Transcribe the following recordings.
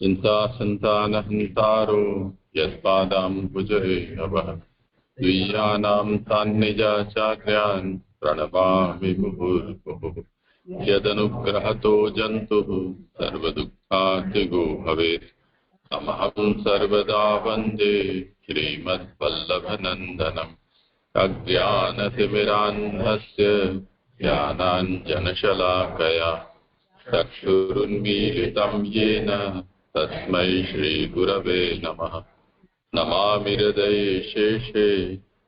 चिन्तासन्तानहन्तारो यत्पादाम्बुजरेणवः द्वियानां तान्निजाचार्यान् प्रणमामि मुहुर्मुहुः। यदनुग्रहतो जन्तुः सर्वदुःखार्तिगो भवेत्। अहं सर्वदा वन्दे श्रीमद्वल्लभनन्दनम्। अज्ञानतिमिरान्धस्य ज्ञानाञ्जनशलाकया चक्षुरुन्मीलितं येन तस्मै श्रीगुरवे नमः। नमामि हृदये शेषे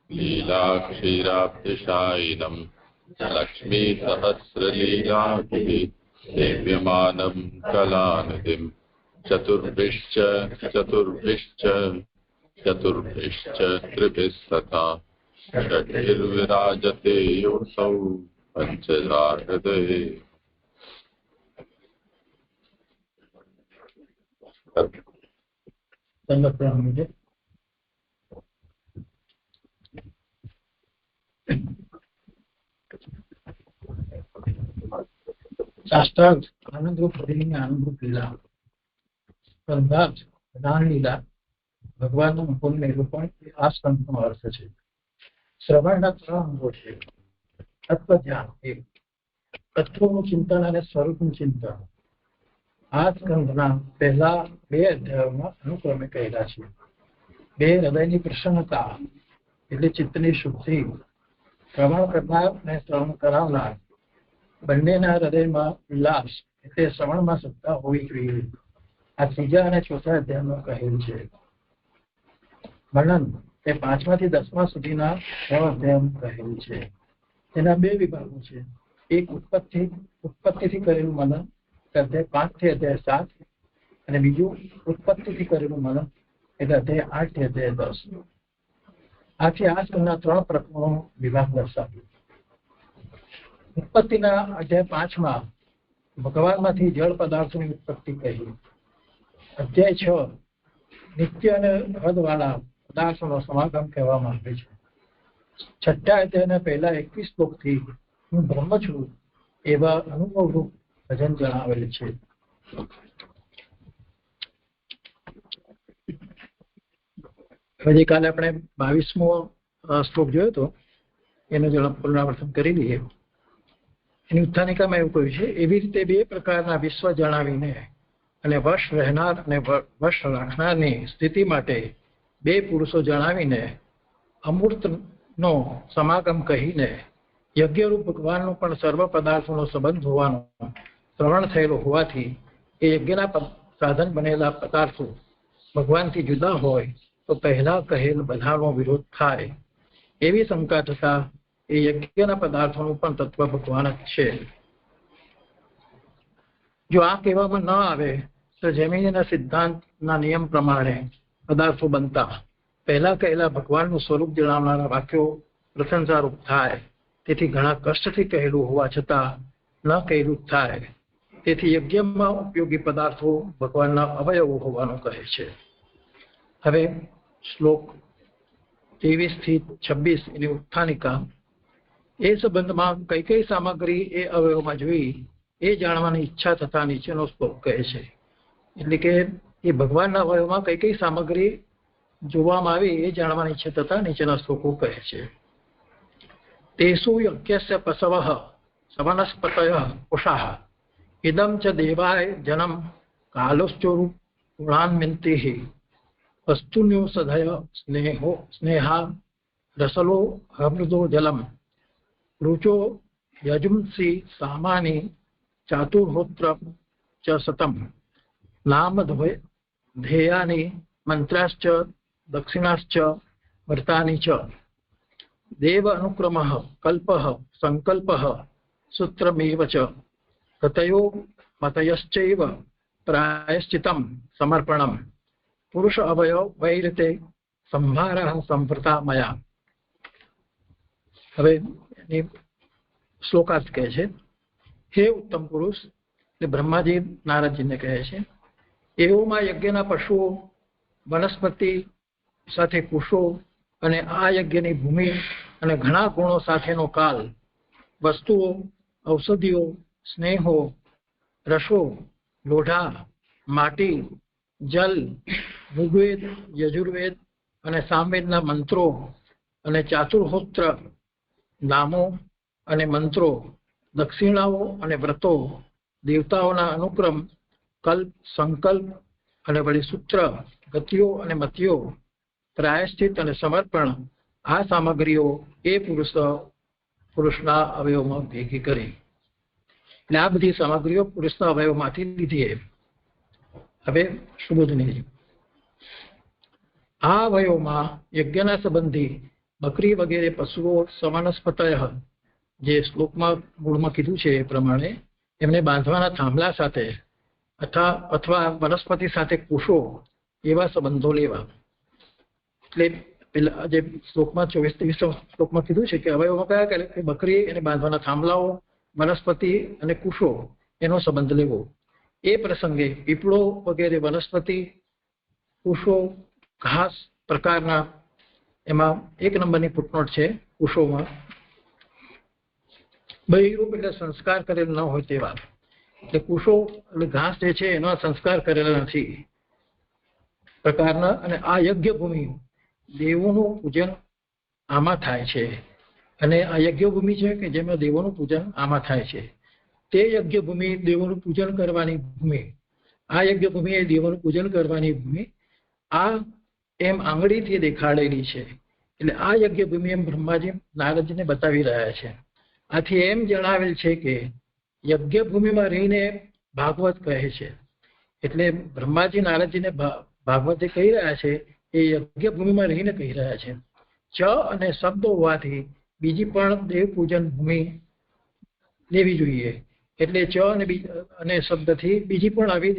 लीलाक्षीराब्धिशायिनम् लक्ष्मीसहस्रलीलाभिः सेव्यमानं कलानिधिम्। चतुर्भिश्च त्रिभिः षड्भिर्विराजते योऽसौ पञ्चधा हृदये। शास्त्रार्थ आनंद रूप हृदय आनंद रूप लीला स्कंधार्थ प्रधान लीला भगवान मुकुंद निरूपण આ સ્કંધનો અર્થ છે. શ્રવણના 3 અંગો છે. તત્વ ધ્યાન 1, તત્વનું ચિંતન અને સ્વરૂપનું ચિંતન. આ સ્કંધના પહેલા 2 અધ્યાયોમાં અનુક્રમે કહેલા છે. 2 હૃદયની પ્રસન્નતા એટલે ચિત્તની શુદ્ધિ, શ્રવણ કરનાર અને શ્રવણ કરાવનાર બંનેના હૃદયમાં ઉલ્લાસ એટલે શ્રવણમાં સત્તા હોવી જોઈએ. આ 3જા અને 4થા અધ્યાયમાં કહેલું છે. વર્ણન એ 5માથી 10મા સુધીના 6 અધ્યાયમાં કહેલું છે. તેના 2 વિભાગો છે. એક ઉત્પત્તિથી કરેલું મનન એટલે અધ્યાય 5 થી અધ્યાય 7 અને બીજું ઉત્પત્તિથી કરેલું મનન એટલે અધ્યાય 8 થી અધ્યાય 10. આથી આ સ્કંધના 3 પ્રકરણો વિભાગ દર્શાવ્યો. ઉત્પત્તિના અધ્યાય 5માં ભગવાનમાંથી જળ પદાર્થોની ઉત્પત્તિ કહી. અધ્યાય 6 નિત્ય અને હદવાળા પદાર્થોનો સમાગમ કહેવામાં આવે છે. 6થા અધ્યાયના પહેલા 21 શ્લોકથી હું બ્રહ્મ છું એવા અનુભવરૂપ ભજન જણાવેલ છે. ગઈકાલે આપણે 22મો શ્લોક જોયો હતો, એનો જરા પુનરાવર્તન કરી લઈએ. એની ઉત્થાનિકામાં એવું કહ્યું છે, એવી રીતે 2 પ્રકારના વિશ્વ જણાવીને અને વશ રહેનાર અને વશ રાખનારની સ્થિતિ માટે 2 પુરુષો જણાવીને અમૂર્તનો સમાગમ કહીને યજ્ઞરૂપ ભગવાનનો પણ સર્વ પદાર્થોનો સંબંધ હોવાનો શ્રવણ થયેલો હોવાથી એ યજ્ઞના સાધન બનેલા પદાર્થો ભગવાનથી જુદા હોય તો પહેલા કહેલ બધાનો વિરોધ થાય એવી શંકા થતા એ યજ્ઞના પદાર્થોનું પણ તત્વ ભગવાન જ છે. જો આ કહેવામાં ન આવે તો જૈમિનીના સિદ્ધાંતના નિયમ પ્રમાણે પદાર્થો બનતા પહેલા કહેલા ભગવાનનું સ્વરૂપ જણાવનારા વાક્યો પ્રશંસારૂપ થાય. તેથી ઘણા કષ્ટથી કહેલું હોવા છતાં ન કહેલું થાય. તેથી યજ્ઞમાં ઉપયોગી પદાર્થો ભગવાનના અવયવો હોવાનું કહે છે. હવે શ્લોક 23 થી 26 એની ઉત્થાનિકા. એ સંબંધમાં કઈ કઈ સામગ્રી એ અવયવમાં જોઈ એ જાણવાની ઈચ્છા થતા નીચેનો શ્લોક કહે છે. એટલે કે એ ભગવાનના અવયવમાં કઈ કઈ સામગ્રી જોવામાં આવી એ જાણવાની ઈચ્છા થતા નીચેના શ્લોકો કહે છે. તેસુ યજ્ઞસ્ય પશવઃ સવનસ્પતયઃ ઉષાઃ ઇદં ચ દેવાય જનમ કાલોશ્ચોરુ ગુણાન્મિતિઃ વસ્તુન્યોષધય સ્નેહા રસલો હમૃદો જલમ રુચો યજુંસી સામાની ચાતુર્હોત્ર ચ સતમ નામ ધ્યેયાની મંત્રાશ્ચ દક્ષિણાશ્ચ વર્તાની ચ દેવ અનુક્રમઃ કલ્પઃ સંકલ્પઃ સૂત્રમેવ ચ તતયો મતયશ્ચૈવ પ્રાયશ્ચિતમ સમર્પણમ પુરુષ અવયવ વૈરતે સંભારઃ સંવૃતા મયા. હવે શ્લોકાર્થ કહે છે, હે ઉત્તમ પુરુષ, એટલે બ્રહ્માજી નારદજીને કહે છે, એવોમાં યજ્ઞના પશુઓ, વનસ્પતિ સાથે કુશો અને આ યજ્ઞની ભૂમિ અને ઘણા ગુણો સાથેનો કાલ, વસ્તુઓ, ઔષધિઓ, સ્નેહો, રસો, લોઢા, માટી, જલ, ઋગ્વેદ, યજુર્વેદ અને સામવેદના મંત્રો અને ચાતુર્હોત્ર નામો અને મંત્રો, દક્ષિણાઓ અને વ્રતો, દેવતાઓના અનુક્રમ, કલ્પ, સંકલ્પ અને વળી સૂત્ર, ગતિઓ અને મતિઓ, પ્રાયશ્ચિત અને સમર્પણ, આ સામગ્રીઓ એ પુરુષના અવયવમાં ભેગી કરી. એટલે આ બધી સામગ્રીઓ પુરુષના અવયવમાંથી લીધી. હવે સુબોધની આ અવયવમાં યજ્ઞના સંબંધી બકરી વગેરે પશુઓ સમાનસ્પતય, જે શ્લોકમાં મૂળમાં કીધું છે એ પ્રમાણે, એમને બાંધવાના થાંભલા સાથે અથવા વનસ્પતિ સાથે કુશો એવા સંબંધો લેવા. એટલે પેલા જે શ્લોકમાં 24-23 શ્લોકમાં કીધું છે કે અવયવમાં કયા કયા, કે બકરી અને બાંધવાના થાંભલાઓ, વનસ્પતિ અને કુશો એનો સંબંધ લેવો. એ પ્રસંગે પીપળો વગેરે વનસ્પતિ, કુશો, ઘાસ પ્રકારના, એમાં 1 નંબરની ફૂટનોટ છે કુશોમાં, બહિરૂપ એટલે સંસ્કાર કરેલ ન હોય તેવા. એટલે કુશો એટલે ઘાસ જે છે એનો સંસ્કાર કરેલા નથી પ્રકારના. અને આ યજ્ઞ ભૂમિ, દેવોનું પૂજન આમાં થાય છે. અને આ યજ્ઞ ભૂમિ છે કે જેમાં દેવોનું પૂજન આમાં થાય છે. તે યજ્ઞ ભૂમિ દેવોનું પૂજન કરવાની ભૂમિ, આ યજ્ઞ ભૂમિ એ દેવોનું પૂજન કરવાની ભૂમિ, આ એમ આંગળીથી દેખાડેલી છે. એટલે આ યજ્ઞ ભૂમિ એમ બ્રહ્માજી નારદજીને બતાવી રહ્યા છે. આથી એમ જણાવેલ છે કે યજ્ઞ ભૂમિમાં રહીને ભાગવત કહે છે. એટલે બ્રહ્માજી નારદજીને ભાગવત જે કહી રહ્યા છે એ યજ્ઞ ભૂમિમાં રહીને કહી રહ્યા છે. ચ અને શબ્દો હોવાથી બીજી પણ દેવ પૂજન ભૂમિ લેવી જોઈએ. એટલે ચ અને શબ્દથી બીજી પણ આવી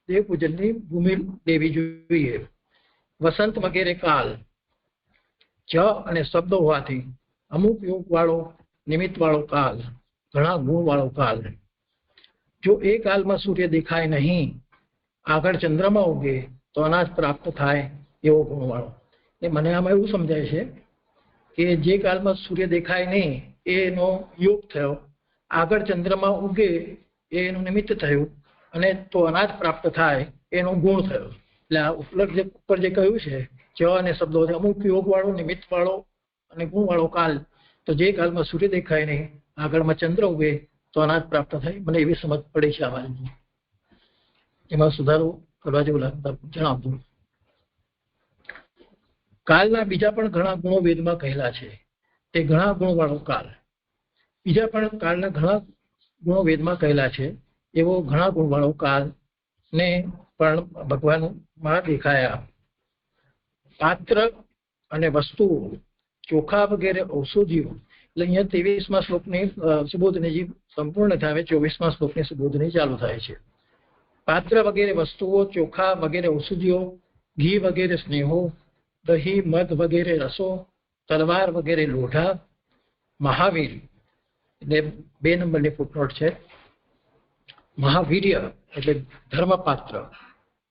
દેવ પૂજનની ભૂમિ લેવી જોઈએ. વસંત વગેરે કાલ, ચ અને શબ્દો હોવાથી અમુક યોગ વાળો, નિમિત્ત વાળો કાલ, ઘણા ગુણ વાળો કાલ. જો એ કાલમાં સૂર્ય દેખાય નહીં, આગળ ચંદ્રમાં ઉગે તો અનાજ પ્રાપ્ત થાય એવો ગુણ વાળો. એ મને આમાં એવું સમજાય છે કે જે કાલમાં સૂર્ય દેખાય નહીં એનો યોગ થયો, આગળ ચંદ્રમાં ઉગે એનું નિમિત્ત થયું, અને તો અનાજ પ્રાપ્ત થાય એનો ગુણ થયો. એટલે આ ઉપર જે કહ્યું છે ચ અને શબ્દો, અમુક યોગ વાળો, નિમિત્ત વાળો અને ગુણ વાળો કાલ. તો જે કાલમાં સૂર્ય દેખાય નહીં, આગળમાં ચંદ્ર ઉગે તો અનાજ પ્રાપ્ત થાય. મને એવી સમજ પડી છે આ એમાં સુધારો કરવા જેવું લાગતા જણાવતું. કાલના બીજા પણ ઘણા ગુણો વેદમાં કહેલા છે. તે ઘણા ગુણ વાળો કાલ, બીજા પણ કાલના ઘણા ગુણો વેદમાં કહેલા છે એવો ઘણા ગુણ વાળો કાલ ને પણ ભગવાનમાં દેખાયા. પાત્ર અને વસ્તુઓ, ચોખા વગેરે ઔષધિઓ. એટલે અહીંયા 23મા શ્લોકની સુબોધનીજી સંપૂર્ણ થાય, 24મા શ્લોકની સુબોધની ચાલુ થાય છે. પાત્ર વગેરે વસ્તુઓ, ચોખા વગેરે ઔષધિઓ, ઘી વગેરે સ્નેહો, દહીં, મધ વગેરે રસો, તલવાર વગેરે લોઢા, મહાવીર એટલે 2 નંબરની ફૂટનોટ છે, મહાવીર્ય એટલે ધર્મપાત્ર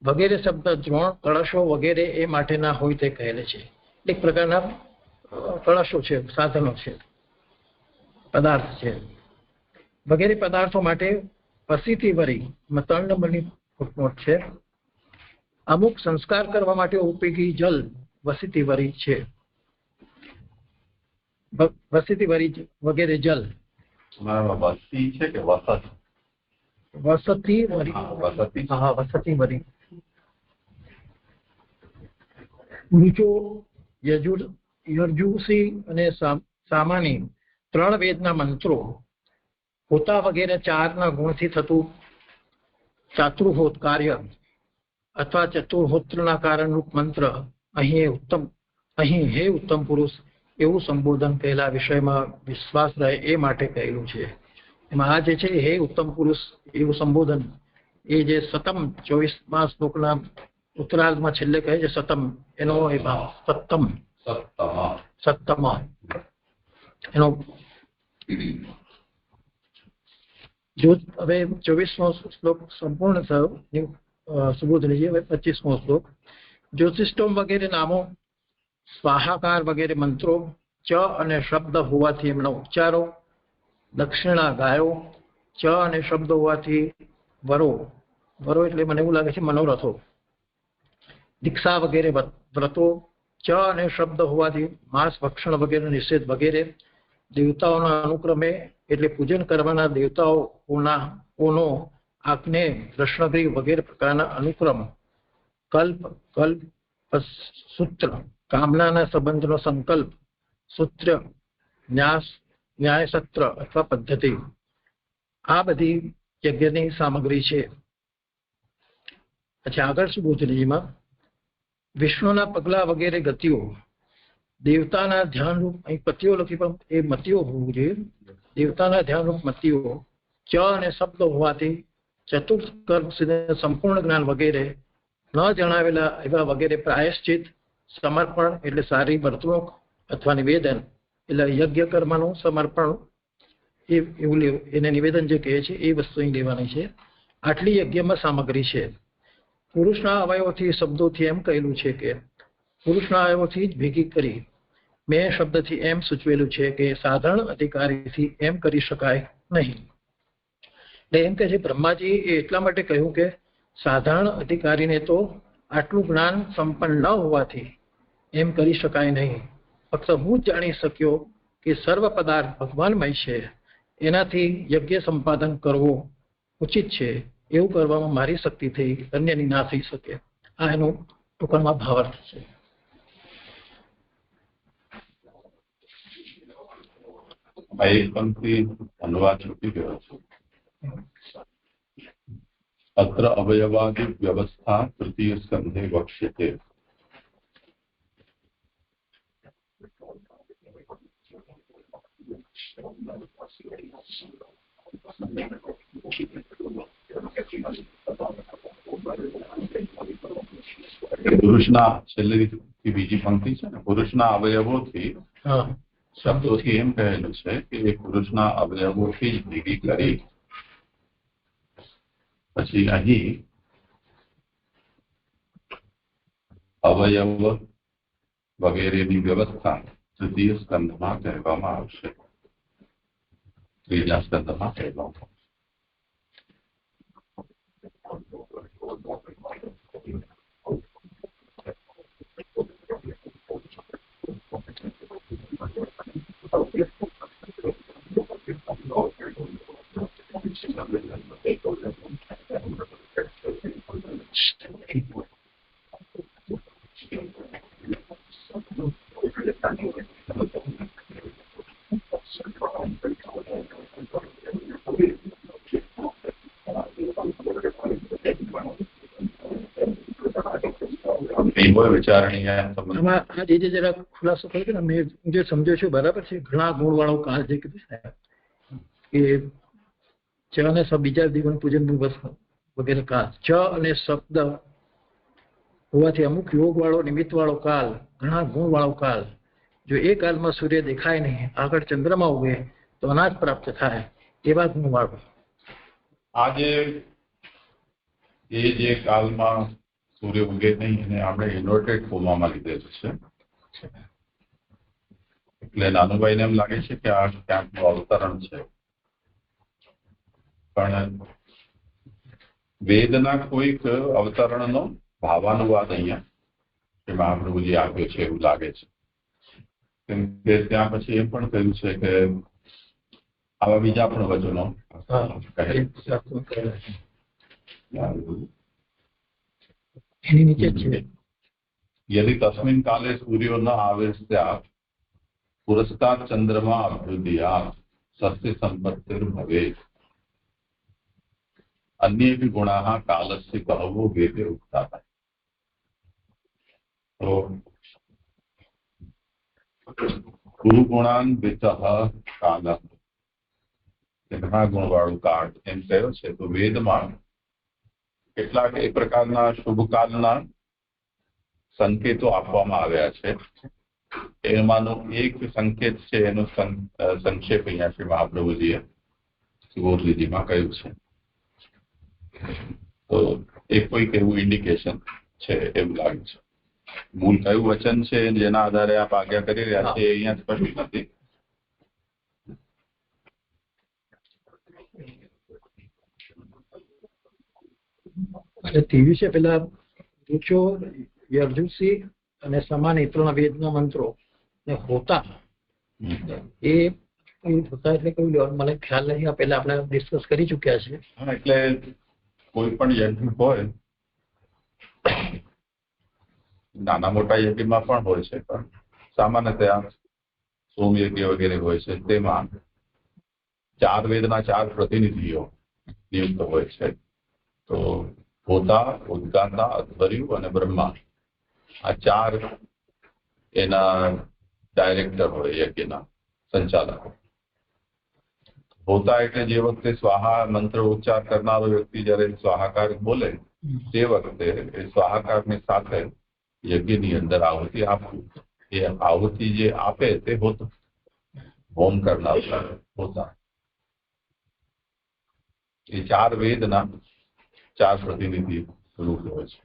વગેરે શબ્દ દ્રોણ, કળશો વગેરે એ માટેના હોય તે કહેલે છે. એક પ્રકારના કળશો છે, સાધનો છે, પદાર્થ છે. વગેરે પદાર્થો માટે વસીથી વરી 3 નંબરની ફૂટનોટ છે. અમુક સંસ્કાર કરવા માટે ઉપયોગી જલ વસીથી વરી છે. વસીથી વરી વગેરે જલ. વસ્તી છે કે વસત? વસતી વરી. હા, વસતી વરી. ઋચો, યજુષી અને સામાની 3 વેદના મંત્રો, હોતા વગેરે 4ના ગુણથી થતું ચાતુર્હોત કાર્ય અથવા ચતુર્હોત્રના કારણરૂપ મંત્ર અહીં હે ઉત્તમ પુરુષ એવું સંબોધન કહેલા વિષયમાં વિશ્વાસ રહે એ માટે કહેલું છે. એમાં આ જે છે હે ઉત્તમ પુરુષ એવું સંબોધન, એ જે સતમ 24મા શ્લોકના ઉત્તરાર્ધમાં છેલ્લે કહે છે સતમ, એનો એ ભાવ સત્તમ એનો. જો હવે 24મો શ્લોક સંપૂર્ણ થયો સુબોધનીજી. હવે 25મો શ્લોક. જ્યોતિષ્ટોમ વગેરે નામો, સ્વાહાકાર વગેરે મંત્રો, ચ અને શબ્દ હોવાથી એમના ઉચ્ચારો, દક્ષિણા ગાયો, ચ અને શબ્દ હોવાથી વરો એટલે મને એવું લાગે છે મનોરથો, દીક્ષા વગેરે વ્રતો, ચ અને શબ્દ હોવાથી માંસ ભક્ષણ વગેરે નિષેધ વગેરે, દેવતાઓના અનુક્રમે એટલે પૂજન કરવાના દેવતાઓનો આજ્ઞે કૃષ્ણગીરી વગેરે પ્રકારના અનુક્રમ, કલ્પ કલ્પ સૂત્ર, કામનાના સંબંધનો સંકલ્પ, સૂત્ર, ન્યાય સત્ર અથવા પદ્ધતિ, આ બધી યજ્ઞની સામગ્રી છે. પછી આગળ શું બોધનીમાં વિષ્ણુના પગલા વગેરે ગતિઓ, દેવતાના ધ્યાનરૂપ, અહીં પતિઓ લખી પણ એ મતિઓ હોવું જોઈએ, દેવતાના ધ્યાનરૂપ મતિઓ, ચ અને શબ્દ હોવાથી ચતુર્થ કર્મ સંપૂર્ણ જ્ઞાન વગેરે, ન જણાવેલા એવા વગેરે પ્રાયશ્ચિત, સમર્પણ એટલે સારી વર્તણૂક અથવા નિવેદન એટલે યજ્ઞ કર્મનું સમર્પણ, એવું લેવું, એને નિવેદન જે કહે છે એ વસ્તુ અહીં લેવાની છે. આટલી યજ્ઞમાં સામગ્રી છે. પુરુષના અવયવોથી શબ્દોથી એમ કહેલું છે કે પુરુષના અવયવોથી જ ભેગી કરી. મેં શબ્દથી એમ સૂચવેલું છે કે સાધારણ અધિકારીથી એમ કરી શકાય નહીં. એટલે એમ કે છે બ્રહ્માજી એ એટલા માટે કહ્યું કે સાધારણ અધિકારીને તો આટલું જ્ઞાન સંપન્ન ન હોવાથી એમ કરી શકાય નહીં. ફક્ત હું જ જાણી શક્યો કે સર્વ પદાર્થ ભગવાનમય છે, એનાથી યજ્ઞ સંપાદન કરવો ઉચિત છે, એવું કરવામાં મારી શક્તિ થઈ અન્યની ના થઈ શકે. આ એનો ટૂંકમાં ભાવાર્થ છે. એક પંક્તિ અનુવાદ છૂટી ગયો છે. અત્ર અવયવાદિ વ્યવસ્થા તૃતીય સ્કંધે વક્ષ્યતે. પુરુષના છેલ્લી બીજી પંક્તિ છે ને, પુરુષના અવયવોથી શબ્દોથી એમ કહેલું છે કે એ પુરુષના અવયવોથી જ ભેગી કરી. પછી અહીં અવયવ વગેરેની વ્યવસ્થા તૃતીય સ્કંધમાં કહેવામાં આવશે, ત્રીજા સ્કંધમાં કહેવામાં આવશે. જરા ખુલાસો કર્યો ને, મેં જે સમજ્યો છું બરાબર છે. ઘણા ગુણ વાળો કાળ જે કીધું છે કે ચ અને બીજા દિવસ પૂજન વગેરે કાળ, ચ અને શબ્દ હોવાથી અમુક યોગ વાળો નિમિત્ત વાળો કાલ, ઘણા ગુણ વાળો કાલ. જો એ કાલમાં સૂર્ય દેખાય નહીં, આગળ ચંદ્રમાં ઉગે તો અનાજ પ્રાપ્ત થાય, એવા ગુણ વાળો. આજે જે કાલમાં સૂર્ય ઉગે નહીં એને આપણે ઇન્વર્ટેડ ફોર્મમાં લીધેલું છે. એટલે નાનુભાઈને એમ લાગે છે કે આ ક્યાંકનું અવતરણ છે, પણ વેદના કોઈક અવતરણનો ભાવાનુવાદ અહીંયા મહાપ્રભુજી આપ્યો છે એવું લાગે છે. કેમ કે ત્યાં પછી એમ પણ કહ્યું છે કે આવા બીજા પણ વચનો यदि तस्मिन् काले सूर्यो न आविर्स्यात् पुरस्तात् चंद्रमा अभ्युदयात् सस्य संपत्तिर्भवेत् अन्येपि गुणाः कालस्य बहवो वेदे उक्ताः. तो गुरुगुणान् वितः कालः, ઘણા ગુણવાળું કાળ એમ કહ્યો છે. તો વેદમાં કેટલાક એ પ્રકારના શુભકાલના સંકેતો આપવામાં આવ્યા છે. એમાંનો એક સંકેત છે, એનો સંક્ષેપ અહીંયા શ્રી મહાપ્રભુજીએ સુબોધવિધિમાં કહ્યું છે. તો એ કોઈક એવું ઇન્ડિકેશન છે એવું લાગે છે. મૂળ કયું વચન છે જેના આધારે આપ આજ્ઞા કરી રહ્યા છે અહીંયા સ્પષ્ટ નથી. તેવી છે પેલા ઋચો યજુષી અને સમાન એ ત્રણ વેદના મંત્રો ને હોતા એ હોતા એટલે કયું લેવાનું મને ખ્યાલ નહીં. પહેલા આપણે ડિસ્કસ કરી ચુક્યા છે. એટલે કોઈ પણ યજ્ઞ હોય, નાના મોટા યજ્ઞમાં પણ હોય છે, પણ સામાન્યતયા સોમયજ્ઞ વગેરે હોય છે, તેમાં 4 વેદના 4 પ્રતિનિધિઓ નિયુક્ત હોય છે. તો હોતા, ઉદ્ગાતા, અધ્વર્યુ અને બ્રહ્મા, આ 4 એના ડાયરેક્ટર હોય, યજ્ઞના સંચાલકો. હોતા એટલે જે વખતે સ્વાહા મંત્ર ઉચ્ચાર કરનારો વ્યક્તિ જ્યારે સ્વાહાકાર બોલે તે વખતે એ સ્વાહાકારની સાથે યજ્ઞની અંદર આહુતિ આપવું. એ આહુતિ જે આપે તે હોતું, હોમ કરનાર હોતા. એ 4 વેદના 4 પ્રતિનિધિ રૂપ હોય છે.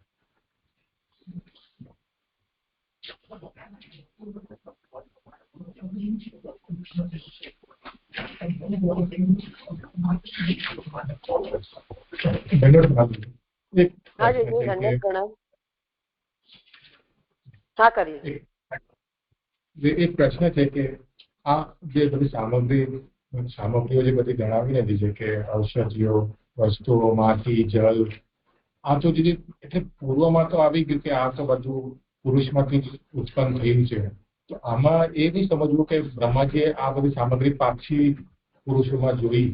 એક પ્રશ્ન છે કે આ જે બધી સામગ્રીઓ જે બધી ગણાવી નથી છે કે ઔષધિઓ, વસ્તુઓ, માટી, જલ, આ તો જે એટલે પૂર્વમાં તો આવી ગયું કે આ તો બધું પુરુષમાંથી ઉત્પન્ન થયું છે. તો આમાં એ બી સમજવું કે બ્રહ્માજીએ આ બધી સામગ્રી પાછી પુરુષોમાં જોઈ,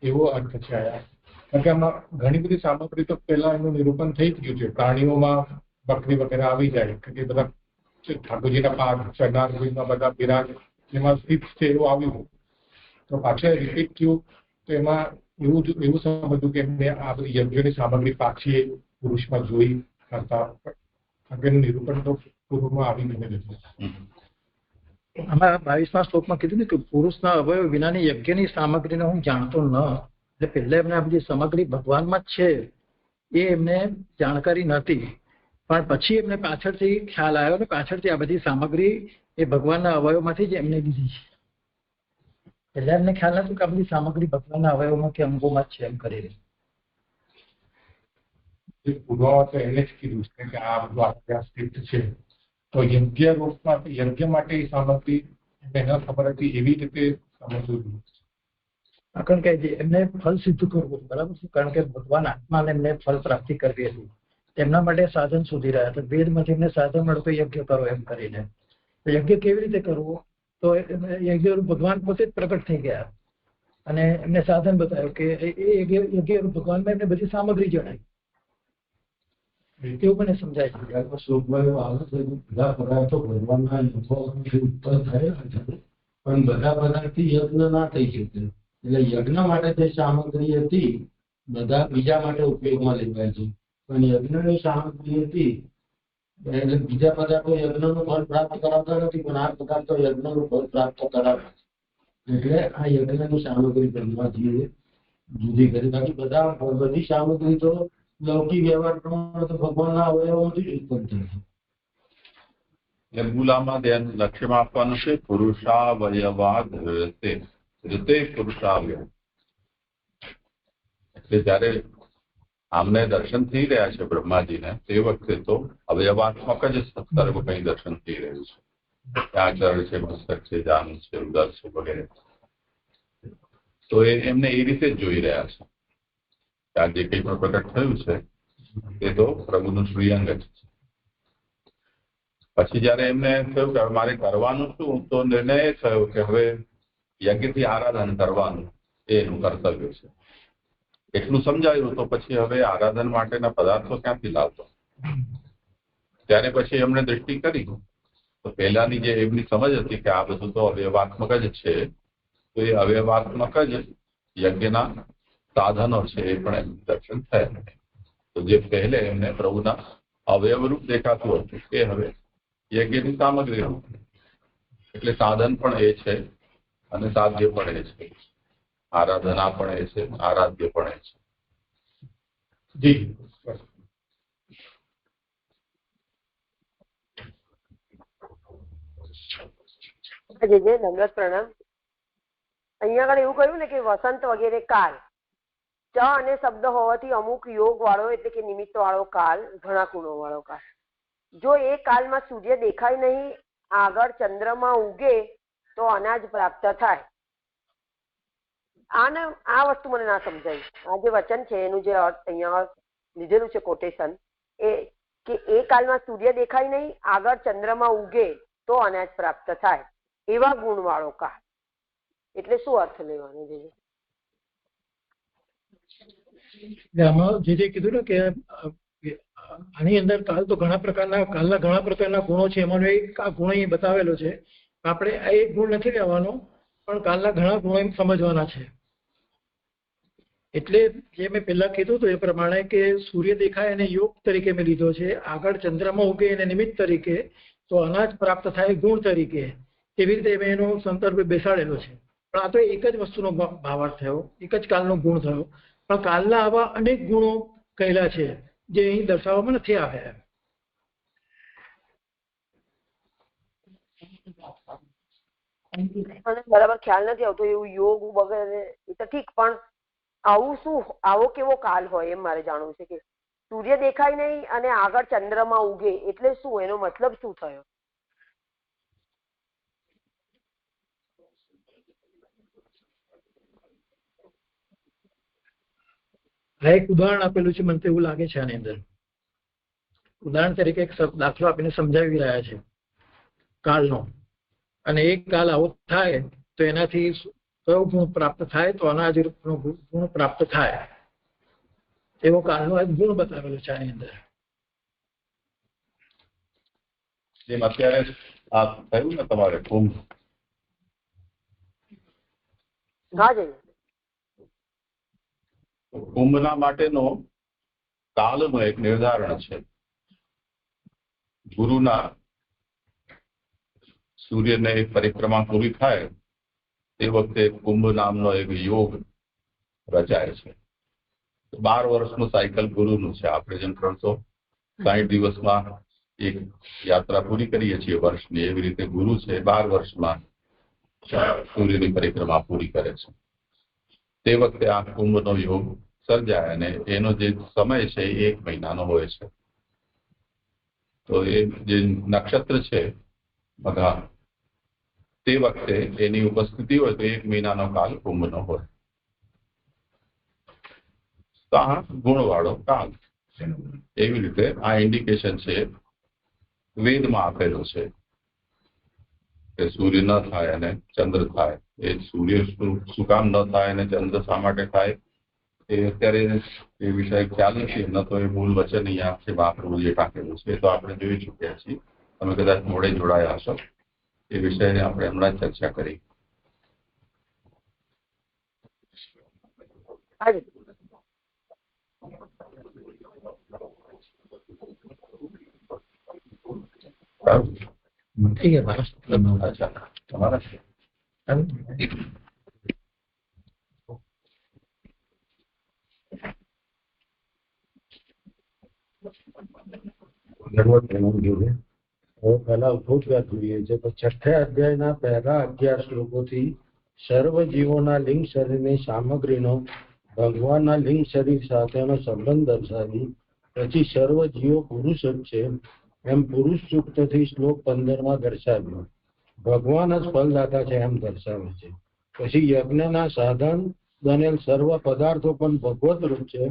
એવો અર્થ છે આયા. કારણ કે આમાં ઘણી બધી સામગ્રી તો પહેલા એનું નિરૂપણ થઈ જ ગયું છે. પ્રાણીઓમાં બકરી વગેરે આવી જાય કે બધા ઠાકોરજીના પાક ચરણામાં બધા વિરાટ એમાં સ્થિત છે એવું આવ્યું. તો પાછળ રિપીટ થયું તો એમાં એવું સમજવું કે મેં આ બધી યજ્ઞની સામગ્રી પાછી પુરુષમાં જોઈ કરતા એનું નિરૂપણ તો પૂર્વમાં આવી ગયું નથી. આમાં 22મા શ્લોકમાં કીધું ને કે પુરુષના અવયવ વિનાની યજ્ઞની સામગ્રીને હું જાણતો ન. એટલે પહેલા એમને આ બધી સામગ્રી ભગવાનમાં જ છે એ એમને જાણકારી નહોતી, પણ પછી એમને પાછળથી ખ્યાલ આવ્યો ને પાછળથી આ બધી સામગ્રી એ ભગવાનના અવયવમાંથી જ એમને લીધી છે. પહેલા એમને ખ્યાલ નતું કે આ બધી સામગ્રી ભગવાનના અવયવમાં કે અંગોમાં જ છે એમ કરીને. પૂર્વમાં તો એને જ કીધું છે કે આ બધું આપણે સ્થિત છે. તો યજ્ઞ રૂપમાં યજ્ઞ માટે એ સામગ્રી એમને ખબર હતી એવી રીતે સમજવું. કારણ કે એમને ફળ સિદ્ધ કરવું બરાબર છે. કારણ કે ભગવાન આત્માને એમને ફળ પ્રાપ્તિ કરવી હતી. તેમના માટે સાધન શોધી રહ્યા હતા. વેદમાંથી એમને સાધન મળે તો યજ્ઞ કરો એમ કરીને. યજ્ઞ કેવી રીતે કરવો? તો યજ્ઞ ભગવાન પોતે જ પ્રગટ થઈ ગયા અને એમને સાધન બતાવ્યું કે એ યજ્ઞ ભગવાનમાં એમને બધી સામગ્રી જણાવી. એવું મને સમજાય છે. બધા પદાર્થો ભગવાનના ઉત્પન્ન થયેલા છે, પણ બધા પદાર્થથી યજ્ઞ ના થઈ શકે. એટલે યજ્ઞ માટે જે સામગ્રી હતી બધા બીજા માટે ઉપયોગમાં લેવાય છે, પણ યજ્ઞની સામગ્રી હતી એટલે બીજા પદાર્થો યજ્ઞનું ફળ પ્રાપ્ત કરાવતા નથી, પણ આ પદાર્થો યજ્ઞનું ફળ પ્રાપ્ત કરાવે છે. એટલે આ યજ્ઞની સામગ્રી બ્રહ્માજીએ જુદી કરી. બાકી બધી સામગ્રી તો લૌકિક વ્યવહાર પ્રમાણે તો ભગવાનના અવયવોથી જ ઉત્પન્ન થાય છે. મૂલામાં ધ્યાન લક્ષ્યમાં આપવાનું છે પુરુષાવયવાદ રીતે પુરુષાવયવ. એટલે જયારે આમને દર્શન થઈ રહ્યા છે બ્રહ્માજીને તે વખતે તો અવયવાત્મક જ સર્વ કંઈ દર્શન થઈ રહ્યું છે. ત્યાં ચરણ છે, મસ્તક છે, જાનુ છે, ઉદર છે વગેરે. તો એમને એ રીતે જ જોઈ રહ્યા છે. આ જે કંઈ પણ પ્રગટ થયું છે એ તો પ્રભુનું શ્રીઅંગ જ છે. પછી જયારે એમને થયું કે મારે કરવાનું શું, તો નિર્ણય એ થયો કે હવે યજ્ઞથી આરાધન કરવાનું એ એનું કર્તવ્ય છે. એટલું સમજાયું તો પછી હવે આરાધન માટેના પદાર્થો ક્યાંથી લાવતો? ત્યારે પછી એમણે દૃષ્ટિ કરી તો પહેલાની જે એમની સમજ હતી કે આ બધું તો અવયવાત્મક જ છે, તો એ અવયવાત્મક જ યજ્ઞના સાધનો છે એ પણ એમ દર્શન થયા. તો જે પહેલે એમને પ્રભુના અવયવરૂપ દેખાતું હતું એ હવે યજ્ઞની સામગ્રી રૂપ. એટલે સાધન પણ એ છે અને સાધ્ય પણ એ છે, આરાધના પણ એ છે, આરાધ્ય પણ એ છે. જી નમ્રત પ્રણામ. અહીંયા આગળ એવું કહ્યું ને કે વસંત વગેરે કાળ ચ અને શબ્દ હોવાથી અમુક યોગ વાળો એટલે કે નિમિત્ત વાળો કાળ, ઘણા ગુણો વાળો કાળ. જો એ કાળમાં સૂર્ય દેખાય નહીં, આગળ ચંદ્રમાં ઉગે તો અનાજ પ્રાપ્ત થાય. આ વસ્તુ મને ના સમજાય. આ જે વચન છે એનું જે અહીંયા લીધેલું છે કોટેશન, એ કે એ કાળમાં સૂર્ય દેખાય નહીં, આગળ ચંદ્રમાં ઉગે તો અનાજ પ્રાપ્ત થાય, એવા ગુણવાળો કાળ. એટલે શું અર્થ લેવાનો છે? આમાં જે કીધું ને કે આની અંદર કાલ તો ઘણા પ્રકારના ગુણો છે, એમાંનો એક આ ગુણ અહીં બતાવેલો છે. આપણે આ એક ગુણ નથી લેવાનો, પણ કાલના ઘણા ગુણો એમ સમજવાના છે. એટલે જે મેં પહેલા કીધું હતું એ પ્રમાણે કે સૂર્ય દેખાય એને યોગ તરીકે મેં લીધો છે, આગળ ચંદ્રમાં ઉગે એને નિમિત્ત તરીકે, તો અનાજ પ્રાપ્ત થાય ગુણ તરીકે, એવી રીતે મેં એનો સંદર્ભ બેસાડેલો છે. પણ આ તો એક જ વસ્તુનો ભાવાર્થ થયો, એક જ કાલનો ગુણ થયો. પણ કાલના આવા અનેક ગુણો કહેલા છે જે અહીં દર્શાવવામાં નથી આવ્યા. મને બરાબર ખ્યાલ નથી આવતો એવું યોગ વગેરે. એ તો ઠીક, પણ આવો કેવો કાલ હોય એમ મારે જાણવું છે. કે સૂર્ય દેખાય નહીં અને આગળ ચંદ્રમાં ઉગે એટલે શું, એનો મતલબ શું થયો? આ એક ઉદાહરણ આપેલું છે, મને તો એવું લાગે છે આની અંદર ઉદાહરણ તરીકે એક દાખલો આપીને સમજાવી રહ્યા છે કાળનો. અને એક કાલ આવો થાય તો એનાથી કયો ગુણ પ્રાપ્ત થાય, તો અનાજ રૂપનો ગુણ પ્રાપ્ત થાય, એવો કાળનો એક ગુણ બતાવેલો છે આની અંદર. જેમ અત્યારે આ થયું ને તમારે કુંભ, કુંભના માટેનો કાલનો એક નિર્ધારણ છે. ગુરુના સૂર્યને પરિક્રમા પૂરી થાય તે વખતે કુંભ નામનો એક યોગ રચાય છે. 12 વર્ષનું સાયકલ ગુરુનું છે. આપણે જેમ 360 દિવસમાં એક યાત્રા પૂરી કરીએ છીએ વર્ષની, એવી રીતે ગુરુ છે 12 વર્ષમાં સૂર્યની પરિક્રમા પૂરી કરે છે. તે વખતે આ કુંભનો યોગ સર્જાય અને એનો જે સમય છે એ 1 મહિનાનો હોય છે. તો એ જે નક્ષત્ર છે બધા, તે વખતે એની ઉપસ્થિતિ હોય તો 1 મહિનાનો કાલ કુંભનો હોય. તો આ ગુણવાળો કાલ. એવી રીતે આ ઇન્ડિકેશન છે વેદમાં આપેલું છે કે સૂર્ય ન થાય અને ચંદ્ર થાય. એ સૂર્ય શું કામ ન થાય અને ચંદ્ર શા માટે થાય એ અત્યારે એ વિષય ખ્યાલ નથી. ન તો એ મૂળ વચન અહીંયા છે મહાપ્રભુ જે ટાંકેલું છે, તો આપણે જોઈ ચૂક્યા છીએ. તમે કદાચ મોડે જોડાયા હશો. એ વિષયને આપણે હમણાં જ ચર્ચા કરી. ठीक है महाराज. અચ્છા, તમારા પહેલા ઉભોત્યા જોઈએ છે. તો 6ઠ્ઠા અધ્યાયના પહેલા 11 શ્લોકોથી સર્વ જીવોના લિંગ શરીરની સામગ્રીનો ભગવાનના લિંગ શરીર સાથેનો સંબંધ દર્શાવી પછી સર્વ જીવો પુરુષ જ છે એમ પુરુષ સૂક્તથી શ્લોક 15માં દર્શાવ્યો. ભગવાન જ ફલદાતા છે એમ દર્શાવે છે. પછી યજ્ઞના સાધન બનેલ સર્વ પદાર્થો પણ ભગવત રૂપ છે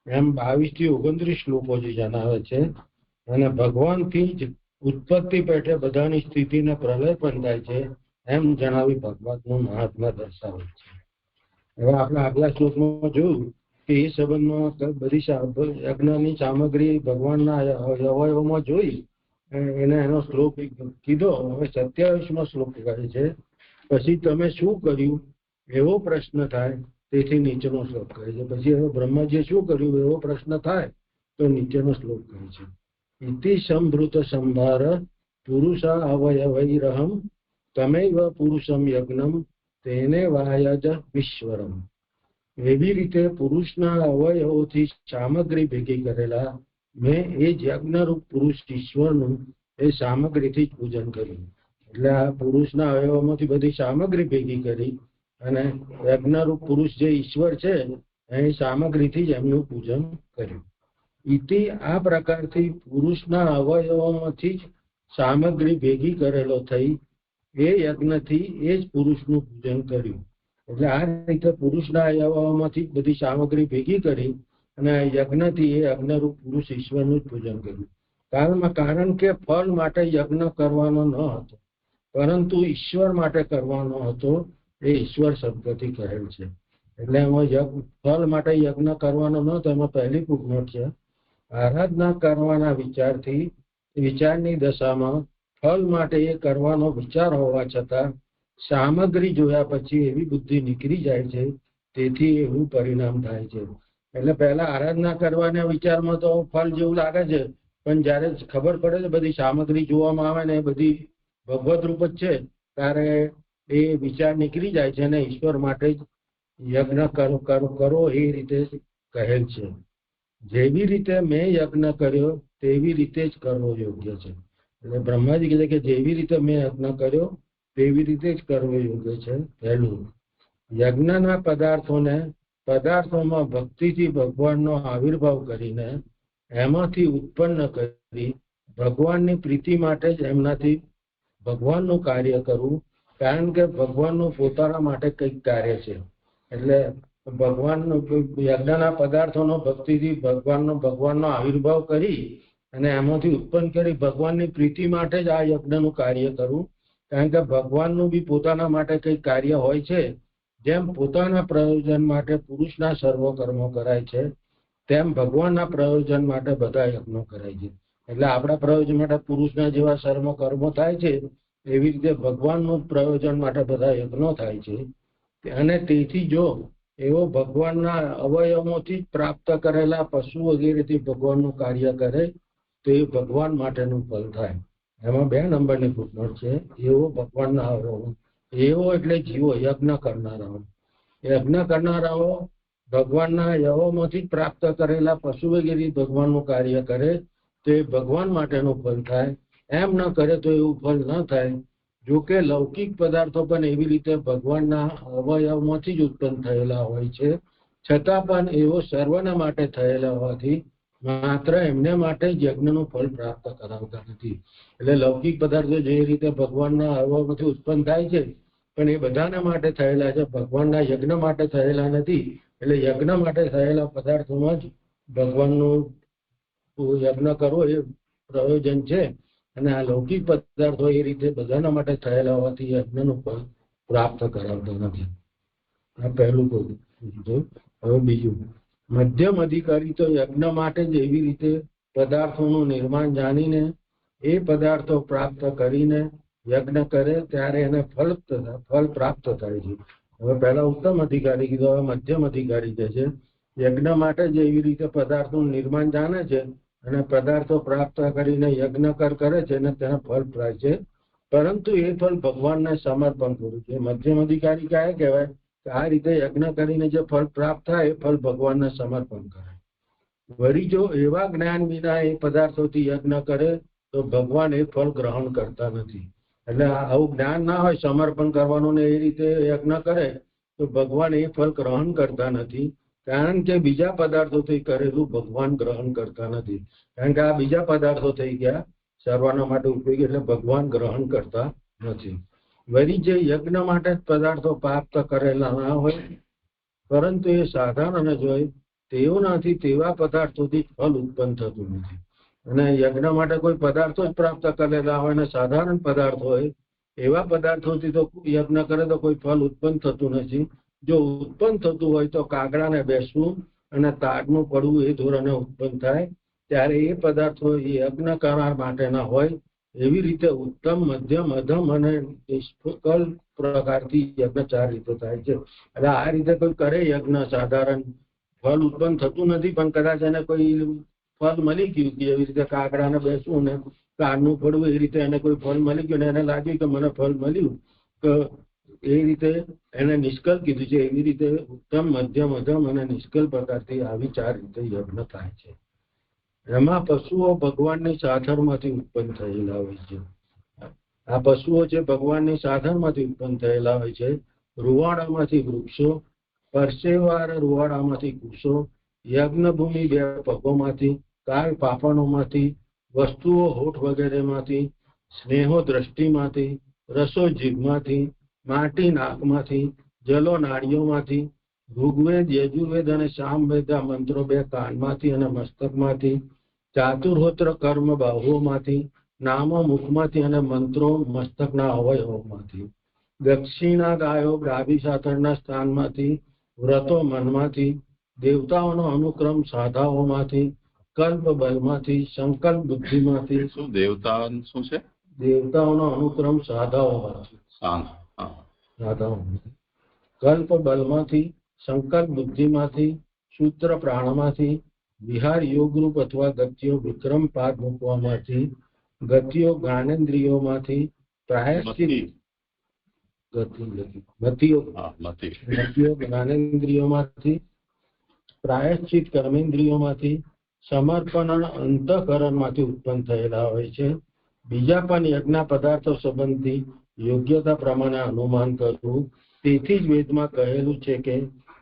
એમ 22 થી 29 શ્લોકોથી જણાવે છે. અને ભગવાનથી જ ઉત્પત્તિ પેઠે બધાની સ્થિતિને પ્રલય પણ થાય છે એમ જણાવી ભગવાનનું મહાત્મા દર્શાવે છે. હવે આપણે આગલા શ્લોકમાં જોયું કે એ સંબંધમાં બધી યજ્ઞની સામગ્રી ભગવાનના અવયવોમાં જોઈ એને એનો શ્લોક કીધો. હવે 27મો શ્લોક કહે છે પછી તમે શું કર્યું એવો પ્રશ્ન થાય તેથી નીચેનો શ્લોક કહે છે. પછી હવે બ્રહ્માજીએ શું કર્યું એવો પ્રશ્ન થાય તો નીચેનો શ્લોક કહે છે ઇતિ સંભૃત સંભાર પુરુષા અવયવૈરહમ તમૈવ પુરુષમ યજ્ઞમ તેને વાયજ વિશ્વરમ. એવી રીતે પુરુષના અવયવોથી સામગ્રી ભેગી કરેલા મેં એ જ યજ્ઞરૂપ પુરુષ ઈશ્વરનું એ સામગ્રીથી જ પૂજન કર્યું. એટલે આ પુરુષના અવયવોમાંથી બધી સામગ્રી ભેગી કરી અને યજ્ઞરૂપ પુરુષ જે ઈશ્વર છે એ સામગ્રીથી જ એમનું પૂજન કર્યું. ઇતિ આ પ્રકારથી પુરુષના અવયવોમાંથી જ સામગ્રી ભેગી કરેલો થઈ એ યજ્ઞથી એ જ પુરુષનું પૂજન કર્યું. એટલે આ રીતે પુરુષના અવયવોમાંથી જ બધી સામગ્રી ભેગી કરી અને યજ્ઞથી એ યજ્ઞરૂપ પુરુષ ઈશ્વરનું જ પૂજન કર્યું. કારણ કે ફળ માટે યજ્ઞ કરવાનો ન હતો, પરંતુ ઈશ્વર માટે કરવાનો હતો. એ ઈશ્વર શબ્દથી કહેલ છે. એટલે એમાં ફળ માટે યજ્ઞ કરવાનો ન હતો. એમાં પહેલી ફૂટનોટ છે, આરાધના કરવાના વિચારની દશામાં ફળ માટે એ કરવાનો વિચાર હોવા છતાં સામગ્રી જોયા પછી એવી બુદ્ધિ નીકળી જાય છે, તેથી એવું પરિણામ થાય છે. એટલે પહેલા આરાધના કરવાના વિચારમાં તો ફળ જેવું લાગે છે, પણ જયારે ખબર પડે છે બધી સામગ્રી જોવામાં આવે ને એ બધી ભગવત રૂપ જ છે, ત્યારે એ વિચાર નીકળી જાય છે અને ઈશ્વર માટે જ યજ્ઞ કરો એ રીતે કહેલ છે. જેવી રીતે મેં યજ્ઞ કર્યો તેવી રીતે જ કરવો યોગ્ય છે. એટલે બ્રહ્માજી કહે છે કે જેવી રીતે મેં યજ્ઞ કર્યો તેવી રીતે જ કરવો યોગ્ય છે. પહેલું, યજ્ઞના પદાર્થોમાં ભક્તિથી ભગવાનનો આવિર્ભાવ કરીને એમાંથી ઉત્પન્ન કરી ભગવાનની પ્રીતિ માટે જ એમનાથી ભગવાનનું કાર્ય કરવું. કારણ કે ભગવાનનું પોતાના માટે કંઈક કાર્ય છે. એટલે ભગવાનનો યજ્ઞના પદાર્થોનો ભક્તિથી ભગવાનનો આવિર્ભાવ કરી અને એમાંથી ઉત્પન્ન કરી ભગવાનની પ્રીતિ માટે જ આ યજ્ઞનું કાર્ય કરવું. કારણ કે ભગવાનનું બી પોતાના માટે કંઈક કાર્ય હોય છે. જેમ પોતાના પ્રયોજન માટે પુરુષના સર્વ કર્મો કરાય છે, તેમ ભગવાનના પ્રયોજન માટે બધા યજ્ઞો કરાય છે. એટલે આપણા પ્રયોજન માટે પુરુષના જેવા સર્વ કર્મો થાય છે, એવી રીતે ભગવાનનું પ્રયોજન માટે બધા યજ્ઞો થાય છે. અને તેથી જો એવો ભગવાનના અવયવોથી જ પ્રાપ્ત કરેલા પશુ વગેરેથી ભગવાનનું કાર્ય કરે તો એ ભગવાન માટેનું ફળ થાય. એમાં 2 નંબરની ફૂટનોટ છે, એવો ભગવાનના અવયવો. એવો એટલે જીવો, યજ્ઞ કરનારાઓ. યજ્ઞ કરનારાઓ ભગવાનના અવયવોમાંથી જ પ્રાપ્ત કરેલા પશુ વગેરે ભગવાનનું કાર્ય કરે તો એ ભગવાન માટેનું ફળ થાય. એમ ન કરે તો એવું ફળ ન થાય. જો કે લૌકિક પદાર્થો પણ એવી રીતે ભગવાનના અવયવમાંથી જ ઉત્પન્ન થયેલા હોય છે, છતાં પણ એવો સર્વના માટે થયેલા હોવાથી માત્ર એમને માટે જ યજ્ઞનું ફળ પ્રાપ્ત કરાવતા નથી. એટલે લૌકિક પદાર્થો જે રીતે ભગવાનના અવયવમાંથી ઉત્પન્ન થાય છે, પણ એ બધાના માટે થયેલા છે, ભગવાનના યજ્ઞ માટે થયેલા નથી. એટલે યજ્ઞ માટે થયેલા પદાર્થોમાં જ ભગવાનનું યજ્ઞ કરવો એ પ્રયોજન છે. અને આ લૌકિક પદાર્થો એ રીતે બધાના માટે થયેલા હોવાથી યજ્ઞનું ફળ પ્રાપ્ત કરાવતા નથી. આ પહેલું કહ્યું. હવે બીજું, મધ્યમ અધિકારી તો યજ્ઞ માટે જ એવી રીતે પદાર્થોનું નિર્માણ જાણીને એ પદાર્થો પ્રાપ્ત કરીને યજ્ઞ કરે ત્યારે એને ફળ પ્રાપ્ત થાય છે. હવે પહેલા ઉત્તમ અધિકારી કીધું, હવે મધ્યમ અધિકારી કહે છે યજ્ઞ માટે જ એવી રીતે પદાર્થનું નિર્માણ જાણે છે અને પદાર્થો પ્રાપ્ત કરીને યજ્ઞ કરે છે અને તેને ફળ થાય છે, પરંતુ એ ફળ ભગવાનને સમર્પણ કરવું છે. મધ્યમ અધિકારી ક્યાં કહેવાય કે આ રીતે યજ્ઞ કરીને જે ફળ પ્રાપ્ત થાય એ ફળ ભગવાનને સમર્પણ કરે. વળી જો એવા જ્ઞાન વિના એ પદાર્થોથી યજ્ઞ કરે તો ભગવાન એ ફળ ગ્રહણ કરતા નથી. એટલે આવું જ્ઞાન ના હોય સમર્પણ કરવાનું ને એ રીતે યજ્ઞ કરે તો ભગવાન એ ફળ ગ્રહણ કરતા નથી. કારણ કે બીજા પદાર્થોથી કરેલું ભગવાન ગ્રહણ કરતા નથી. કારણ કે આ બીજા પદાર્થો થઈ ગયા સર્વના માટે ઉપયોગી, એટલે ભગવાન ગ્રહણ કરતા નથી. વળી જે યજ્ઞ માટે પદાર્થો પ્રાપ્ત કરેલા ના હોય પરંતુ એ સાધારણ જ હોય તેઓનાથી તેવા પદાર્થોથી ફળ ઉત્પન્ન થતું નથી. અને યજ્ઞ માટે કોઈ પદાર્થો જ પ્રાપ્ત કરેલા હોય અને સાધારણ પદાર્થ હોય એવા પદાર્થોથી તો યજ્ઞ કરે તો કોઈ ફળ ઉત્પન્ન થતું નથી. જો ઉત્પન્ન થતું હોય તો કાગડાને બેસવું અને તાડનું પડવું એ ધોરણે ઉત્પન્ન થાય, ત્યારે એ પદાર્થો યજ્ઞ કરવા માટેના હોય. એવી રીતે ઉત્તમ, મધ્યમ, અધમ અને નિષ્ફળ પ્રકારથી યજ્ઞ 4 રીતે થાય છે. એટલે આ રીતે કોઈ કરે યજ્ઞ સાધારણ ફળ ઉત્પન્ન થતું નથી, પણ કદાચ એને કોઈ ફળ મળી ગયું કે એવી રીતે કાગડાને બેસવું ને તાડનું પડવું એ રીતે એને કોઈ ફળ મળી ગયું ને એને લાગ્યું કે મને ફળ મળ્યું, તો એ રીતે એને નિષ્કળ કીધું છે. એવી રીતે ઉત્તમ, મધ્યમ, અધમ અને નિષ્કળ પ્રકારથી આવી 4 રીતે યજ્ઞ થાય છે. એમાં પશુઓ ભગવાનની સાધનમાંથી ઉત્પન્ન થયેલા હોય છે. આ પશુઓ છે ભગવાનની સાધનમાંથી ઉત્પન્ન થયેલા હોય છે. રૂવાડામાંથી વૃક્ષો, પરસેવાળા રૂવાડામાંથી કુશો, યજ્ઞભૂમિ 2 પગોમાંથી, કાળ પાપણોમાંથી, વસ્તુઓ હોઠ વગેરેમાંથી, સ્નેહો દ્રષ્ટિમાંથી, રસો જીભમાંથી, માટી નાકમાંથી, જલો નાડીઓમાંથી, ઋગ્વેદ યજુર્વેદ અને સામવેદ મંત્રો 2 કાનમાંથી અને મસ્તકમાંથી, ચાતુર્હોત્ર કર્મ બાહુઓમાંથી, નામો મુખમાંથી અને મંત્રો મસ્તકના અવયવોમાંથી, દક્ષિણા ગાયો ડાબી સાથળના સ્થાનમાંથી, વ્રતો મનમાંથી, દેવતાઓનો અનુક્રમ સાધાઓમાંથી, કલ્પ બલમાંથી, સંકલ્પ બુદ્ધિમાંથી. શું દેવતા શું છે? દેવતાઓનો અનુક્રમ સાધાઓમાંથી, કલ્પ બલમાંથી, સંકલ્પ બુદ્ધિમાંથી, સૂત્ર પ્રાણમાંથી, વિહાર યોગરૂપ અથવા ગતિઓ વિક્રમ પાદ મૂકવામાંથી, ગતિઓ જ્ઞાનેન્દ્રિયોમાંથી, પ્રાયશ્ચિત ગતિઓ જ્ઞાનેન્દ્રિયોમાંથી, પ્રાયશ્ચિત કર્મેન્દ્રિયોમાંથી, સમર્પણ અંતઃકરણમાંથી ઉત્પન્ન થયેલા હોય છે. બીજા પણ યજ્ઞ પદાર્થો સંબંધી યોગ્યતા પ્રમાણે અનુમાન કરવું. તેથી જ વેદમાં કહેલું છે કે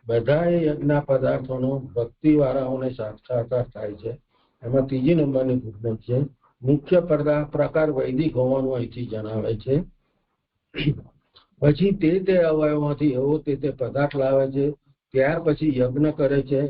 બધા યજ્ઞ પદાર્થોનો ભક્તિવાળાઓને સાક્ષાત્કાર થાય છે. એમાં 3જી નંબરની ફૂટનોટ છે. મુખ્ય પ્રકાર વૈદિક હોવાનું અહીંથી જણાવે છે. પછી તે અવયવમાંથી એવો તે પદાર્થ લાવે છે. ત્યાર પછી યજ્ઞ કરે છે.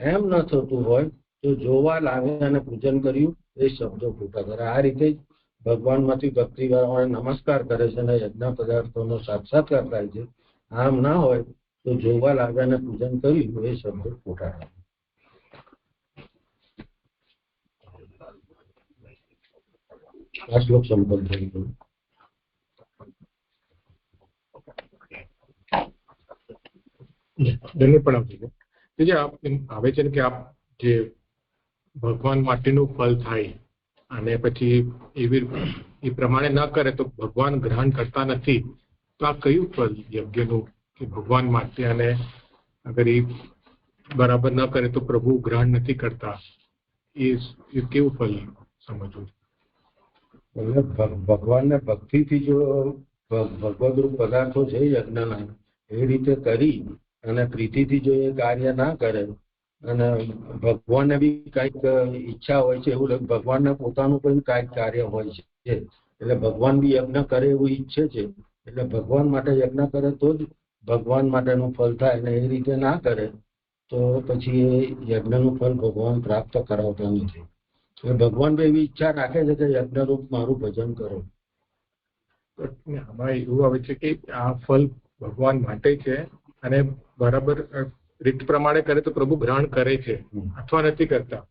એમ ન થતું હોય તો જોવા લાવે અને પૂજન કર્યું એ શબ્દો ખોટા કરે. આ રીતે જ ભગવાનમાંથી ભક્તિવાળાઓને નમસ્કાર કરે છે અને યજ્ઞ પદાર્થોનો સાક્ષાત્કાર થાય છે. આમ ના હોય તો જોવા લાવ્યા અને પૂજન કર્યું એ શબ્દો ખોટા થાય. આ શ્લોક સંપન્ન થઈ ગયો. જે આવે છે કે આપ જે ભગવાન માટેનું ફળ થાય અને પછી એ પ્રમાણે ન કરે તો ભગવાન ગ્રહણ કરતા નથી, તો આ કયું ફળ યજ્ઞનું કે ભગવાન માટે, અને અગર એ બરાબર ન કરે તો પ્રભુ ગ્રહણ નથી કરતા, એ કેવું ફળ સમજવું? ભગવાનને ભક્તિથી જો ભગવદરૂપ પદાર્થો છે યજ્ઞના એ રીતે કરી અને પ્રીતિથી જો એ કાર્ય ના કરે અને ભગવાનને બી કઈક ઈચ્છા હોય છે, એવું ભગવાનને પોતાનું પણ કઈક કાર્ય હોય છે, એટલે ભગવાન બી યજ્ઞ કરે એવું ઈચ્છે છે, એટલે ભગવાન માટે યજ્ઞ કરે તો જ ભગવાન માટેનું ફળ થાય. અને એ રીતે ના કરે તો પછી એ યજ્ઞનું ફળ ભગવાન પ્રાપ્ત કરાવતા નથી. એટલે ભગવાન બી એવી ઈચ્છા રાખે છે કે યજ્ઞરૂપ મારું ભજન કરો. આમાં એવું આવે છે કે આ ફળ ભગવાન માટે છે અને બરાબર રીત પ્રમાણે કરે તો પ્રભુ ગ્રહણ કરે છે અથવા નથી કરતા.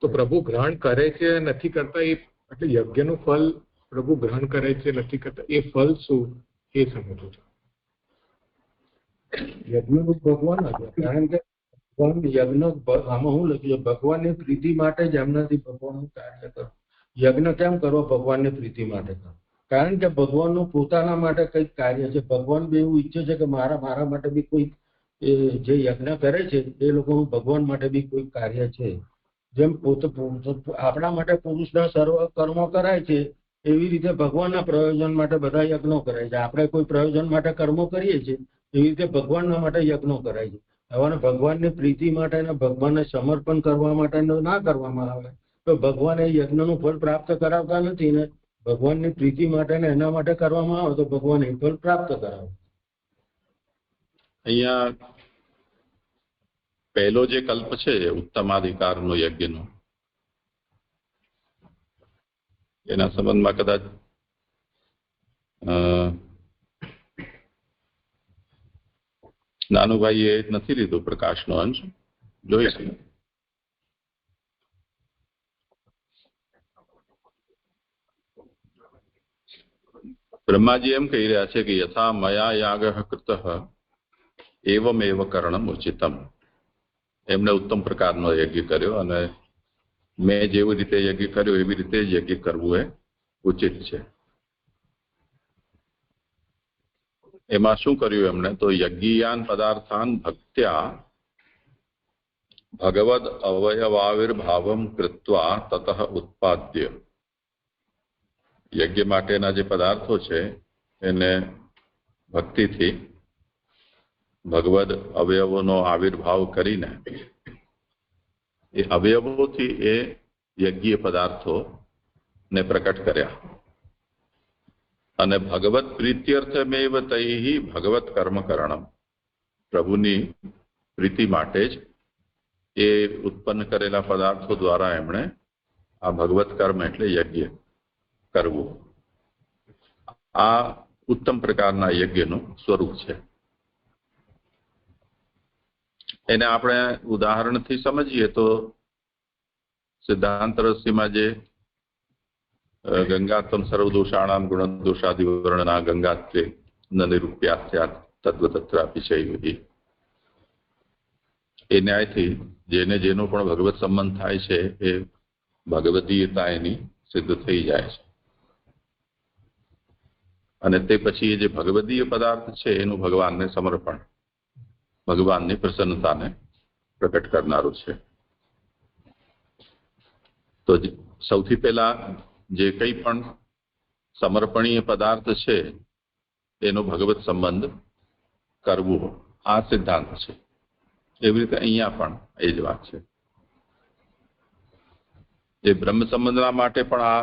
તો પ્રભુ ગ્રહણ કરે છે નથી કરતા, એ એટલે યજ્ઞનું ફળ પ્રભુ ગ્રહણ કરે છે નથી કરતા, એ ફળ શું એ સમજવું છે. યજ્ઞરૂપ ભગવાન હતું, કારણ કે યજ્ઞ આમાં શું લખ્યું છે, ભગવાનની પ્રીતિ માટે જ એમનાથી ભગવાનનું કાર્ય કરો. યજ્ઞ કેમ કરો? ભગવાનની પ્રીતિ માટે કરો. કારણ કે ભગવાનનું પોતાના માટે કંઈક કાર્ય છે. ભગવાન બી એવું ઈચ્છે છે કે મારા માટે બી કોઈ જે યજ્ઞ કરે છે એ લોકોનું ભગવાન માટે બી કોઈ કાર્ય છે. જેમ આપણા માટે પુરુષના સર્વ કર્મો કરાય છે, એવી રીતે ભગવાનના પ્રયોજન માટે બધા યજ્ઞો કરાય છે. આપણે કોઈ પ્રયોજન માટે કર્મો કરીએ છીએ, એવી રીતે ભગવાનના માટે યજ્ઞો કરાય છે. હવે ભગવાનની પ્રીતિ માટે ને ભગવાનને સમર્પણ કરવા માટે ના કરવામાં આવે તો ભગવાન એ યજ્ઞનું ફળ પ્રાપ્ત કરાવતા નથી ને ભગવાનની પ્રીતિ માટે ને એના માટે કરવામાં આવે તો ભગવાન એ ફળ પ્રાપ્ત કરાવે. અહીંયા પહેલો જે કલ્પ છે ઉત્તમાધિકારનો યજ્ઞનો, એના સંબંધમાં કદાચ નાનુભાઈએ નથી લીધો પ્રકાશનો અંશ, જોઈશું. બ્રહ્માજી એમ કહી રહ્યા છે કે યથા મયા યાગ કૃત એવમેવ કરણમ ઉચિતમ. એમણે ઉત્તમ પ્રકારનો યજ્ઞ કર્યો અને મેં જેવી રીતે યજ્ઞ કર્યો એવી રીતે જ યજ્ઞ કરવું એ ઉચિત છે. એમાં શું કર્યું એમણે? તો યજ્ઞાન પદાર્થાન ભક્ત્યા ભગવદ અવયવાવિર્ભાવમ કૃત્વા તતઃ ઉત્પાદ્ય. યજ્ઞ માટેના જે પદાર્થો છે એને ભક્તિથી ભગવદ અવયવોનો આવિર્ભાવ કરીને એ અવયવોથી એ યજ્ઞીય પદાર્થો ને પ્રકટ કર્યા અને ભગવત પ્રીત્યર્થમેવ તૈહિ ભગવત કર્મકરણમ, પ્રભુની પ્રીતિ માટે જ એ ઉત્પન્ન કરેલા પદાર્થો દ્વારા એમણે આ ભગવત કર્મ એટલે યજ્ઞ કરવું. આ ઉત્તમ પ્રકારના યજ્ઞનું સ્વરૂપ છે. એને આપણે ઉદાહરણથી સમજીએ તો સિદ્ધાંત રસીમાં જે ગંગાત્મ સર્વદોષાણામ ગુણદોષાદિ વર્ણના ગંગાત્વે ન નિરૂપ્યાસ્યાત તદ્વતત્રાપી ચૈવ, એ ન્યાયથી જેને જેનો પણ ભગવત સંબંધ થાય છે એ ભગવદીયતા એની સિદ્ધ થઈ જાય છે. અને તે પછી એ જે ભગવદીય પદાર્થ છે એનું ભગવાનને સમર્પણ, ભગવાનની પ્રસન્નતાને પ્રકટ કરનારું છે. તો સૌથી પહેલા જે કંઈ પણ સમર્પણીય પદાર્થ છે એનો ભગવત સંબંધ કરવો, આ સિદ્ધાંત છે. એવી રીતે અહીંયા પણ એ જ વાત છે. એ બ્રહ્મ સંબંધના માટે પણ આ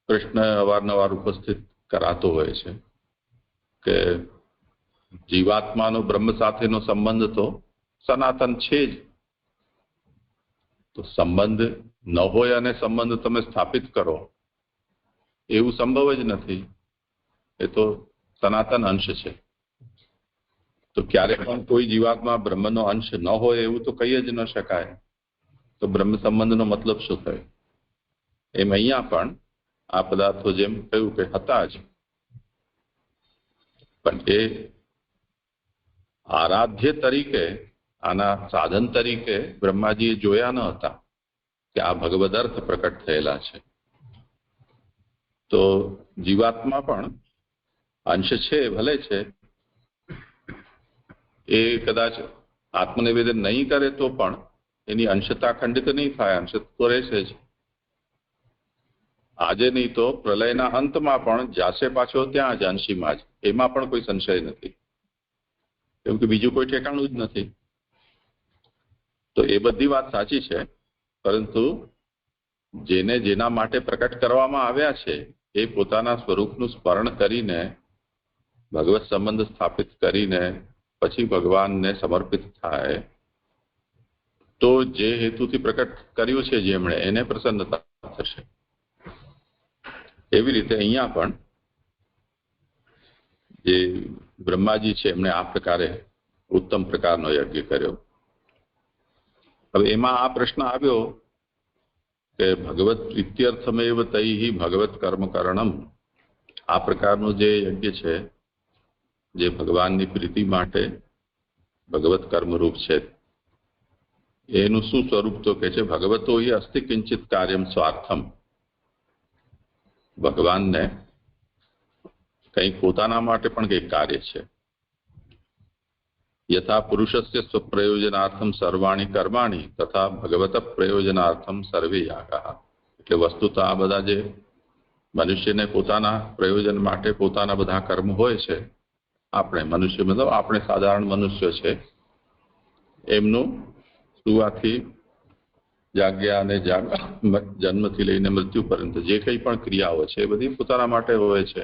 પ્રશ્ન અવારનવાર ઉપસ્થિત કરાતો હોય છે કે જીવાત્માનો બ્રહ્મ સાથેનો સંબંધ તો સનાતન છે જ, તો સંબંધ ન હોય અને સંબંધ તમે સ્થાપિત કરો એવું સંભવ જ નથી. એ તો સનાતન અંશ છે. તો ક્યારે પણ કોઈ જીવાત્મા બ્રહ્મનો અંશ ન હોય એવું તો કહી જ ન શકાય. તો બ્રહ્મ સંબંધનો મતલબ શું થયો? એમ અહીંયા પણ આ પદાર્થો જેમ કહ્યું કે હતા જ, પણ એ આરાધ્ય તરીકે, આના સાધન તરીકે બ્રહ્માજીએ જોયા ન હતા કે આ ભગવદ અર્થ પ્રકટ થયેલા છે. તો જીવાત્મા પણ અંશ છે, ભલે છે, એ કદાચ આત્મનિવેદન નહીં કરે તો પણ એની અંશતા ખંડિત નહીં થાય, અંશ તો રહેશે જ. આજે નહીં તો પ્રલયના અંતમાં પણ જાશે પાછો ત્યાં જ અંશીમાં જ, એમાં પણ કોઈ સંશય નથી, કેમ કે બીજું કોઈ ઠેકાણું જ નથી. તો એ બધી વાત સાચી છે, પરંતુ જેને જેના માટે પ્રકટ કરવામાં આવ્યા છે એ પોતાના સ્વરૂપનું સ્મરણ કરીને, ભગવત સંબંધ સ્થાપિત કરીને પછી ભગવાનને સમર્પિત થાય તો જે હેતુથી પ્રકટ કર્યું છે જેમણે, એને પ્રસન્નતા થશે. એવી રીતે અહીંયા પણ જે બ્રહ્માજી છે એમણે આ પ્રકારે ઉત્તમ પ્રકારનો યજ્ઞ કર્યો. હવે એમાં આ પ્રશ્ન આવ્યો કે ભગવત પ્રીત્યર્થમેવ તૈહિ ભગવત કર્મકરણમ, આ પ્રકારનું જે યજ્ઞ છે જે ભગવાનની પ્રીતિ માટે ભગવત કર્મરૂપ છે, એનું શું સ્વરૂપ? તો કે છે ભગવતો હિ અસ્તિ કિંચિત કાર્યમ સ્વાર્થમ, ભગવાનને કંઈક પોતાના માટે પણ કંઈક કાર્ય છે. યથા પુરુષસ્ય સ્વપ્રયોજનાર્થમ સર્વાણી કર્માણી તથા ભગવત પ્રયોજનાર્થમ સર્વે યાગા. એટલે વસ્તુત આ બધા જે મનુષ્યને પોતાના પ્રયોજન માટે પોતાના બધા કર્મ હોય છે, આપણે મનુષ્ય મતલબ આપણે સાધારણ મનુષ્ય છે, એમનું સુવાથી જાગ્યા અને જન્મથી લઈને મૃત્યુ પર્યંત જે કંઈ પણ ક્રિયાઓ છે એ બધી પોતાના માટે હોય છે.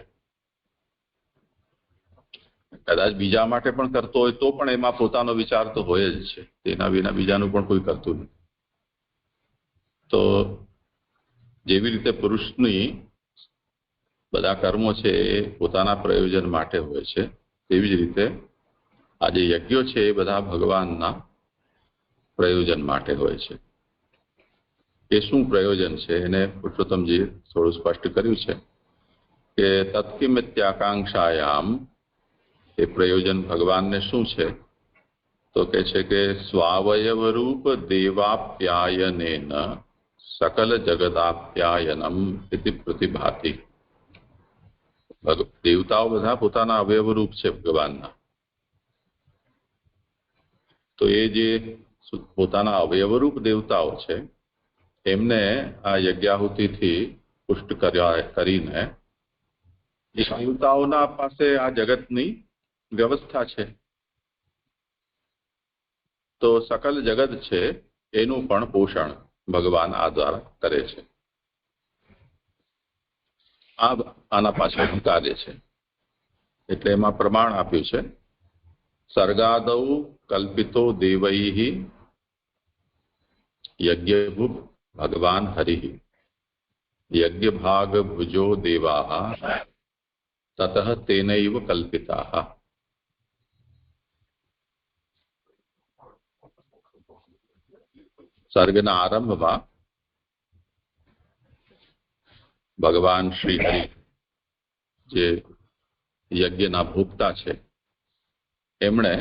કદાચ બીજા માટે પણ કરતો હોય તો પણ એમાં પોતાનો વિચાર તો હોય જ છે, તેના વિના બીજાનું પણ કોઈ કરતું નથી. તો જેવી રીતે પુરુષની બધા કર્મો છે એ પોતાના પ્રયોજન માટે હોય છે, તેવી જ રીતે આ જે યજ્ઞો છે એ બધા ભગવાનના પ્રયોજન માટે હોય છે. એ શું પ્રયોજન છે એને પુરુષોત્તમજીએ થોડું સ્પષ્ટ કર્યું છે કે તત્કિમિત્યાકાંક્ષાયામ, એ પ્રયોજન ભગવાનને શું છે? તો કે છે કે સ્વાવયવરૂપ દેવાપ્યાયનેન સકલ જગદાપ્યાયનમ ઇતિ પ્રતિભાતિ. દેવતાઓ બધા પોતાના અવયવરૂપ છે ભગવાનના, તો એ જે પોતાના અવયવરૂપ દેવતાઓ છે એમને આ યજ્ઞાહુતિથી પુષ્ટ કરીને એ દેવતાઓના પાસે આ જગતની વ્યવસ્થા છે. તો સકલ જગત છે એનું પણ પોષણ ભગવાન આ દ્વારા કરે છે. આના પાછળનું કાર્ય છે. એટલે એમાં પ્રમાણ આપ્યું છે, સર્ગાદૌ કલ્પિતો દેવૈઃ યજ્ઞભુક ભગવાન હરિઃ યજ્ઞભાગ ભુજો દેવાઃ તતઃ તેનૈવ કલ્પિતાઃ. સર્ગના આરંભમાં ભગવાન શ્રી હરિ જે યજ્ઞના ભોગતા છે એમણે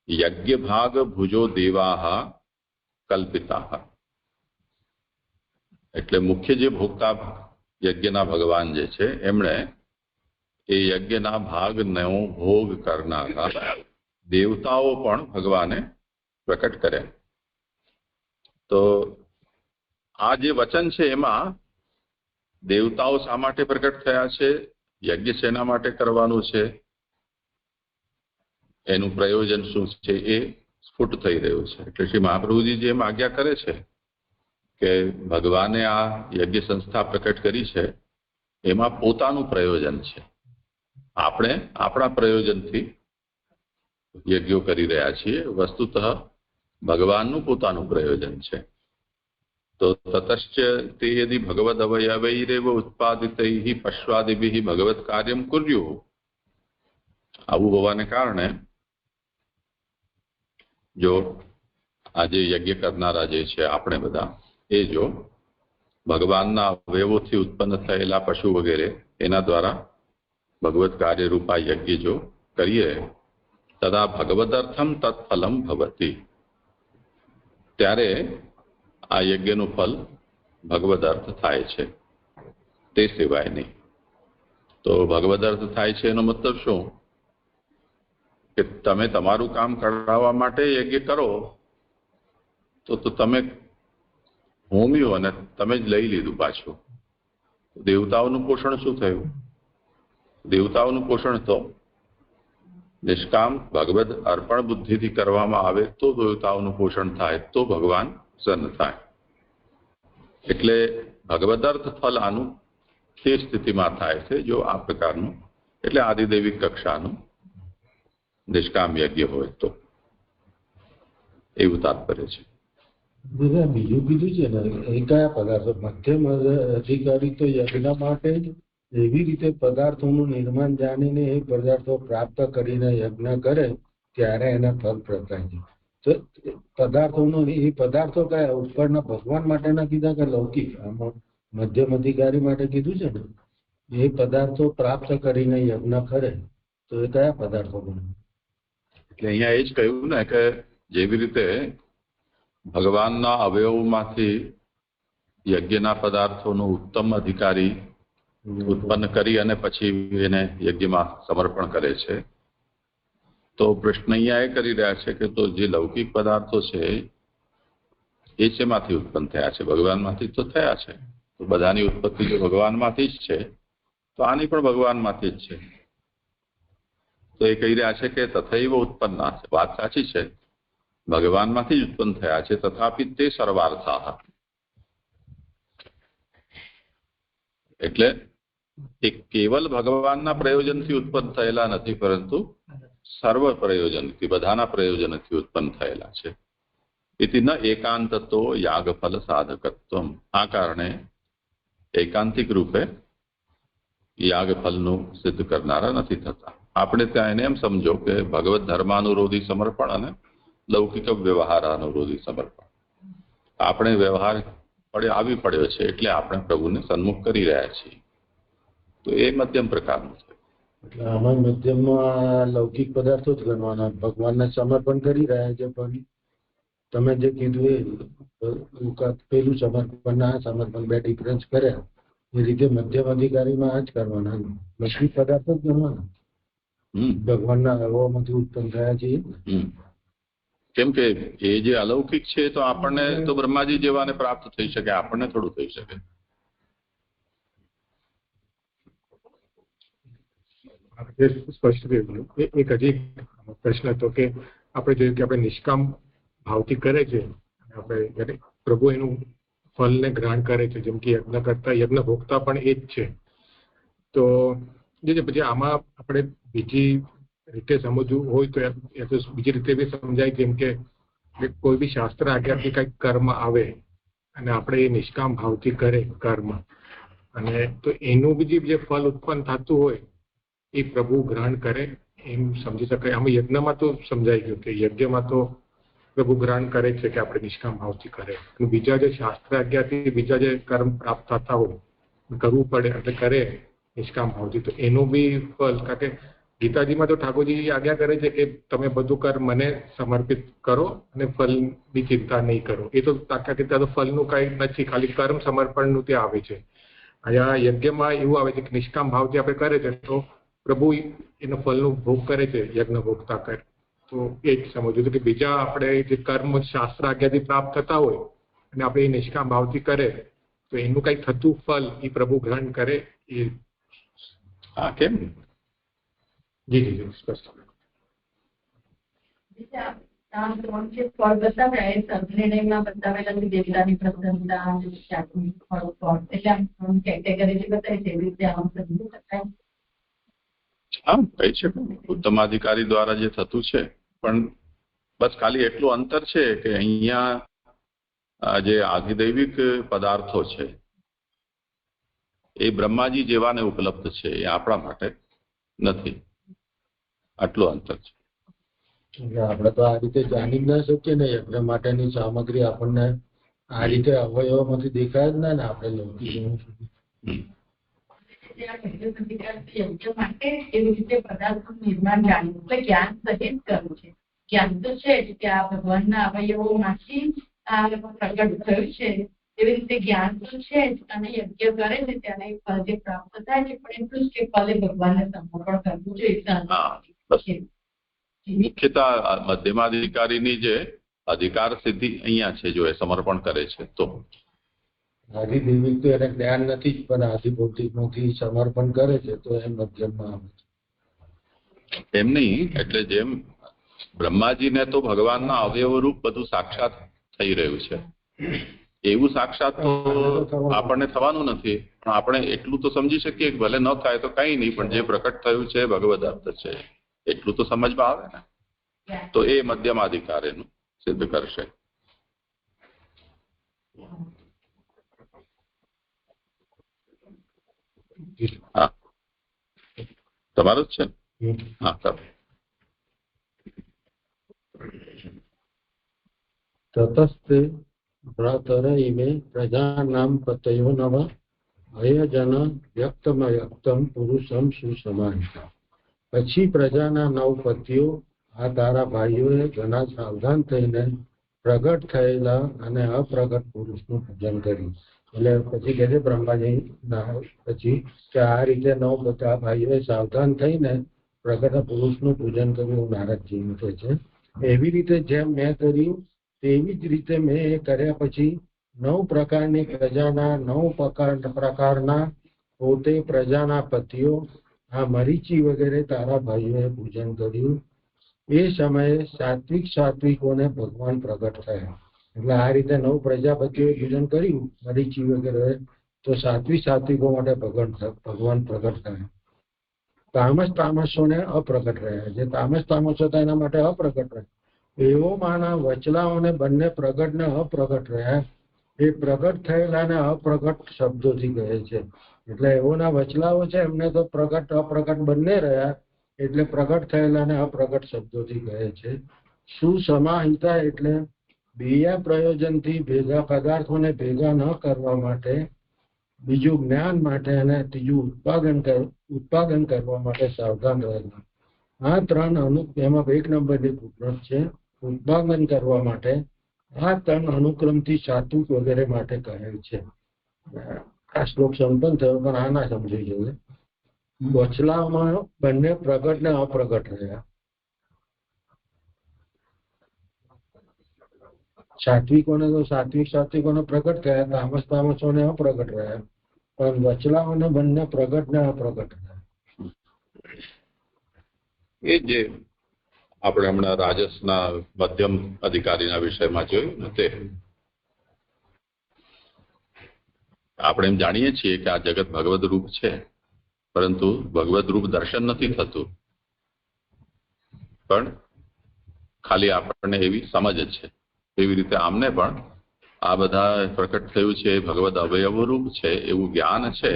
યજ્ઞ ભાગ ભુજો દેવાઃ કલ્પિતાઃ, એટલે મુખ્ય જે ભોગતા યજ્ઞના ભગવાન જે છે એમણે એ યજ્ઞના ભાગનો ભોગ કરનારા દેવતાઓ પણ ભગવાને પ્રકટ કર્યા. તો આ જે વચન છે એમાં દેવતાઓ શા માટે પ્રકટ થયા છે, યજ્ઞ શેના માટે કરવાનું છે, એનું પ્રયોજન શું છે એ સ્ફુટ થઈ રહ્યું છે. એટલે શ્રી મહાપ્રભુજી જેમ આજ્ઞા કરે છે કે ભગવાને આ યજ્ઞ સંસ્થા પ્રકટ કરી છે એમાં પોતાનું પ્રયોજન છે. આપણે આપણા પ્રયોજનથી યજ્ઞો કરી રહ્યા છીએ, વસ્તુતઃ ભગવાનનું પોતાનું પ્રયોજન છે. તો તતશ્ચ તે યદિ ભગવદ અવયવૈરેવ ઉત્પાદિતૈઃ પશ્વાદિભિઃ ભગવત કાર્યમ કુર્યુઃ. આવું હોવાને કારણે જો આજે યજ્ઞ કરનારા જે છે આપણે બધા, એ જો ભગવાનના અવયવોથી ઉત્પન્ન થયેલા પશુ વગેરે એના દ્વારા ભગવત કાર્ય રૂપા યજ્ઞ જો કરીએ, તદા ભગવદર્થમ તત્ફલમ ભવતી, ત્યારે આ યજ્ઞનું ફલ ભગવદ અર્થ થાય છે, તે સિવાય નહીં. તો ભગવદ અર્થ થાય છે એનો મતલબ શું કે તમે તમારું કામ કરાવવા માટે યજ્ઞ કરો તો તમે હોમ્યું અને તમે જ લઈ લીધું પાછું. દેવતાઓનું પોષણ શું થયું? દેવતાઓનું પોષણ તો નિષ્કામ ભગવદ અર્પણ બુદ્ધિથી કરવામાં આવે તો દેવતાઓનું પોષણ થાય, તો ભગવાન પ્રસન્ન થાય. એટલે ભગવદર્થ ફલ આનું તે સ્થિતિમાં થાય છે જો આ પ્રકારનું, એટલે આદિદેવિક કક્ષાનું નિષ્કામ યજ્ઞ હોય તો, એવું તાત્પર્ય છે. બીજું કીધું છે ને એ કયા પદાર્થો? મધ્યમ અધિકારી તો યજ્ઞ માટે જ એવી રીતે પદાર્થોનું નિર્માણ જાણીને એ પદાર્થો પ્રાપ્ત કરીને યજ્ઞ કરે ત્યારે એના ફળ પ્રકાય છે. તો પદાર્થોનું એ પદાર્થો કયા ઉપરના ભગવાન માટેના કીધા કે લૌકિક? આમાં મધ્યમ અધિકારી માટે કીધું છે ને, એ પદાર્થો પ્રાપ્ત કરીને યજ્ઞ કરે તો એ કયા પદાર્થો બને? એટલે અહીંયા એ જ કહ્યું ને કે જેવી રીતે ભગવાનના અવયવમાંથી યજ્ઞના પદાર્થોનું ઉત્તમ અધિકારી ઉત્પન્ન કરી અને પછી એને યજ્ઞમાં સમર્પણ કરે છે, તો પ્રશ્ન અહીંયા એ કરી રહ્યા છે કે તો જે લૌકિક પદાર્થો છે એ શેમાંથી ઉત્પન્ન થયા છે? ભગવાનમાંથી તો થયા છે. તો બધાની ઉત્પત્તિ જો ભગવાનમાંથી જ છે તો આની પણ ભગવાનમાંથી જ છે. તો એ કહી રહ્યા છે કે તથૈવ ઉત્પન્ના છે, વાત સાચી છે, ભગવાનમાંથી જ ઉત્પન્ન થયા છે, તથાપિ તે સર્વાર્થાઃ, એટલે એ કેવલ ભગવાનના પ્રયોજનથી ઉત્પન્ન થયેલા નથી, પરંતુ સર્વ પ્રયોજનથી, બધાના પ્રયોજનથી ઉત્પન્ન થયેલા છે. ઇતિ ન એકાંતતો યાગફલ સાધકત્વમ, આ કારણે એકાંતિક રૂપે યાગફલનું સિદ્ધ કરનારા નથી થતા. આપણે ત્યાં એને એમ સમજો કે ભગવત ધર્માનુરોધી સમર્પણ અને લૌકિક વ્યવહાર અનુરોધી સમર્પણ. આપણે વ્યવહાર આવી પડ્યો છે એટલે આપણે પ્રભુને સન્મુખ કરી રહ્યા છીએ, તો એ મધ્યમ પ્રકારનું છે. એટલે આમાં મધ્યમમાં લૌકિક પદાર્થો જ ગણવાના, ભગવાનને સમર્પણ કરી રહ્યા છે. પણ તમે જે કીધું એ પેલું સમર્પણ આ સમર્પણ બે ડિફરન્સ કર્યા એ રીતે મધ્યમ અધિકારીમાં આ જ કરવાના, લૌકિક પદાર્થો જ ગણવાના, ભગવાનના અવયવમાંથી ઉત્પન્ન થયા છે. કેમ કે એ જે અલૌકિક છે તો આપણને તો બ્રહ્માજી જેવાને પ્રાપ્ત થઈ શકે, આપણને થોડું થઈ શકે. સ્પષ્ટ થયું. એક હજી પ્રશ્ન હતો કે આપણે જોયું કે આપણે નિષ્કામ ભાવથી કરે છે, આપણે પ્રભુ એનું ફલને ગ્રહણ કરે છે, જેમ કે યજ્ઞ કરતા યજ્ઞ ભોગતા પણ એ જ છે. તો જે પછી આમાં આપણે બીજી રીતે સમજવું હોય તો એ તો બીજી રીતે બી સમજાય, જેમ કે કોઈ બી શાસ્ત્ર આજ્ઞાથી કંઈક કર્મ આવે અને આપણે એ નિષ્કામ ભાવથી કરે કર્મ, અને તો એનું બીજી જે ફલ ઉત્પન્ન થતું હોય એ પ્રભુ ગ્રહણ કરે, એમ સમજી શકાય. આમાં યજ્ઞમાં તો સમજાઈ ગયું કે યજ્ઞમાં તો પ્રભુ ગ્રહણ કરે છે કે આપણે નિષ્કામ ભાવથી કરે, અને બીજા જે શાસ્ત્ર આજ્ઞાથી બીજા જે કર્મ પ્રાપ્ત થતા હોય કરવું પડે એટલે કરે નિષ્કામ ભાવથી, તો એનું બી ફલ, કારણ કે ગીતાજીમાં તો ઠાકોરજી આજ્ઞા કરે છે કે તમે બધું કર્મ મને સમર્પિત કરો અને ફલની ચિંતા નહીં કરો. એ તો ત્યાં તો ફલનું કઈ નથી, ખાલી કર્મ સમર્પણનું ત્યાં આવે છે. અહીંયા યજ્ઞમાં એવું આવે છે કે નિષ્કામ ભાવથી આપણે કરે છે તો પ્રભુ એનો ફલનો ભોગ કરે છે, યજ્ઞ ભોગતા કરે. તો એ જ સમજવું કે બીજા આપણે જે કર્મ શાસ્ત્ર આજ્ઞાથી પ્રાપ્ત થતા હોય અને આપણે એ નિષ્કામ ભાવથી કરે તો એનું કઈ થતું ફલ એ પ્રભુ ગ્રહણ કરે. એ હા, કેમ? જી જી જી સ્પષ્ટ. ફળ બતાવ્યા એ સંનિર્ણયમાં બતાવેલા દેવતાની પ્રસન્નતા કેટેગરી બતાવી છે, એવી રીતે આમ સમજી શકાય. હા, કહી શકો. ઉત્તમ અધિકારી દ્વારા જે થતું છે, પણ બસ ખાલી એટલું અંતર છે કે અહીંયા જે આધિદૈવિક પદાર્થો છે એ બ્રહ્માજી જેવાને ઉપલબ્ધ છે, એ આપણા માટે નથી. આટલું અંતર છે. આપણે તો આ રીતે જાણી જ ના શકીએ ને, યજ્ઞ માટેની સામગ્રી આપણને આ રીતે અવયવોમાંથી દેખાય જ ના ને આપણે લૌકિક. માટે એવી રીતે પદાર્થનું નિર્માણ જાણ્યું એટલે જ્ઞાન સહિત કરવું છે. જ્ઞાન તો છે જ કે આ ભગવાનના અવયવોમાંથી આ પ્રગટ થયું છે, એવી રીતે જ્ઞાન તો છે જ, અને યજ્ઞ કરે છે ત્યારે ફળ જે પ્રાપ્ત થાય છે, પણ એટલું જ કે ફલે ભગવાનને સમર્પણ કરવું જોઈએ. મુખ્યતઃ મધ્યમાધિકારીની જે અધિકાર સિદ્ધિ અહીંયા છે, જો એ સમર્પણ કરે છે તો. આધિદૈવિક તો એને જ્ઞાન નથી જ, પણ આધિભૌતિક માંથી સમર્પણ કરે છે તો એ મધ્યમમાં આવે છે. એમ નહીં, એટલે જેમ બ્રહ્માજીને તો ભગવાનના અવયવરૂપ બધું સાક્ષાત થઈ રહ્યું છે, એવું સાક્ષાત તો આપણને થવાનું નથી, પણ આપણે એટલું તો સમજી શકીએ કે ભલે ન થાય તો કઈ નહીં, પણ જે પ્રકટ થયું છે ભગવદ અર્થ છે એટલું તો સમજમાં આવે ને, તો એ મધ્યમાધિકાર એનું સિદ્ધ કરશે. હા, તમારું જ છે ને? હા, કરો. તતસ્તે ભ્રાતર ઇમે પ્રજાનામ પતયો નવ અયજન વ્યક્તમયક્તમ પુરુષમ સુસમાનતા. પછી પ્રજાના 9 પતિઓ આ તારા ભાઈઓએ ઘણા સાવધાન થઈને પ્રગટ થયેલા અને અપ્રગટ પુરુષનું પૂજન કર્યું. એટલે પછી કહે છે બ્રહ્માજી પછી કે આ રીતે 9 બધા ભાઈઓએ સાવધાન થઈને પ્રગટ પુરુષનું પૂજન કર્યું. નારદજીનું કહે છે એવી રીતે જેમ મેં કર્યું તેવી જ રીતે મેં એ કર્યા પછી 9 પ્રકારની પ્રજાના 9 પ્રકારના પોતે પ્રજાના પતિઓ આ મરીચી વગેરે તારા ભાઈઓએ પૂજન કર્યું. એ સમયે સાત્વિકોને ભગવાન પ્રગટ થયા. એટલે આ રીતે 9 પ્રજાપતિઓએ પૂજન કર્યું મરીચી વગેરે, તો સાત્વિકો માટે ભગવાન પ્રગટ થયા. તામસોને અપ્રગટ રહ્યા. જે તામસો હતા એના માટે અપ્રગટ રહ્યા. એવો માના વચલાઓને બંને પ્રગટ ને અપ્રગટ રહ્યા. એ પ્રગટ થયેલા ને અપ્રગટ શબ્દોથી કહે છે. એટલે એવોના વચલાઓ છે એમને તો પ્રગટ અપ્રગટ બંને રહ્યા, એટલે પ્રગટ થયેલા ને અપ્રગટ શબ્દોથી કહે છે. સુસમાહિતા એટલે બીજા પ્રયોજનથી ભેગા પદાર્થોને ભેગા ન કરવા માટે, બીજું જ્ઞાન માટે અને ત્રીજું ઉત્પાદન કરવા માટે સાવધાન રહેલા. આ 3 એમાં 1 નંબરની ફૂટનોટ છે. ઉત્પાદન કરવા માટે આ 3 અનુક્રમથી સાત્વિક વગેરે માટે કહેલ છે. આ શ્લોક સંપન્ન થયો, પણ આ ના સમજી જોઈએ. વચલામાં બંને પ્રગટ ને અપ્રગટ રહ્યા. સાત્વિકોને તો સાત્વિકોને પ્રગટ થયા, તામસોને અપ્રગટ રહ્યા, પણ વચલાઓને બંને પ્રગટ ને અપ્રગટ રહ્યા. એ જે આપણે હમણાં રાજસના મધ્યમ અધિકારીના વિષયમાં જોયું ને, તે આપણે એમ જાણીએ છીએ કે આ જગત ભગવદ રૂપ છે, પરંતુ ભગવદ રૂપ દર્શન નથી થતું, પણ ખાલી આપણને એવી સમજ જ છે. એવી રીતે આમને પણ આ બધા પ્રકટ થયું છે ભગવદ અવયવ રૂપ છે એવું જ્ઞાન છે,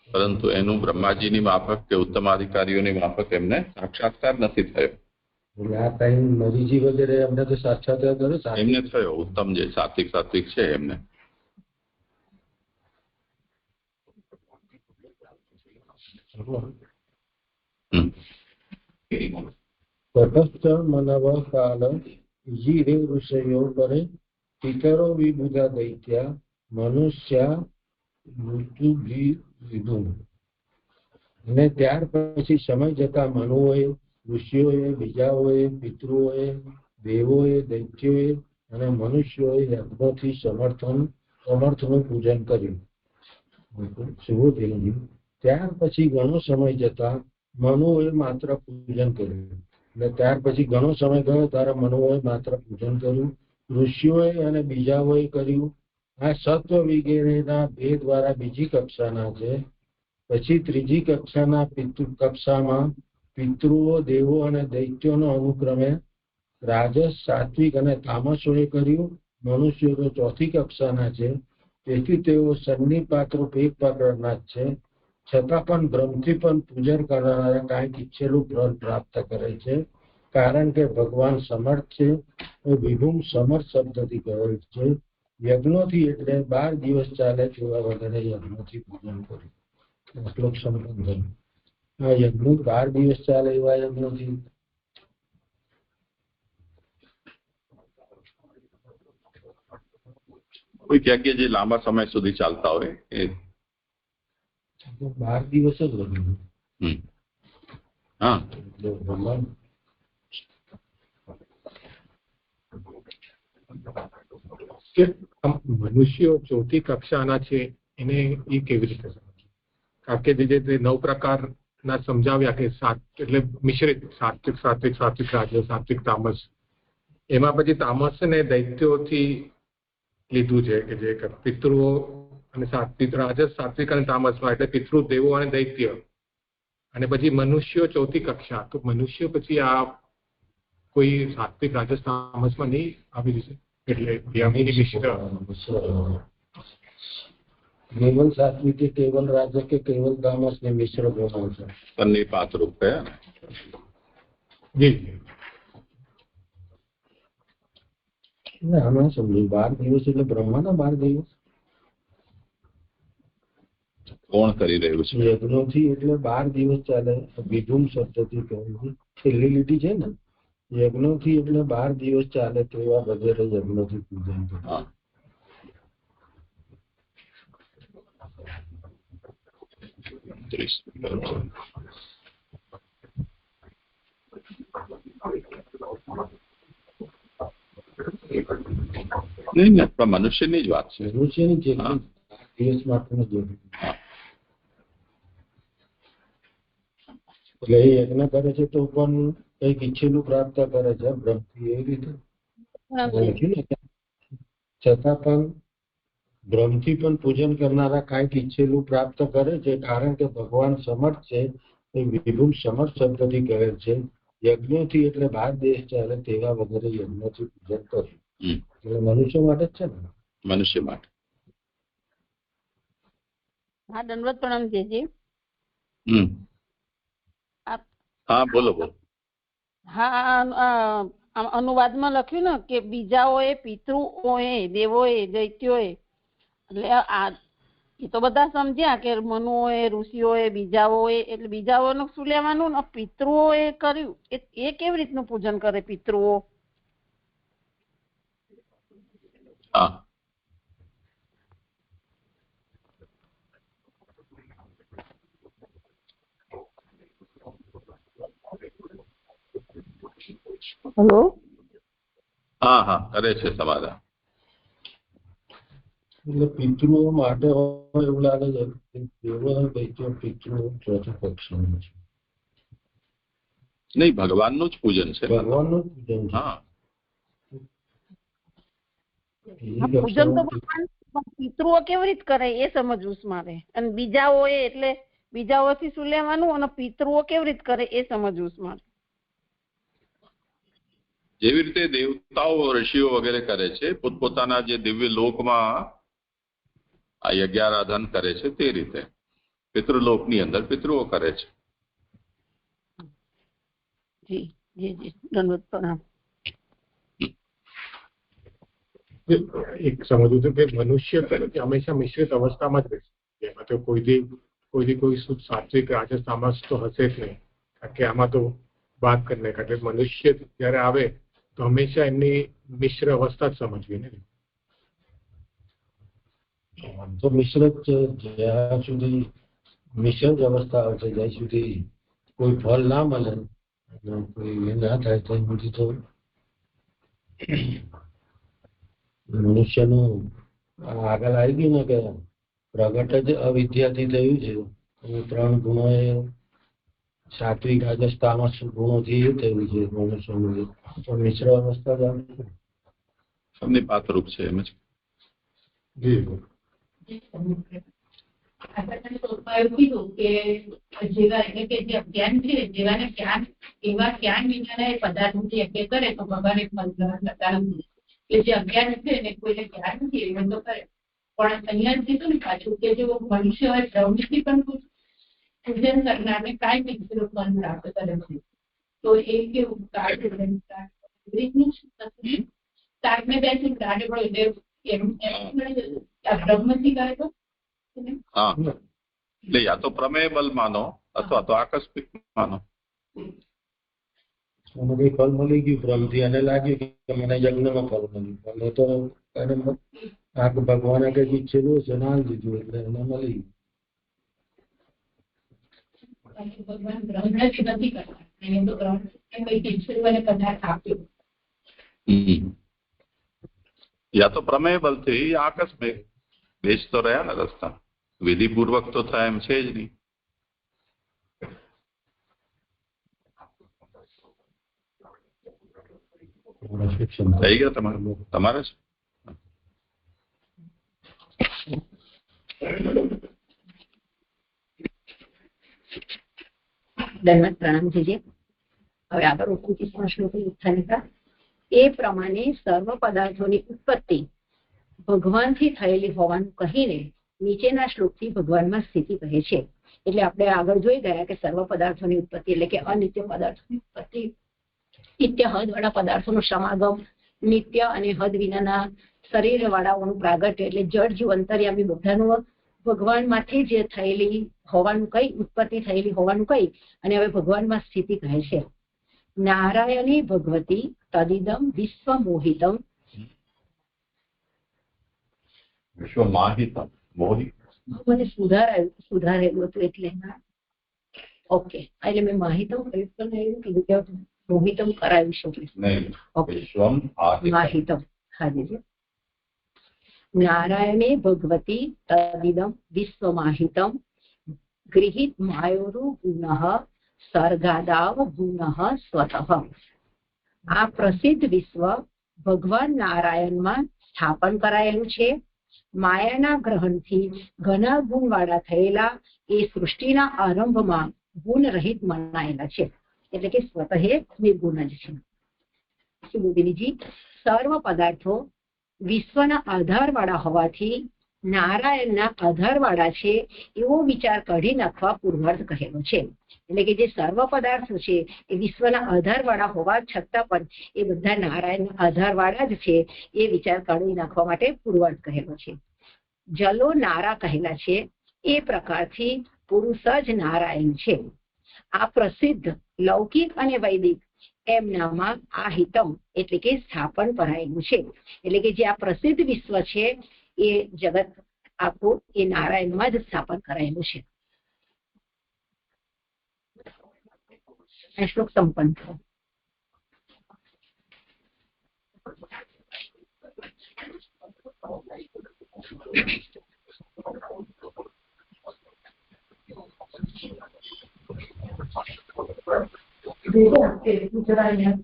પરંતુ એનું બ્રહ્માજીની માફક કે ઉત્તમાધિકારીઓની માફક એમને સાક્ષાત્કાર નથી થયો. એટલે આ ટાઈમ નવીજી વગેરે અમને તો સાક્ષાત્કાર કર્યો એમને થયો, ઉત્તમ જે સાત્વિક છે એમને. તટસ્થ મનવ કાલ જીરે ઋષયો કરે પિતરો વિબુધા દૈત્યા મનુષ્યા મૃત્યુ વિધું. અને ત્યાર પછી સમય જતા મનુઓએ, ઋષિઓએ, બીજાઓએ, પિતૃઓએ, દેવોએ, દૈત્યોએ અને મનુષ્યોએ યજ્ઞોથી સમર્થનું પૂજન કર્યું. શુભોદયજી. ત્યાર પછી ઘણો સમય જતા મનુઓએ માત્ર પૂજન કર્યું. એટલે ત્યાર પછી ઘણો સમય ગયો ત્યારે મનુઓએ માત્ર પૂજન કર્યું, ઋષિઓએ અને બીજાઓએ કર્યું. આ સત્વ વગેરેના ભેદ દ્વારા બીજી કક્ષાના છે. પછી ત્રીજી કક્ષામાં પિતૃઓ, દેવો અને દૈત્યોનો અનુક્રમે રાજસ, સાત્વિક અને તામસોએ કર્યું. મનુષ્યો તો ચોથી કક્ષાના છે, તેથી તેઓ સન્નિપાતરૂપ એક પ્રકારના જ છે. છતાં પણ ભ્રમથી પણ પૂજન કરનારા કાંઈક ઈચ્છેલું ફળ પ્રાપ્ત કરે છે, કારણ કે ભગવાન સમર્થ છે. વિભૂમ સમર્થ શબ્દથી કહેવાય છે. યજ્ઞોથી એટલે 12 દિવસ ચાલે તેવા વગેરે યજ્ઞોથી પૂજન કર્યું. શ્લોક સંપન્ન થયું. આ યજ્ઞ 12 દિવસ ચાલે એવા યજ્ઞોથી કોઈ યજ્ઞ જે લાંબા સમય સુધી ચાલતા હોય એ 12 દિવસ જ લગ્ન. હા, ભગવાન મનુષ્યો ચોથી કક્ષાના છે એને એ કેવી રીતે સમજવું? કારણ કે જે 9 પ્રકારના સમજાવ્યા કે એટલે મિશ્રિત સાત્વિક રાજસ, સાત્વિક તામસ, એમાં પછી તામસ ને દૈત્યોથી લીધું છે કે જે પિતૃઓ અને સાત્વિક રાજસ, સાત્વિક અને તામસમાં એટલે પિતૃ, દેવો અને દૈત્ય, અને પછી મનુષ્યો ચોથી કક્ષા. તો મનુષ્યો પછી આ કોઈ સાત્વિક રાજસ તામસમાં નહીં આવી જશે? એટલે કેવલ સાત્વિક કે કેવલ રાજસ કે કેવલ તામસ ને મિશ્ર ગુણ છે. સન્નિપાત રૂપ છે. જી હમણાં સમજ્યું. 12 દિવસ એટલે બ્રહ્માના 12 દિવસ કોણ કરી રહ્યું છે? યજ્ઞોથી એટલે 12 દિવસ ચાલે. વિધુમ શબ્દથી કહેવાય. છેલ્લી લીટી છે ને, યજ્ઞોથી એટલે 12 દિવસ ચાલે તેવા વગેરે યજ્ઞોથી પૂજન કરે. નહીં, આપણા મનુષ્યની જ વાત છે. મનુષ્યની જે દિવસ માટેનો જ એટલે એ યજ્ઞ કરે છે તો પણ કઈક ઈચ્છેલું પ્રાપ્ત કરે છે બ્રહ્મથી. એવી રીતે લખ્યું ને, છતાં પણ બ્રહ્મથી પણ પૂજન કરનારા કાંઈક ઈચ્છેલું પ્રાપ્ત કરે છે, કારણ કે ભગવાન સમર્થ છે. એ વિભૂમ સમર્થ શબ્દથી કહે છે. યજ્ઞોથી એટલે 12 દિવસ ચાલે તેવા વગેરે યજ્ઞોથી પૂજન કર્યું. એટલે મનુષ્ય માટે જ છે ને? મનુષ્ય માટે. હા, દંડવત પ્રણામ જીજી. હા, બોલો. હા, અનુવાદમાં લખ્યું ને કે બીજાઓએ, પિતૃઓએ, દેવોએ, દૈત્યોએ, એટલે એ તો બધા સમજ્યા કે મનુઓએ, ઋષિઓએ, બીજાઓએ, એટલે બીજાઓનું શું લેવાનું ને પિતૃઓએ કર્યું એ કેવી રીતનું પૂજન કરે પિતૃઓ? હા, હેલો. હા, કરે છે સમાધાન. એટલે પિતૃઓ માટે હોય એવું લાગે છે. દેવો દૈત્યો પિતૃઓ ચોથા પક્ષમાં છે. નહીં, ભગવાનનું જ પૂજન છે. ભગવાનનું પૂજન છે. હા, પૂજન તો ભગવાન પિતૃઓ કેવી રીતે કરે એ સમજવું છે મારે, અને બીજાઓ એટલે બીજાઓથી શું લેવાનું અને પિતૃઓ કેવી રીતે કરે એ સમજવું છે મારે. જેવી રીતે દેવતાઓ ઋષિઓ વગેરે કરે છે પોતપોતાના જે દિવ્ય લોકમાં આ યજ્ઞારાધન કરે છે તે રીતે પિતૃલોકની અંદર પિતૃઓ કરે છે. જી જી જી દંડવત પ્રણામ. એક સમજવું હતું કે મનુષ્ય હંમેશા મિશ્રિત અવસ્થામાં જ રહેશે. એમાં તો કોઈ શુદ્ધ સાત્વિક રાજસ તામસ તો હશે જ નહીં, કારણ કે આમાં તો વાત કરીને એટલે મનુષ્ય જયારે આવે તો હંમેશા એમની મિશ્ર અવસ્થા જ સમજવી ને. તો મિશ્રિત જ્યાં સુધી મિશ્ર જ અવસ્થા આવશે જ્યાં સુધી કોઈ ફળ ના મળે કોઈ ના થાય ત્યાં સુધી તો મનુષ્યનું આગળ આવી ગયું ને કે પ્રગટ જ અવિદ્યાથી થયું છે. અને 3 ગુણો એ સાત્વિક રાજસ તામસ ગુણોથી એ થયું છે મનુષ્યનું. તો મિશ્ર અવસ્થા જ આવશે. એમની પાત્રરૂપ છે એમ જ. કીધું કે જેવા એટલે કે જે જ્ઞાન છે જેવાને જ્ઞાન એવા જ્ઞાન વિનાના પદાર્થોથી યજ્ઞ કરે તો ભગવાન એક મંત્ર કરતા નથી. એટલે જે અજ્ઞાન છે ને કોઈને જ્ઞાન નથી એ તો કરે. પણ અહીંયા કીધું ને પાછું કે જો મનુષ્ય હોય પ્રવૃત્તિ પણ પૂજન કરનારને કાંઈ મિશ્ર ફળ પ્રાપ્ત કરે છે. તો એ કેવું તારને બેસી કાઢે પડે બ્રહ્મથી કરે તો હા, એટલે યા તો પ્રમેય બલ માનો અથવા તો આકસ્મિક માનો. મને કઈ ફળ મળી ગયું ભ્રમથી અને લાગ્યું કે મને યજ્ઞમાં ફળ મળ્યું, પણ એ તો આ ભગવાને કઈક ઈચ્છેલું છે ના દીધું એટલે એને મળી ગયું. ભગવાન બ્રહ્મથી નથી કરતા એને તો બ્રહ્મ કઈ ઈશ્વરને પદાર્થ આપ્યો. યા તો પ્રમેય બલથી આકસ્મિક બેચ તો રહ્યા ને રસ્તા વિધિપૂર્વક તો થાય એમ છે જ નહીં. થઈ ગયા તમારે જ દંડવત પ્રણામ જીજે. હવે આગળ 29મા શ્લોક ઉત્થાનિકા. એ પ્રમાણે સર્વ પદાર્થોની ઉત્પત્તિ ભગવાનથી થયેલી હોવાનું કહીને નીચેના શ્લોકથી ભગવાનમાં સ્થિતિ કહે છે. એટલે આપણે આગળ જોઈ ગયા કે સર્વ પદાર્થોની ઉત્પત્તિ એટલે કે અનિત્ય પદાર્થોની ઉત્પત્તિ, નિત્ય હદ વાળા પદાર્થોનો સમાગમ, નિત્ય અને હદ વિનાના શરીર વાળાઓનું પ્રાગટ્ય એટલે જળ જીવ અંતર્યામી બધાનું ભગવાનમાંથી જે થયેલી હોવાનું કઈ ઉત્પત્તિ થયેલી હોવાનું કઈ અને હવે ભગવાનમાં સ્થિતિ કહે છે. નારાયણી ભગવતી તદિદમ વિશ્વમોહિતમ. વિશ્વમાહિતમ મોહિત મને સુધારેલું હતું એટલે ઓકે એટલે મેં માહિતમ કીધું કે મોહિતમ કરાવી શકું. માહિતમ હાજી. નારાયણે ભગવતી તદિદમ વિશ્વમાહિતમ ગૃહીત માયોરુ ગુણઃ સર્ગાદાવ ગુણઃ સ્વતઃ. આ પ્રસિદ્ધ વિશ્વ ભગવાન નારાયણમાં સ્થાપન કરાયેલું છે. માયાના ગ્રહણથી ઘણા ગુણવાળા થયેલા એ સૃષ્ટિના આરંભમાં ગુણ રહિત મનાયેલા છે, એટલે કે સ્વતઃ નિર્ગુણ જ છે. સુબોધિનીજી, સર્વ પદાર્થો વિશ્વના આધારવાળા હોવાથી નારાયણના આધારવાળા છે એવો વિચાર કાઢી નાખવા પૂર્વાર્થ કહેલો છે. એટલે કે જે સર્વ પદાર્થો છે એ વિશ્વના આધારવાળા હોવા છતાં પણ એ બધા નારાયણના આધારવાળા જ છે એ વિચાર કાઢી નાખવા માટે પૂર્વાર્થ કહેલો છે. જલો નારા કહેલા છે એ પ્રકારથી પુરુષ જ નારાયણ છે. આ પ્રસિદ્ધ લૌકિક અને વૈદિક એમનામાં આ હિતમ એટલે કે સ્થાપન કરાયેલું છે. એટલે કે જે આ પ્રસિદ્ધ વિશ્વ છે એ જગત આખું એ નારાયણમાં જ સ્થાપન કરાયેલું છે. શ્લોક સંપન્ન થયો. ઉત્તરાયણ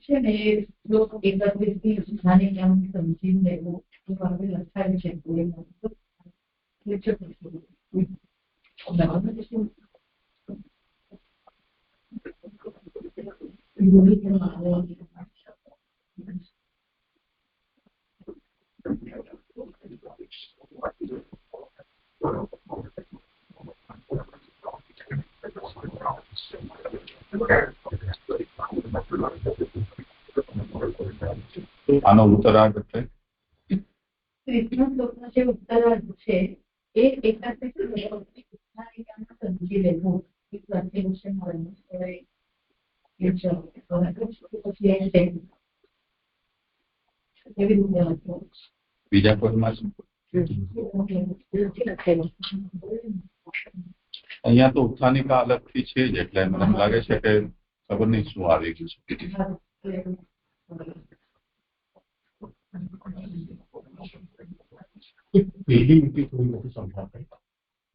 છે ને શ્લોક 31 થી ઉત્થાને જ્ઞાન સમજીને લેવું એ આપણે લખાયું છે આનો ઉત્તરાર્ધ એટલે 30મા શ્લોકનો જે ઉત્તરાર્ધ છે એ 31 ઉત્થાને જ્ઞાન સમજી લેવું એ લખેલું છે મારું બીજા પદમાં શું? અહીંયા તો ઉત્થાનિકા અલગથી છે જ, એટલે મને એમ લાગે છે કે ખબર નહીં શું આવી ગયું છે. પહેલી યુક્તિ થોડી નથી સમજાતી.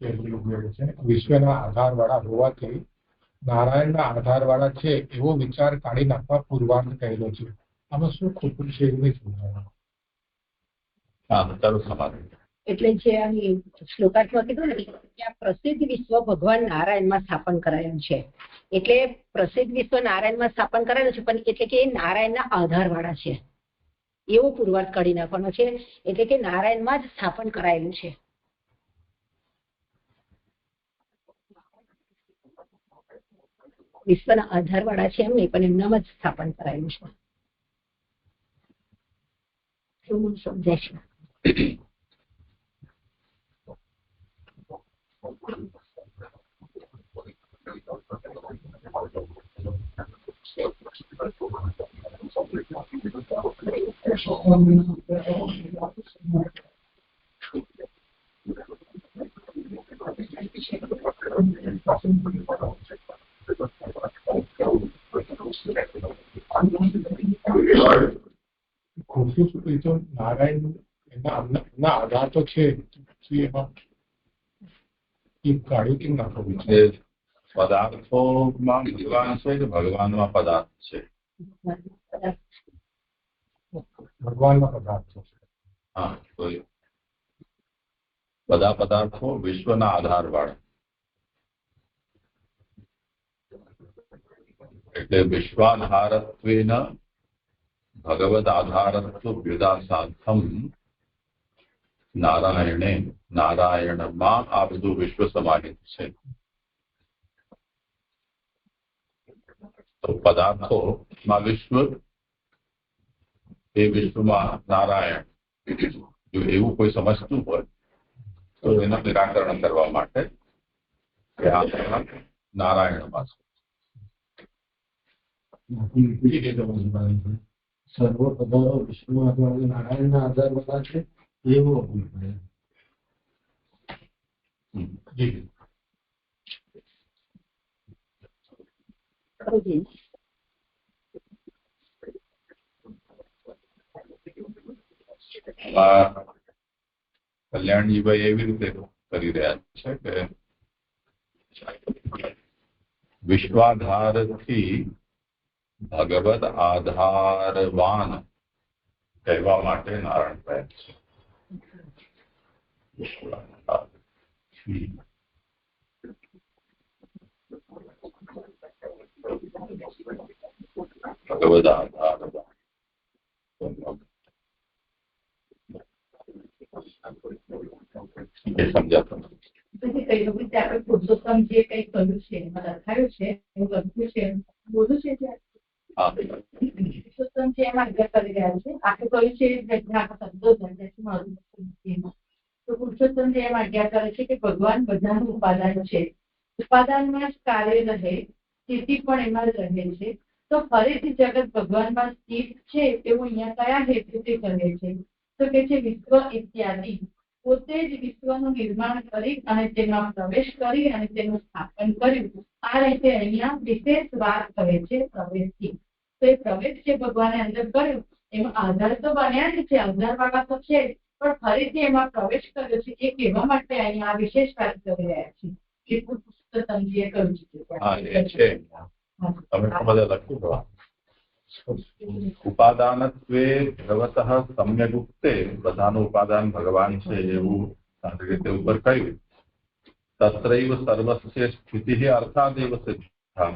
પહેલી યુક્તિ છે વિશ્વના આધારવાળા હોવાથી નારાયણના આધારવાળા છે એવો વિચાર કાઢી નાખવા પૂર્વાર્ધ કહેલો છે. આમાં શું ખોટું છે એવું નહીં સમજાવવાનું. હા, ચાલો સમાધાન. એટલે જે અહીં શ્લોકાર્થમાં કીધું ને કે આ પ્રસિદ્ધ વિશ્વ ભગવાન નારાયણમાં સ્થાપન કરાયેલું છે, એટલે પ્રસિદ્ધ વિશ્વ નારાયણમાં સ્થાપન કરાયેલું છે, પણ એટલે કે એ નારાયણના આધારવાળા છે એવો પૂર્વાર્થ કાઢી નાખવાનો છે. એટલે કે નારાયણમાં જ સ્થાપન કરાયેલું છે. વિશ્વના આધારવાળા છે એમ નહીં, પણ એમનામાં જ સ્થાપન કરાયેલું છે એવું સમજાય છે. ખોટું શું એ તો નારાયણ એના આધાર તો છે. એમાં એ કાઢ્યું કેમ નાખો? પદાર્થોમાં ભગવાન છે કે ભગવાનમાં પદાર્થ છે? ભગવાનના પદાર્થો છે. હા, તો બધા પદાર્થો વિશ્વના આધારવાળા, એટલે વિશ્વાધારત્વેન ભગવદ આધારત્વ વ્યુદાસાર્થમ નારાયણમાં આ બધું વિશ્વ સમાહિત છે. તો પદાર્થોમાં વિશ્વ, એ વિશ્વમાં નારાયણ, જો એવું કોઈ સમજતું હોય તો એનું નિરાકરણ કરવા માટે કે આ નારાયણમાં સર્વ પદાર્થો વિષ્ણુ નારાયણના આધારવાળા છે એવું અભિપ્રાય. કલ્યાણજીભાઈ એવી રીતે કરી રહ્યા છે કે વિશ્વાધારથી ભગવદ આધારવાન કહેવા માટે નારાયણ પ્રયાસ છે. ભગવદ આધારવાન એ સમજાતો આપણે પુરુષોત્તમ જે કઈ કહ્યું છે એમાં લખાયું છે એવું લખ્યું છે બોલું છે પુરુષોત્તમ જે એમાં આજ્ઞા કરી રહ્યા છે આખું કહ્યું છે શબ્દો તો પુરુષોત્તમ જે એમ આજ્ઞા કરે છે કે ભગવાન બધાનું ઉપાદાન છે, ઉપાદાનમાં જ કાર્ય રહે, સ્થિતિ પણ એમાં જ રહે છે. તો ફરીથી જગત ભગવાનમાં સ્થિત છે એવું અહીંયા કયા હેતુથી કહે છે? તો કે છે વિશ્વ ઇત્યાદિ, પોતે જ વિશ્વનું નિર્માણ કરી અને તેમાં પ્રવેશ કરી અને તેનું સ્થાપન કર્યું. આ રીતે અહીંયા વિશેષ વાત કહે છે પ્રવેશથી. તો એ પ્રવેશ જે ભગવાને અંદર કર્યો એમાં આધાર તો બન્યા જ છે, આધારવાળા તો છે, પણ ફરીથી એમાં પ્રવેશ કર્યો છે એ કહેવા માટે અહીંયા આ વિશેષ વાત કરી રહ્યા છે. એટલું પુસ્તકજીએ કહ્યું છે. હા, એ છે. તમે બધા લખ્યું ઉપાદાનત્વે ભગવતઃ સમ્યગુક્તે બધાનું ઉપાદાન ભગવાન છે એવું સારી રીતે ઉપર કહ્યું. તત્રૈવ સર્વસ્ય સ્થિતિ અર્થાદેવ સિદ્ધા.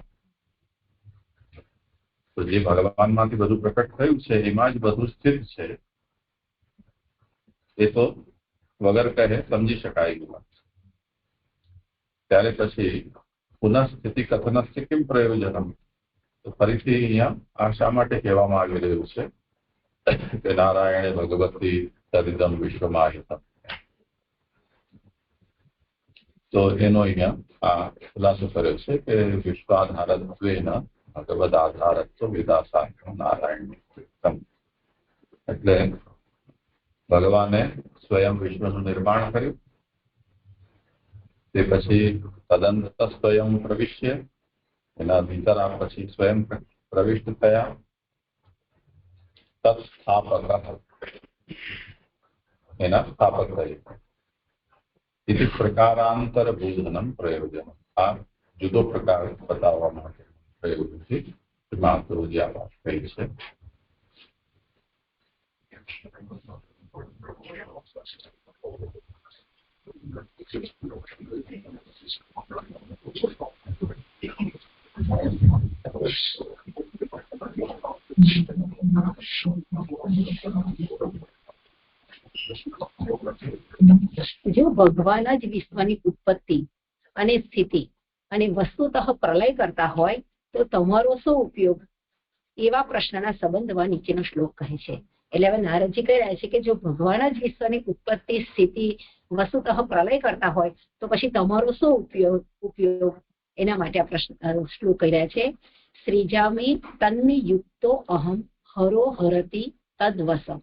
તો જે ભગવાનમાંથી બધું પ્રકટ થયું છે એમાં જ બધું સ્થિત છે એ તો વગર કહે સમજી શકાય. ત્યારે પછી પુનઃ સ્થિતિ કથનસ્ય કેમ પ્રયોજનમ? તો ફરીથી અહીંયા આ શા માટે કહેવામાં આવી રહ્યું છે કે નારાયણે ભગવતી તદિદમ વિશ્વમાહિતમ. તો એનો અહીંયા આ ખુલાસો કર્યો છે કે વિશ્વાધારત્વેન ભગવદ આધારત્વ વિદાસાખ્યમ નારાયણ. એટલે ભગવાને સ્વયં વિશ્વનું નિર્માણ કર્યું, તે પછી તદંત સ્વયં પ્રવિશ્ય, એના ભીતર આ પછી સ્વયં પ્રવિષ્ટ થયા. તત્સ્થાપક, એના સ્થાપક થયા. इति प्रकारांतर बोधनम प्रयोजन. આ જુદો પ્રકાર બતાવવા માટે પ્રયોગથી માતૃજી આ વાત કહી છે. જો ભગવાન જ વિશ્વની ઉત્પત્તિ અને સ્થિતિ અને વસ્તુતઃ પ્રલય કરતા હોય તો તમારો શું ઉપયોગ? એવા પ્રશ્નના સંબંધમાં નીચેનો શ્લોક કહે છે. એટલે હવે નારદજી કહી રહ્યા છે કે જો ભગવાન જ વિશ્વની ઉત્પત્તિ સ્થિતિ વસ્તુતઃ પ્રલય કરતા હોય તો પછી તમારો શું ઉપયોગ? એના માટે આ પ્રશ્ન શ્લોક કહી રહ્યા છે. શ્રીજામી તન્ની યુક્તો અહમ હરો હરતી તદ્વસમ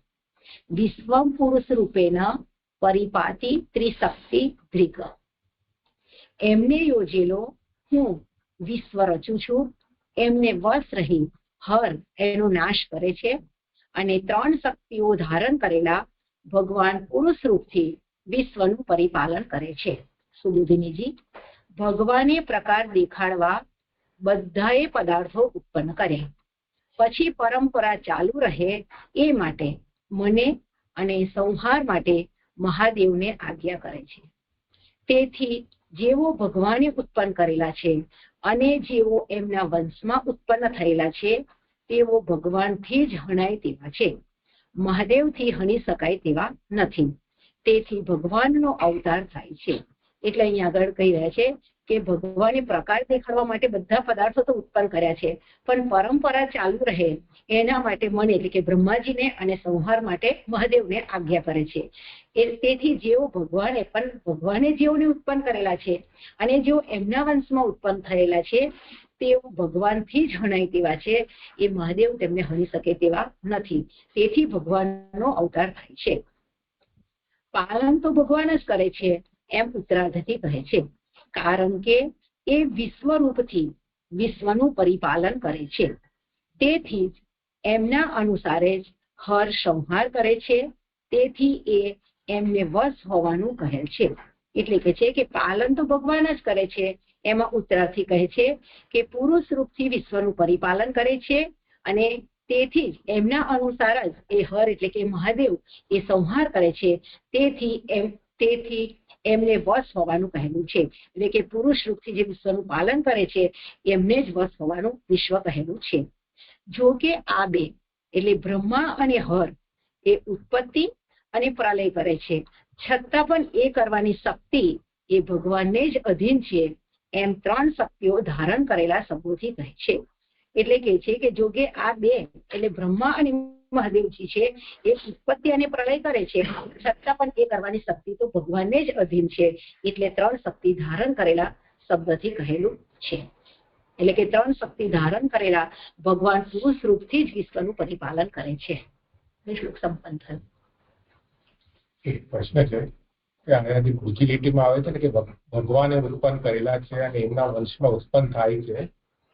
વિશ્વમ પુરુષ રૂપેણ પરિપાતી ત્રિશક્તિ ધ્રિક. એમને યોજેલો હું વિશ્વ રચું છું, એમને વશ રહી હર એનો નાશ કરે છે અને 3 શક્તિઓ ધારણ કરેલા ભગવાન પુરુષ રૂપથી વિશ્વનું પરિપાલન કરે છે. સુબોધિનીજી, ભગવાને પ્રકાર દેખાડવા બધાએ પદાર્થો ઉત્પન્ન કર્યા, પછી પરંપરા ચાલુ રહે એ માટે મને અને સંહાર માટે મહાદેવને આજ્ઞા કરે છે. તેથી જેઓ ભગવાને ઉત્પન્ન કરેલા છે અને જેઓ એમના વંશમાં ઉત્પન્ન થયેલા છે તેઓ ભગવાનથી જ હણાય તેવા છે, મહાદેવથી હણી શકાય તેવા નથી. તેથી ભગવાનનો અવતાર થાય છે. એટલે અહીંયા આગળ કહી રહ્યા છે કે ભગવાને પ્રકાર દેખાડવા માટે બધા પદાર્થો તો ઉત્પન્ન કર્યા છે, પણ પરંપરા ચાલુ રહે એના માટે મને એટલે કે બ્રહ્માજીને અને સંહાર માટે મહાદેવને આજ્ઞા કરે છે. તેથી જેઓ ભગવાને જેઓને ઉત્પન્ન કરેલા છે અને જેઓ એમના વંશમાં ઉત્પન્ન થયેલા છે તેઓ ભગવાનથી જ હણાય તેવા છે, એ મહાદેવ તેમને હણી શકે તેવા નથી. તેથી ભગવાનનો અવતાર થાય છે. પાલન તો ભગવાન જ કરે છે એમ ઉત્તરાર્ધથી કહે છે, કારણ કે એ વિશ્વરૂપથી વિશ્વનું પરિપાલન કરે છે. તેથી જ એમના અનુસારે જ હર સંહાર કરે છે. તેથી એ એમને વશ હોવાનું કહે છે. એટલે કે છે કે પાલન તો ભગવાન જ કરે છે. એમાં ઉત્તરાર્થી કહે છે કે પુરુષ રૂપથી વિશ્વનું પરિપાલન કરે છે અને તેથી જ એમના અનુસાર જ એ હર એટલે કે મહાદેવ એ સંહાર કરે છે. તેથી એમને વશ હોવાનું કહેલું છે. એટલે કે પુરુષ રૂપથી જે વિશ્વનું પાલન કરે છે એમને જ વશ હોવાનું વિશ્વ કહેલું છે. જો કે આ બે એટલે બ્રહ્મા અને હર એ ઉત્પત્તિ અને પ્રલય કરે છે, છતાં પણ એ કરવાની શક્તિ એ ભગવાનને જ અધીન છે એમ 3 શક્તિઓ ધારણ કરેલા શબ્દોથી કહે છે. એટલે કે છે કે જો કે આ બે એટલે બ્રહ્મા અને મહાદેવજી છે એ ઉત્પત્તિ અને પ્રલય કરે છે, છતાં પણ એ કરવાની શક્તિ તો ભગવાનને જ અધીન છે. એટલે 3 શક્તિ ધારણ કરેલા શબ્દથી કહેલું છે. એટલે કે 3 શક્તિ ધારણ કરેલા ભગવાન પુરુષ રૂપથી જ વિશ્વનું પરિપાલન કરે છે. શ્લોક સંપન્ન થયો. એક પ્રશ્ન છે કે આનાથી બીજી લીટીમાં આવે છે ને કે ભગવાને ઉત્પન્ન કરેલા છે અને એમના વંશમાં ઉત્પન્ન થાય છે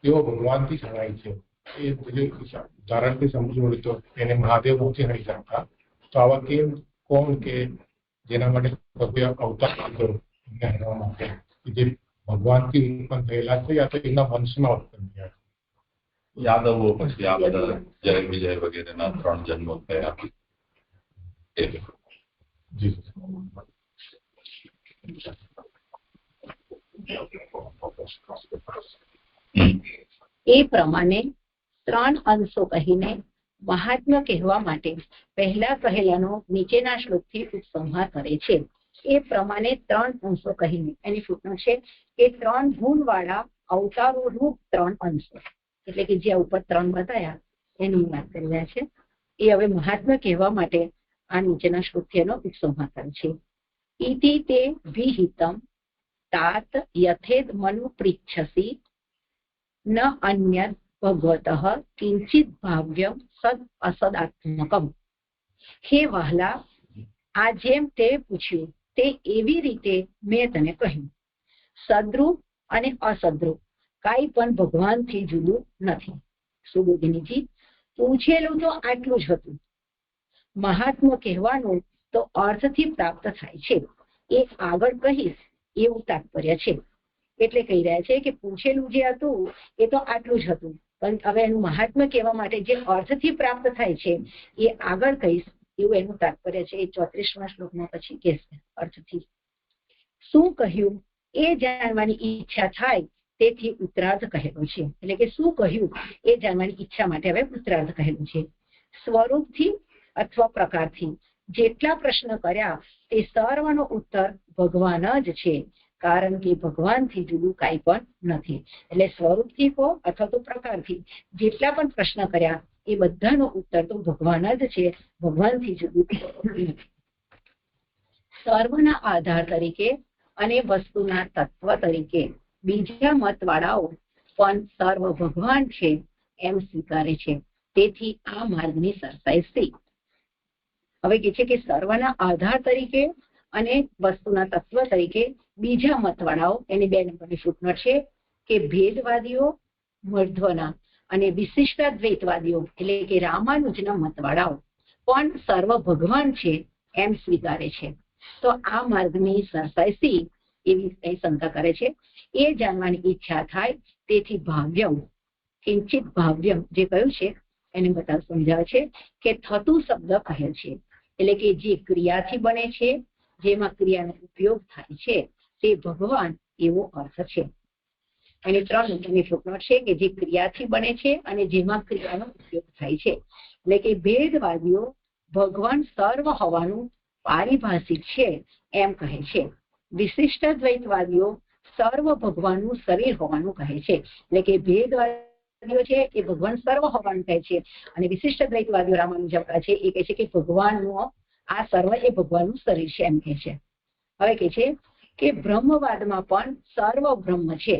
તેઓ ભગવાનથી જણાય છે. એ ઉદાહરણથી સમજવું તો એને મહાદેવ નથી હણી શકતા. તો આવા કોણ કે જેના માટે ભવ્ય અવતાર કર્યો એમને હણવા માટે, જે ભગવાનથી ઉત્પન્ન થયેલા છે યા તો એમના વંશમાં ઉત્પન્ન થયા છે? યાદવો પછી આ બધા જય વિજય વગેરેના 3 જન્મો થયા એ જી એ પ્રમાણે 3 અંશો કહીને મહાત્મ્ય કહેવા માટે પહેલા કહેલાનો નીચેના શ્લોકથી ઉપસંહાર કરે છે. એ પ્રમાણે 3 અંશો કહીને એની ફૂટનોટ છે કે 3 ગુણવાળા અવતારો રૂપ 3 અંશો, એટલે કે જે ઉપર 3 બતાયા એની વાત કરી રહ્યા છે. એ હવે મહાત્મ્ય કહેવા માટે આ નીચેના શ્લોકથી એનો ઉપસંહાર કરે છે. ઇતિ તે વિહિતમ તાત યથેદ મનુ પૃચ્છસી ન અન્યત ભગવતઃ કિંચિત ભાવ્યમ સદ અસદાત્મકમ. હે વહાલા, આ જેમ તે પૂછ્યું તે એવી રીતે મેં તને કહ્યું. સદ્રુપ અને અસદ્રુપ કાંઈ પણ ભગવાનથી જુદું નથી. સુબોધિનીજી, પૂછેલું તો આટલું જ હતું. મહાત્મ્ય કહેવાનું તો અર્થથી પ્રાપ્ત થાય છે, એ આગળ કહીશ એવું તાત્પર્ય છે. એટલે કહી રહ્યા છે કે પૂછેલું જે હતું એ તો આટલું જ હતું, પણ હવે એનું મહાત્મ્ય કહેવા માટે જે અર્થથી પ્રાપ્ત થાય છે એ આગળ કહીશ એવું એનું તાત્પર્ય છે. એ 34મા શ્લોકમાં પછી કહેશે અર્થથી. શું કહ્યું એ જાણવાની ઈચ્છા થાય તેથી ઉત્તરાર્ધ કહેલું છે. એટલે કે શું કહ્યું એ જાણવાની ઈચ્છા માટે હવે ઉત્તરાર્ધ કહેલું છે. સ્વરૂપથી અથવા પ્રકારથી જેટલા પ્રશ્ન કર્યા તે સર્વનો ઉત્તર ભગવાન જ છે, કારણ કે ભગવાનથી જુદું કાંઈ પણ નથી. એટલે સ્વરૂપથી કહો અથવા તો પ્રકારથી જેટલા પણ પ્રશ્ન કર્યા એ બધાનો ઉત્તર તો ભગવાન જ છે, ભગવાનથી જુદું નથી. સર્વના આધાર તરીકે અને વસ્તુના તત્વ તરીકે બીજા મતવાળાઓ પણ સર્વ ભગવાન છે એમ સ્વીકારે છે. તેથી આ માર્ગની સરસાઈ શી? હવે કે છે કે સર્વના આધાર તરીકે અને વસ્તુના તત્વ તરીકે બીજા મતવાળાઓ, એની 2 નંબરની ફૂટનોટ છે કે ભેદવાદીઓ મધ્વના અને વિશિષ્ટાદ્વૈતવાદીઓ એટલે કે રામાનુજના મતવાળાઓ પણ સર્વ ભગવાન છે એમ સ્વીકારે છે. તો આ માર્ગની સરસાઈ શી એવી શંકા કરે છે. એ જાણવાની ઈચ્છા થાય તેથી ભાવ્યમ, કિંચિત ભાવ્યમ જે કહ્યું છે એને સમજાવે છે કે થતું શબ્દ કહેલ છે, એટલે કે જે ક્રિયાથી બને છે, જેમાં ક્રિયાનો ઉપયોગ થાય છે તે ભગવાન એવો અર્થ છે. એની 3 નંબરની ફૂટનોટ છે કે જે ક્રિયાથી બને છે અને જેમાં ક્રિયાનો ઉપયોગ થાય છે. એટલે કે ભેદવાદીઓ ભગવાન સર્વ હોવાનું પારિભાષિક છે એમ કહે છે. વિશિષ્ટાદ્વૈતવાદીઓ સર્વ ભગવાનનું શરીર હોવાનું કહે છે. એટલે કે ભેદવાદીઓ છે એ ભગવાન સર્વ હોવાનું કહે છે અને વિશિષ્ટાદ્વૈતવાદીઓ રામાનુજા છે એ કહે છે કે ભગવાનનો આ સર્વ એ ભગવાનનું શરીર છે એમ કહે છે. હવે કહે છે કે બ્રહ્મવાદમાં પણ સર્વ બ્રહ્મ છે.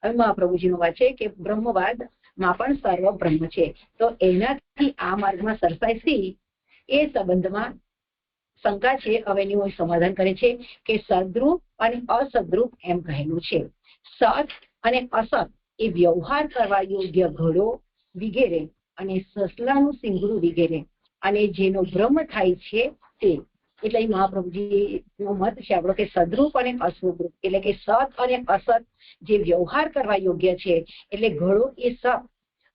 હવે મહાપ્રભુજીનો વાત છે કે બ્રહ્મવાદમાં પણ સર્વ બ્રહ્મ છે. તો એનાથી આ માર્ગમાં સરસાઈ શી એ સંબંધમાં શંકા છે. હવે એનું સમાધાન કરે છે કે સદ્રુપ અને અસદ્રુપ એમ કહેલું છે. સત અને અસત એ વ્યવહાર કરવા યોગ્ય ઘડો વગેરે અને સસલાનું સિંગડું વગેરે અને જેનો ભ્રમ થાય છે તે. એટલે મહાપ્રભુજીનો મત છે આપણો કે સદ્રુપ અને અસદ્રુપ એટલે કે સત અને અસત જે વ્યવહાર કરવા યોગ્ય છે, એટલે ઘડો એ સત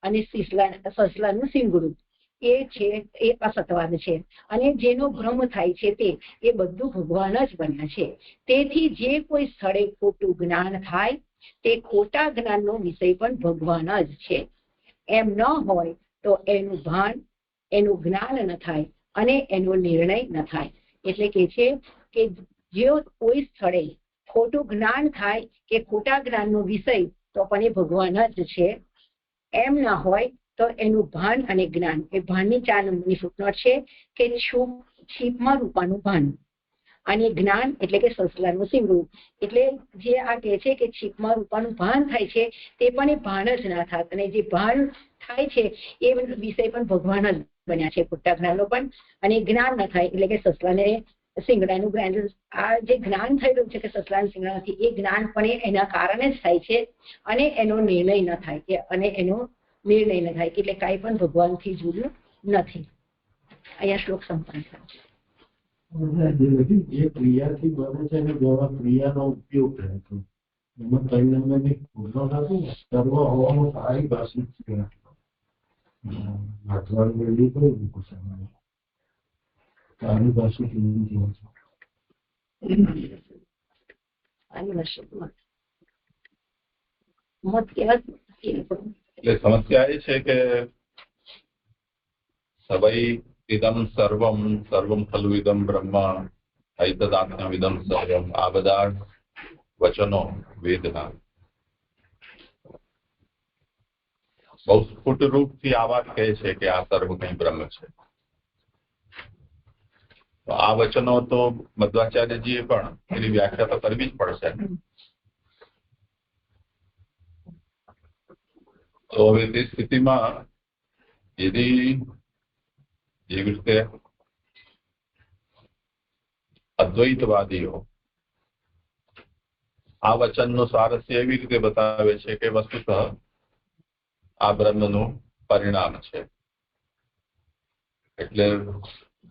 અને સસલાનું સિંગડું એ છે એ અસતવાદ છે, અને જેનો ભ્રમ થાય છે તે એ બધું ભગવાન જ બન્યા છે. તેથી જે કોઈ સ્થળે ખોટું જ્ઞાન થાય તે ખોટા જ્ઞાનનો વિષય પણ ભગવાન જ છે. એમ ન હોય તો એનું ભાન, એનું જ્ઞાન ન થાય અને એનો નિર્ણય ન થાય. એટલે કે છે કે જો કોઈ સ્થળે ખોટું જ્ઞાન થાય કે ખોટા જ્ઞાનનો વિષય તો પણ એ ભગવાન જ છે. એમ ના હોય તો એનું ભાન અને જ્ઞાન, એ ભાનની 4 નંબરની ફૂટનોટ છે કે છીપમાં રૂપાનું ભાન અને જ્ઞાન એટલે કે સસલાનું સિંગડું. એટલે જે આ કહે છે કે છીપમાં રૂપાનું ભાન થાય છે તે પણ એ ભાન જ ના થાય, અને જે ભાન થાય છે એ વિષય પણ ભગવાન જ બન્યા છે ખોટા જ્ઞાનનો પણ, અને જ્ઞાન ન થાય એટલે કે સસલાને સિંગડાનું જ્ઞાન. આ જે જ્ઞાન થઈ રહ્યું છે કે સસલાના સિંગડાથી એ જ્ઞાન પણ એના કારણે જ થાય છે અને એનો નિર્ણય ન થાય કે એટલે કાંઈ પણ ભગવાનથી જુદું નથી. અહીંયા શ્લોક સંપન્ન થાય છે. જે ક્રિયાથી બને છે અને જેમાં ક્રિયાનો ઉપયોગ થાય છે એમાં 3 નંબરની ફૂટનોટ હતી ને સર્વ હોવાનું પારિભાષિક છે. વાંચવાનું વેલું કઈ મૂકું છે તારી પાસે કેવી જીવન છે મત કેવા એટલે સમસ્યા એ છે કે સવૈ ઇદમ સર્વમ સર્વમ ખલુ ઇદમ બ્રહ્મ ઐતદાત્મ્યમ ઇદમ સર્વમ આ બધા વચનો વેદના બહુ સ્ફુટ રૂપથી આ વાત કહે છે કે આ સર્વ કંઈ બ્રહ્મ છે. તો આ વચનો તો મધ્વાચાર્યજીએ પણ એની વ્યાખ્યા તો કરવી જ પડશે. તો હવે તે સ્થિતિમાં યદી જેવી રીતે અદ્વૈતવાદીઓ આ વચનનું સ્વારસ્ય એવી રીતે બતાવે છે કે વસ્તુતઃ આ બ્રહ્મનું પરિણામ છે, એટલે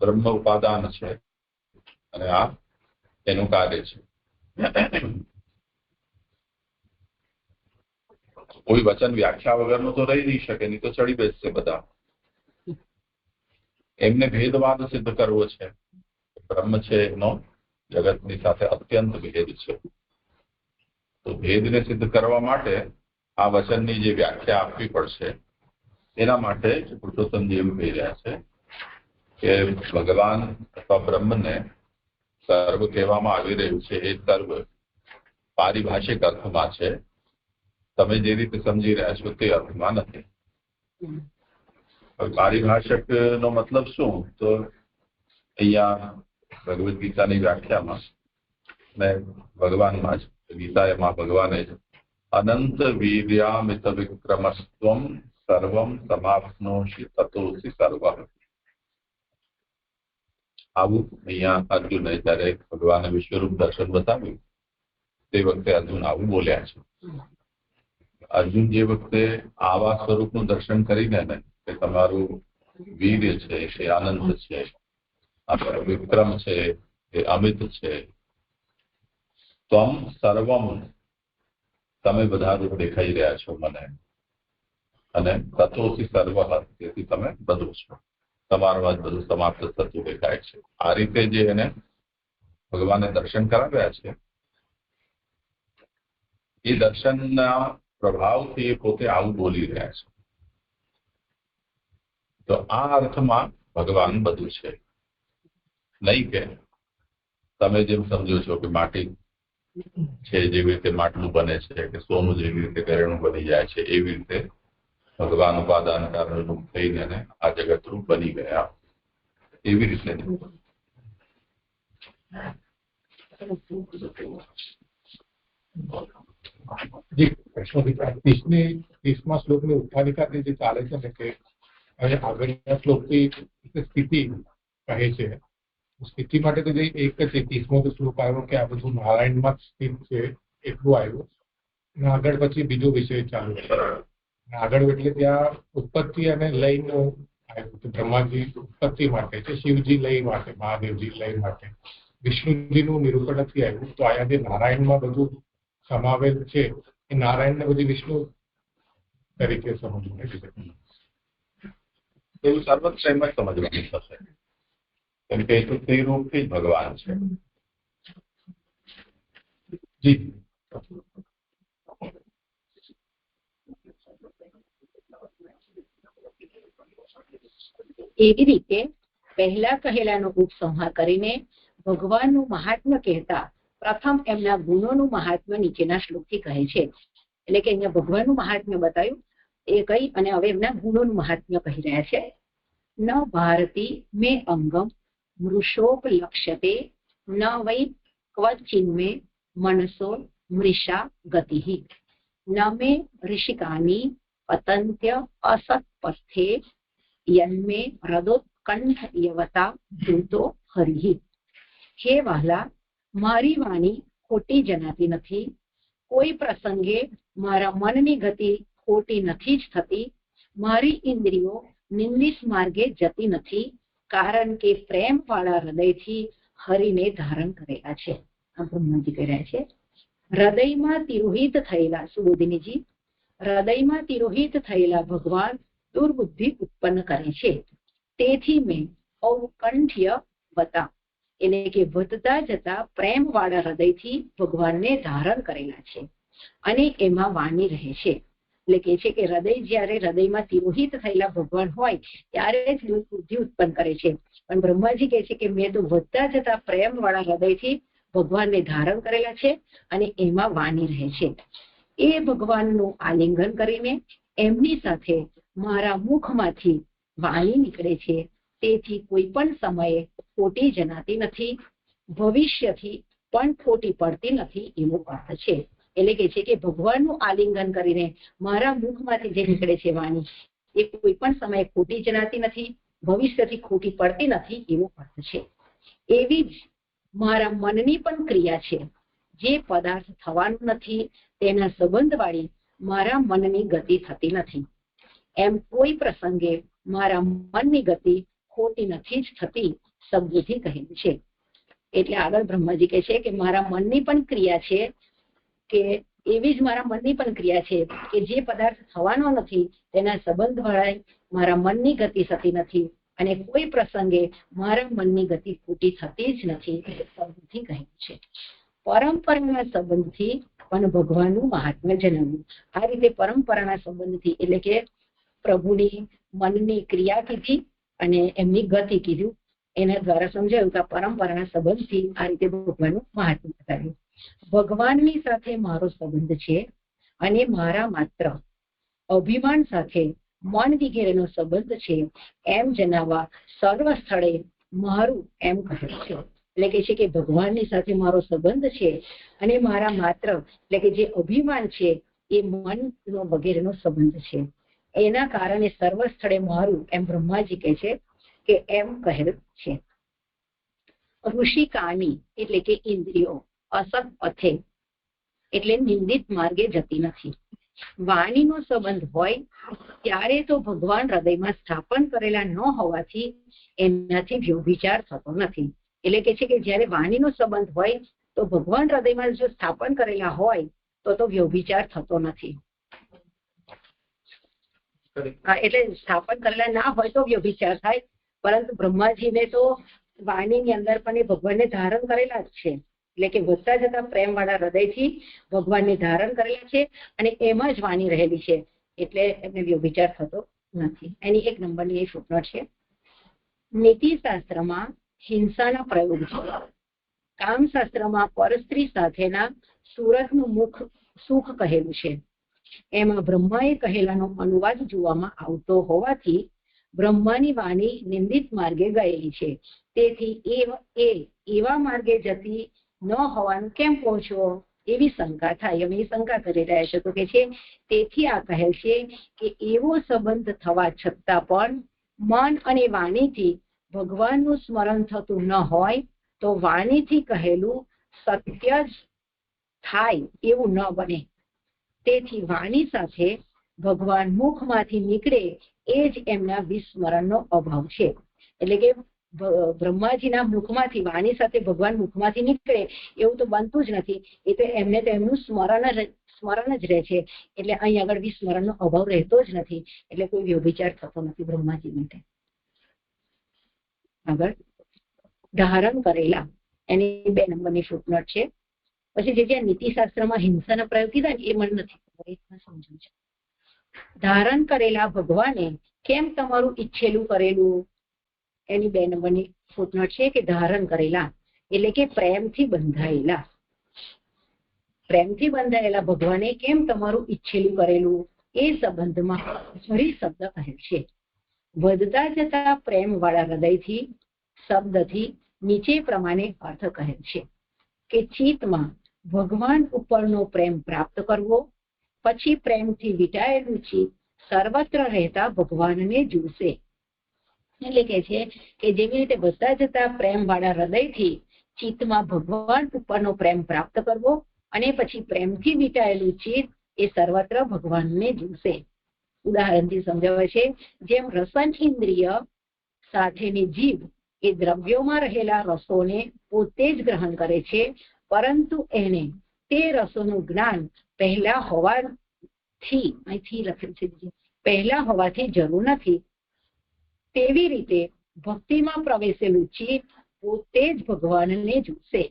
બ્રહ્મ ઉપાદાન છે અને આ એનું કાર્ય છે. કોઈ વચન વ્યાખ્યા વગરનું તો રહી નહીં શકે, નહીં તો ચડી બેસશે બધા. એમને ભેદવાદ સિદ્ધ કરવો છે. બ્રહ્મ છે એનો જગતની સાથે અત્યંત ભેદ છે. તો ભેદને સિદ્ધ કરવા માટે આ વચનની જે વ્યાખ્યા આપવી પડશે, એના માટે પુરુષોત્તમજી એવું કહી રહ્યા છે કે ભગવાન અથવા બ્રહ્મને સર્વ કહેવામાં આવી રહ્યું છે એ સર્વ પારિભાષિક અર્થમાં છે. તમે જે રીતે સમજી રહ્યા છો તે અર્થમાં નથી. પારિભાષિક નો મતલબ શું? તો અહીંયા ભગવદ્ ગીતાની વ્યાખ્યામાં ને ભગવાનમાં જ ગીતામાં ભગવાને જ અનંત વીર્યામિત વિક્રમસ્ત્વમ સર્વમ સમાપ્નોષિ તતોસી સર્વ. આવું અહીંયા અર્જુને જયારે ભગવાને વિશ્વરૂપ દર્શન બતાવ્યું તે વખતે અર્જુન આવું બોલ્યા છે. અર્જુન જે વખતે આવા સ્વરૂપનું દર્શન કરીને ને કે તમારું વીર્ય છે એ આનંદ છે, આપણો વિક્રમ છે એ અમિત છે, ત્વમ સર્વમ તમે બધા રૂપ દેખાઈ રહ્યા છો મને, અને તતોસી સર્વ તેથી તમે બધું છો, તમારું જ બધું સમાપ્ત થતું દેખાય છે. આ રીતે જે એને ભગવાને દર્શન કરાવ્યા છે એ દર્શનના પ્રભાવથી એ પોતે આવું બોલી રહ્યા છે. તો આ અર્થમાં ભગવાન બધું છે, નહીં કે તમે જેમ સમજો છો કે માટી છે જેવી રીતે માટલું બને છે કે સોનું જેવી રીતે ઘરેણું બની જાય છે એવી રીતે ભગવાન ઉપાદાન કારણરૂપ થઈને આ જગતરૂપ બની ગયા એવી રીતે. ત્રીસમા શ્લોકની ઉત્થાનિકાથી જે ચાલે છે ને કે હવે આગળના શ્લોકથી સ્થિતિ કહે છે. સ્થિતિ માટે તો જે એક જ 30મો શ્લોક આવ્યો કે આ બધું નારાયણમાં સ્થિત છે એટલું આવ્યું, અને આગળ પછી બીજો વિષય ચાલુ થયો. આગળ એટલે ત્યાં ઉત્પત્તિ અને લયનું આવ્યું કે બ્રહ્માજી ઉત્પત્તિ માટે છે, શિવજી લય માટે, મહાદેવજી લય માટે, વિષ્ણુજીનું નિરૂપણ નથી આવ્યું. તો અહીંયા જે નારાયણમાં બધું સમાવેલ છે એ નારાયણને બધી વિષ્ણુ તરીકે સમજવું એવું સર્વત્ર એમ જ સમજવાનું થશે, કેમ કે તો તે રૂપથી જ ભગવાન છે. જી એવી રીતે પહેલા કહેલાનો ઉપસંહાર કરીને ભગવાનનું મહાત્મ્ય કહેતા પ્રથમ એમના ગુણોનું મહાત્મ્ય નીચેના શ્લોકથી કહે છે. એટલે કે અહીંયા ભગવાનનું મહાત્મ્ય બતાવ્યું એ કહી અને હવે એમના ગુણોનું મહાત્મ્ય કહી રહ્યા છે. ન ભારતી મે અંગમ મૃષોપલક્ષ્યતે ન વૈ ક્વચિન્મે મનસો મૃષા ગતિ ન મે ઋષિકાની પતંત્ય અસત્પસ્થે યન્મે હૃદોત્કંઠ યવતા ધૃતો હરિ. હે વહાલા, મારી વાણી ખોટી જણાતી નથી, કોઈ પ્રસંગે મારા મનની ગતિ ખોટી નથી જ થતી, મારી ઇન્દ્રિયો નિંદિત માર્ગે જતી નથી, કારણ કે પ્રેમ વાળા હૃદયથી હરિને ધારણ કરેલા છે. આ બ્રહ્માજી કહી રહ્યા છે. હૃદયમાં તિરોહિત થયેલા, સુબોધિનીજી, હૃદયમાં તિરોહિત થયેલા ભગવાન દુર્બુદ્ધિ ઉત્પન્ન કરે છે. તેથી મેં ઔત્કંઠ્ય બતા એટલે કે વધતા જતા પ્રેમ વાળા હૃદયથી ભગવાનને ધારણ કરેલા છે અને એમાં વાણી રહે છે. એટલે કે છે કે હૃદય જ્યારે હૃદયમાં તિરોહિત થયેલા ભગવાન હોય ત્યારે જ દુર્બુદ્ધિ ઉત્પન્ન કરે છે. પણ બ્રહ્માજી કહે છે કે મેં તો વધતા જતા પ્રેમ વાળા હૃદયથી ભગવાનને ધારણ કરેલા છે અને એમાં વાણી રહે છે. એ ભગવાનનું આલિંગન કરીને એમની સાથે મારા મુખમાંથી વાણી નીકળે છે. તેથી કોઈ પણ સમયે ખોટી જણાતી નથી, ભવિષ્યથી પણ ખોટી પડતી નથી એવો અર્થ છે. એટલે કે છે કે ભગવાનનું આલિંગન કરીને મારા મુખમાંથી જે નીકળે છે વાણી એ કોઈ પણ સમયે ખોટી જણાતી નથી, ભવિષ્યથી ખોટી પડતી નથી એવો અર્થ છે. એવી જ મારા મનની પણ ક્રિયા છે. જે પદાર્થ થવાનું નથી તેના સંબંધવાળી મારા મનની ગતિ થતી નથી. એમ કોઈ પ્રસંગે મારા મનની ગતિ ખોટી નથી જ થતી શબ્દોથી કહેલું છે. એટલે આગળ બ્રહ્માજી કહે છે કે મારા મનની પણ ક્રિયા છે કે એવી જ મારા મનની પણ ક્રિયા છે કે જે પદાર્થ થવાનો નથી તેના સંબંધ વાળા મારા મનની ગતિ થતી નથી અને કોઈ પ્રસંગે મારા મનની ગતિ ખોટી થતી જ નથી શબ્દથી કહેલું છે. પરંપરાના સંબંધથી પણ ભગવાનનું મહાત્મ્ય જણાવ્યું. આ રીતે પરંપરાના સંબંધથી એટલે કે પ્રભુની મનની ક્રિયા કીધી અને એમની ગતિ કીધું. એના દ્વારા સમજાયું કે પરંપરાના સંબંધથી આ રીતે ભગવાનનું મહાત્મ્ય બતાવ્યું. ભગવાનની સાથે મારો સંબંધ છે અને મારા માત્ર અભિમાન સાથે મન વગેરેનો સંબંધ છે એમ જણાવવા સર્વ સ્થળે મારું એમ કહે છે. એટલે કે છે કે ભગવાનની સાથે મારો સંબંધ છે અને મારા માત્ર એટલે કે જે અભિમાન છે એ મનનો વગેરેનો સંબંધ છે. એના કારણે સર્વ સ્થળે મારું એમ બ્રહ્માજી કહે છે કે એમ કહેલ છે. ઋષિકાની એટલે કે ઇન્દ્રિયો અસત પથે એટલે નિંદિત માર્ગે જતી નથી. વાણીનો સંબંધ હોય ત્યારે તો ભગવાન હૃદયમાં સ્થાપન કરેલા ન હોવાથી એનાથી વ્યભિચાર થતો નથી. એટલે કે છે કે જયારે વાણીનો સંબંધ હોય તો ભગવાન હૃદયમાં જો સ્થાપન કરેલા હોય તો વ્યભિચાર થતો નથી. એટલે સ્થાપન કરેલા ના હોય તો વ્યભિચાર થાય, પરંતુ બ્રહ્માજીને તો વાણીની અંદર પણ એ ભગવાનને ધારણ કરેલા જ છે. એટલે કે વધતા જતા પ્રેમ વાળા હૃદયથી ભગવાનને ધારણ કરેલા છે અને એમાં જ વાણી રહેલી છે એટલે એમને વ્યભિચાર થતો નથી. એની 1 નંબરની એ ફૂટનોટ છે. નીતિશાસ્ત્રમાં હિંસાના પ્રયોગ છે. કામશાસ્ત્રમાં પરસ્ત્રી સાથેના સુરતનું મુખ સુખ કહેલું છે. એમાં બ્રહ્માએ કહેલાનો અનુવાદ જોવામાં આવતો હોવાથી બ્રહ્માની વાણી નિંદિત માર્ગે ગયેલી છે. તેથી એ એવા માર્ગે જતી ન હોવાનું કેમ પહોંચવો એવી શંકા થાય. અમે એ શંકા કરી રહ્યા છો તો કે છે તેથી આ કહેલ છે કે એવો સંબંધ થવા છતાં પણ મન અને વાણીથી ભગવાનનું સ્મરણ થતું ન હોય તો વાણીથી કહેલું સત્ય જ થાય એવું ન બને. તેથી વાણી સાથે ભગવાન મુખમાંથી નીકળે એ જ એમના વિસ્મરણનો અભાવ છે. એટલે કે બ્રહ્માજીના મુખમાંથી વાણી સાથે ભગવાન મુખમાંથી નીકળે એવું તો બનતું જ નથી. એ તો એમને તો એમનું સ્મરણ જ રહે છે. એટલે અહીં આગળ વિસ્મરણનો અભાવ રહેતો જ નથી. એટલે કોઈ વ્યભિચાર થતો નથી બ્રહ્માજી માટે. આગળ ધારણ કરેલા એની 2 નંબરની ફૂટનોટ છે. પછી જે નીતિશાસ્ત્રમાં હિંસાના પ્રયોગ કીધા ને એ મને નથી સમજવું છે. ધારણ કરેલા ભગવાને કેમ તમારું ઈચ્છેલું કરેલું એની 2 નંબરની ફૂટનોટ છે કે ધારણ કરેલા એટલે કે પ્રેમથી બંધાયેલા ભગવાને કેમ તમારું ઈચ્છેલું કરેલું એ સંબંધમાં હરી શબ્દ કહે છે. વધતા જતા પ્રેમ વાળા હૃદયથી શબ્દથી નીચે પ્રમાણે અર્થ કહે છે કે ચિત્તમાં ભગવાન ઉપરનો પ્રેમ પ્રાપ્ત કરવો, પછી પ્રેમથી વિટાયેલું ચિત્ત સર્વત્ર રહેતા ભગવાનને જુશે. એટલે કે છે કે જેવી રીતે વધતા જતા પ્રેમ વાળા હૃદયથી ચિત્તમાં ભગવાન ઉપરનો પ્રેમ પ્રાપ્ત કરવો અને પછી પ્રેમથી વિટાયેલું ચિત્ત એ સર્વત્ર ભગવાનને જુશે. ઉદાહરણથી સમજાવે છે જેમ રસન ઇન્દ્રિય સાથેની જીભ એ દ્રવ્યોમાં રહેલા રસોને પોતે જ ગ્રહણ કરે છે, પરંતુ એને તે રસોનું જ્ઞાન પહેલા હોવાથી અહીંથી લખેલું છે પહેલા હોવાથી જરૂર નથી, તેવી રીતે ભક્તિમાં પ્રવેશેલું ચિત્ત પોતે જ ભગવાનને જુશે.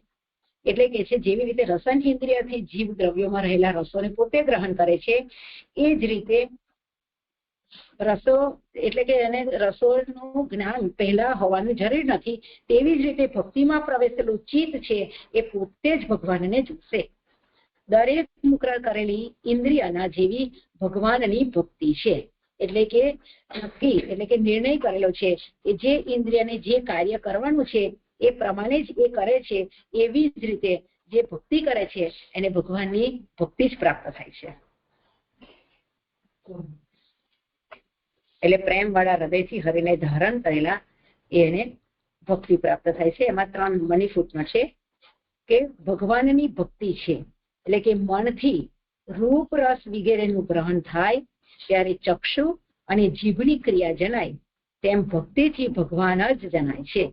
એટલે કે છે જેવી રીતે રસન ઇન્દ્રિયથી જીવ દ્રવ્યોમાં રહેલા રસોને પોતે ગ્રહણ કરે છે, એ જ રીતે રસો એટલે કે એને રસોનું જ્ઞાન પહેલા હોવાનું જરૂર નથી, તેવી જ રીતે ભક્તિમાં પ્રવેશેલું ચિત્ત છે એ પોતે જ ભગવાનને જુશે. દરેક મુકરર કરેલી ઇન્દ્રિયના જેવી ભગવાનની ભક્તિ છે. એટલે કે નક્કી એટલે કે નિર્ણય કરેલો છે કે જે ઇન્દ્રિયને જે કાર્ય કરવાનું છે એ પ્રમાણે જ એ કરે છે, એવી જ રીતે જે ભક્તિ કરે છે એને ભગવાનની ભક્તિ જ પ્રાપ્ત થાય છે. એટલે પ્રેમ વાળા હૃદયથી હરિને ધારણ કરેલા એને ભક્તિ પ્રાપ્ત થાય છે. એમાં 3 નંબરની ફૂટમાં છે કે ભગવાનની ભક્તિ છે એટલે કે મનથી રૂપ રસ વગેરેનું ગ્રહણ થાય ત્યારે ચક્ષુ અને જીભની ક્રિયા જણાય, તેમ ભક્તિથી ભગવાન જ જણાય છે.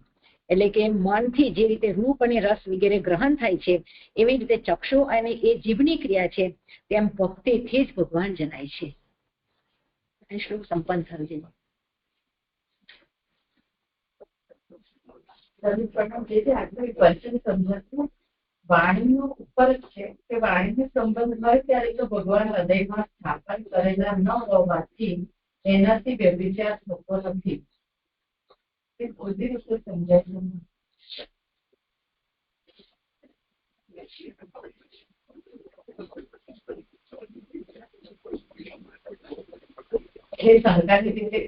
એટલે કે મનથી જે રીતે રૂપ અને રસ વગેરે ગ્રહણ થાય છે, એવી રીતે ચક્ષુ અને એ જીભની ક્રિયા છે તેમ ભક્તિથી જ ભગવાન જણાય છે. શ્લોક સંપન્ન થયો છે. વાણીનો ઉપર જ છે કે વાણીનો સંબંધ હોય ત્યારે તો ભગવાન હૃદયમાં સ્થાપન કરેલા ન હોવાથી એનાથી વ્યભિચાર થતો નથી. એ બધી રીતે સમજાય છે. એ સરકારની રીતે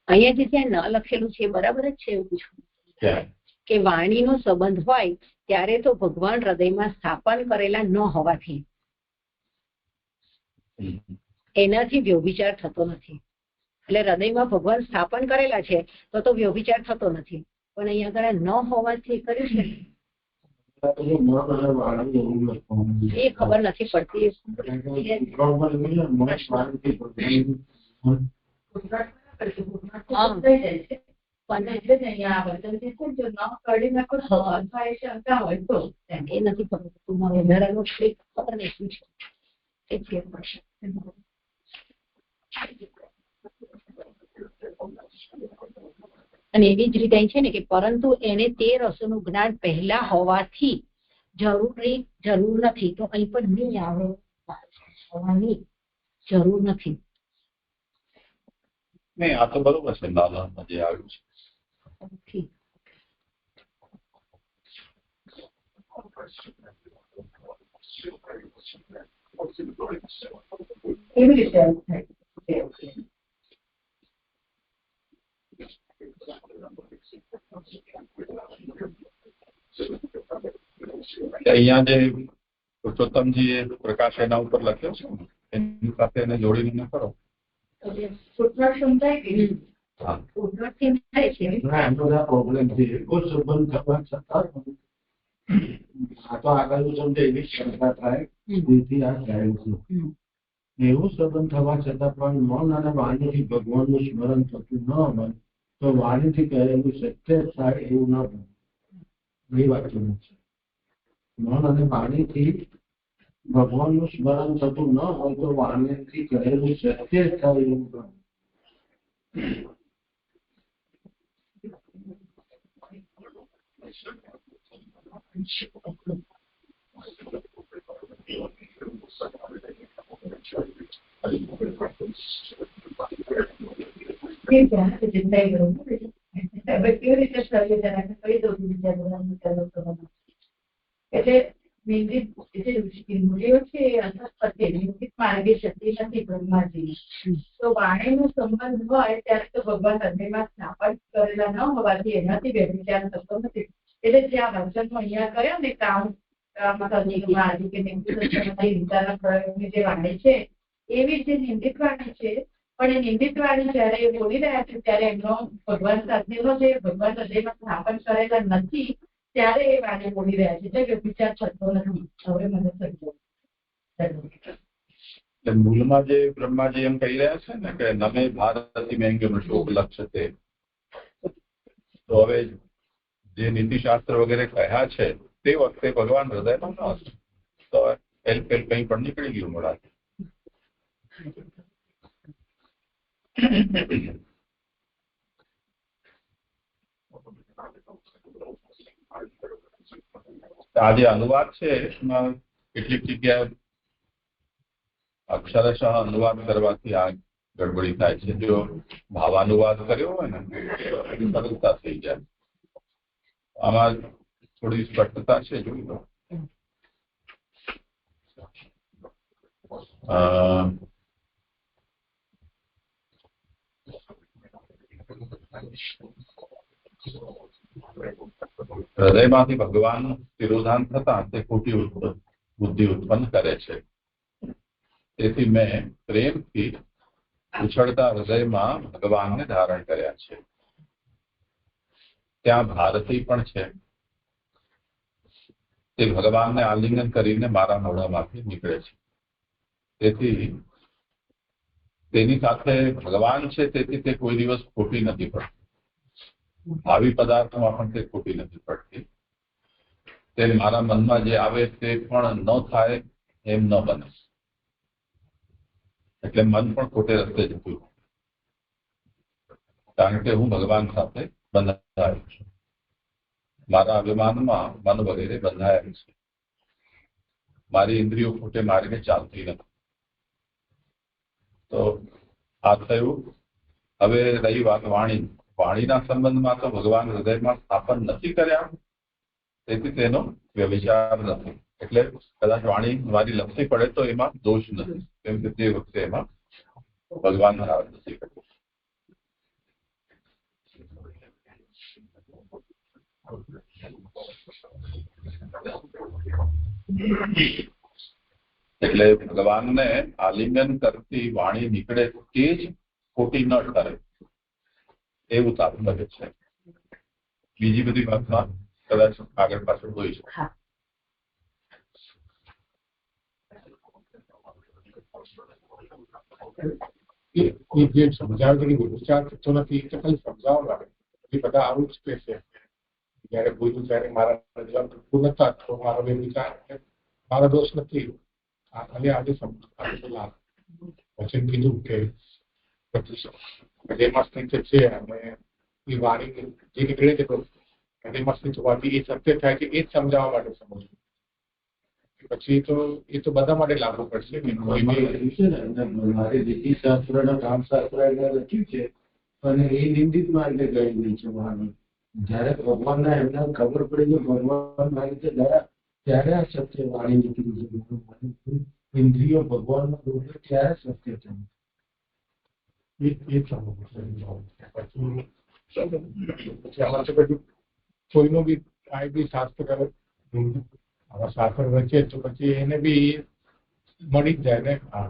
અહીંયા જે ત્યાં ન લખેલું છે બરાબર જ છે એવું પૂછવું કે વાણીનો સંબંધ હોય ત્યારે તો ભગવાન હૃદયમાં સ્થાપન કરેલા ન હોવાથી એનાથી વ્યભિચાર થતો નથી. એટલે હૃદયમાં ભગવાન સ્થાપન કરેલા છે તો વ્યભિચાર થતો નથી, પણ અહીંયા આગળ ન હોવાથી કર્યું છે એ ખબર નથી પડતી. એ નથી પડતું વધારાનું ખબર નહીં શું છે. અને એવી જ રીતે છે ને કે પરંતુ એને તે રસોનું જ્ઞાન પહેલા હોવાથી જરૂર નથી, તો અહીં પણ નહીં આવે, હોવાની જરૂર નથી. નહીં, આ તો બરોબર છે. નાલામાં જે આવ્યું છે એવી રીતે અહીંયા જે પુરુષોત્તમજી એ પ્રકાશ એના ઉપર લખ્યો છે એની સાથે એને જોડીને કરો. પ્રોબ્લેમ છે એવો સંબંધ થવા છતાં આ તો આગળનું સમજે એવી શંકા થાય જેથી આ થયું છે. એવો સંબંધ થવા છતાં પણ મન અને વાણીથી ભગવાનનું સ્મરણ થતું ન હોય તો વાણીથી કહેલું સત્ય થાય એવું ન બને. એ વાક્ય છે મન અને વાણીથી ભગવાનનું સ્મરણ થતું ન હોય તો વાણીથી કહેલું સત્ય થાય એવું બને. તો વાણીનો સંબંધ હોય ત્યારે તો ભગવાન હૃદયમાં સ્થાપન કરેલા ન હોવાથી એનાથી વ્યભિચાર થતો નથી. એટલે જે આ વચનમાં અહીંયા કર્યો ને કામ પ્રયોગની જે વાણી છે એવી જે નિંદિત વાણી છે, પણ એ નિંદિત વાણી જયારે એ બોલી રહ્યા છે ત્યારે એમનો ભગવાન સાથેનો જે ભગવાન હૃદયમાં સ્થાપન કરેલા નથી ત્યારે એ વાણી બોલી રહ્યા છે કે વિચાર થતો નથી. હવે મને સમજાવો. એટલે મૂળમાં જે બ્રહ્માજી એમ કહી રહ્યા છે ને કે નમે ભારતી મેંગ્યમ શોક લક્ષ્યતે, તો હવે જે નીતિશાસ્ત્ર વગેરે કહ્યા છે તે વખતે ભગવાન હૃદયમાં ન હતું, તો એલ પેલ કંઈ પણ નીકળી ગયું મોડાથી. આ જે અનુવાદ છે એમાં કેટલીક જગ્યાએ અક્ષરશઃ અનુવાદ કરવાથી આ ગડબડી થાય છે. જો ભાવાનુવાદ કર્યો હોય ને સરળતા થઈ જાય. આમાં થોડી સ્પષ્ટતા છે, જોઈ લો. હૃદયમાંથી ભગવાન તિરોધાન થતા તે ખોટી બુદ્ધિ ઉત્પન્ન કરે છે. તેથી મેં પ્રેમથી ઉછળતા હૃદયમાં ભગવાનને ધારણ કર્યા છે. ત્યાં ભારતી પણ છે. તે ભગવાનને આલિંગન કરીને મારા મોઢામાંથી નીકળે છે. તેથી તેની સાથે ભગવાન છે, તેથી તે કોઈ દિવસ ખોટી નથી પડતી. ભાવિ પદાર્થોમાં પણ તે ખોટી નથી પડતી. તે મારા મનમાં જે આવે તે પણ ન થાય એમ ન બને. એટલે મન પણ ખોટે રસ્તે જતું, કારણ કે હું ભગવાન સાથે બંધાયેલો છું. મારા અભિમાનમાં મન વગેરે બંધાયેલું છે. મારી ઇન્દ્રિયો ખોટે માર્ગે ચાલતી નથી. તો આ થયું. હવે રહી વાત વાણી. વાણીના સંબંધમાં તો ભગવાન હૃદયમાં સ્થાપન નથી કર્યા, તેથી તેનો વ્યભિચાર નથી. એટલે કદાચ વાણી મારી લપસી પડે તો એમાં દોષ નથી, કેમ કે તે વખતે એમાં ભગવાન ધારણ નથી કર્યું. એટલે ભગવાનને આલિંગન કરતી વાણી નીકળે તે જ ખોટી ન ઠરે એવું તાત્પર્ય છે. બીજી બધી વાતમાં કદાચ આગળ પાછળ હોઈ શકે. જે સમજાવે કે વિચાર થતો નથી તો ખાલી સમજાવવા લાગે. એ બધા આવું જ કે છે. જયારે બોલ્યું ત્યારે મારા થતું નતા તો મારો એ વિચાર મારો દોષ નથી. આ ખાલી આજે સમજાવ વચન કીધું કે હૃદયમાં સ્થિત છે અને એ વાણી જે નીકળે છે હૃદયમાં સ્થિત હોવાથી એ સત્ય થાય છે. એ જ સમજાવવા માટે સમજવું. પછી તો એ તો બધા માટે લાગુ પડશે. મારે નીતિશાસ્ત્ર કામશાસ્ત્ર લખ્યું છે અને એ નિંદિત માર્ગે ગયેલી છે વાણી. જયારે ભગવાનના એમને ખબર પડી કે ભગવાન મારી રીતે ગયા ત્યારે આ સત્ય વાણી નીકળી છે. ઇન્દ્રિયો ભગવાનમાં દોરે ત્યારે સત્ય થયું. એ સમજવું પછી આમાં તો બધું કોઈનું બી કાંઈ બી શાસ્ત્ર કરે આવા શાસ્ત્ર રચે તો પછી એને બી મળી જ જાય ને. હા,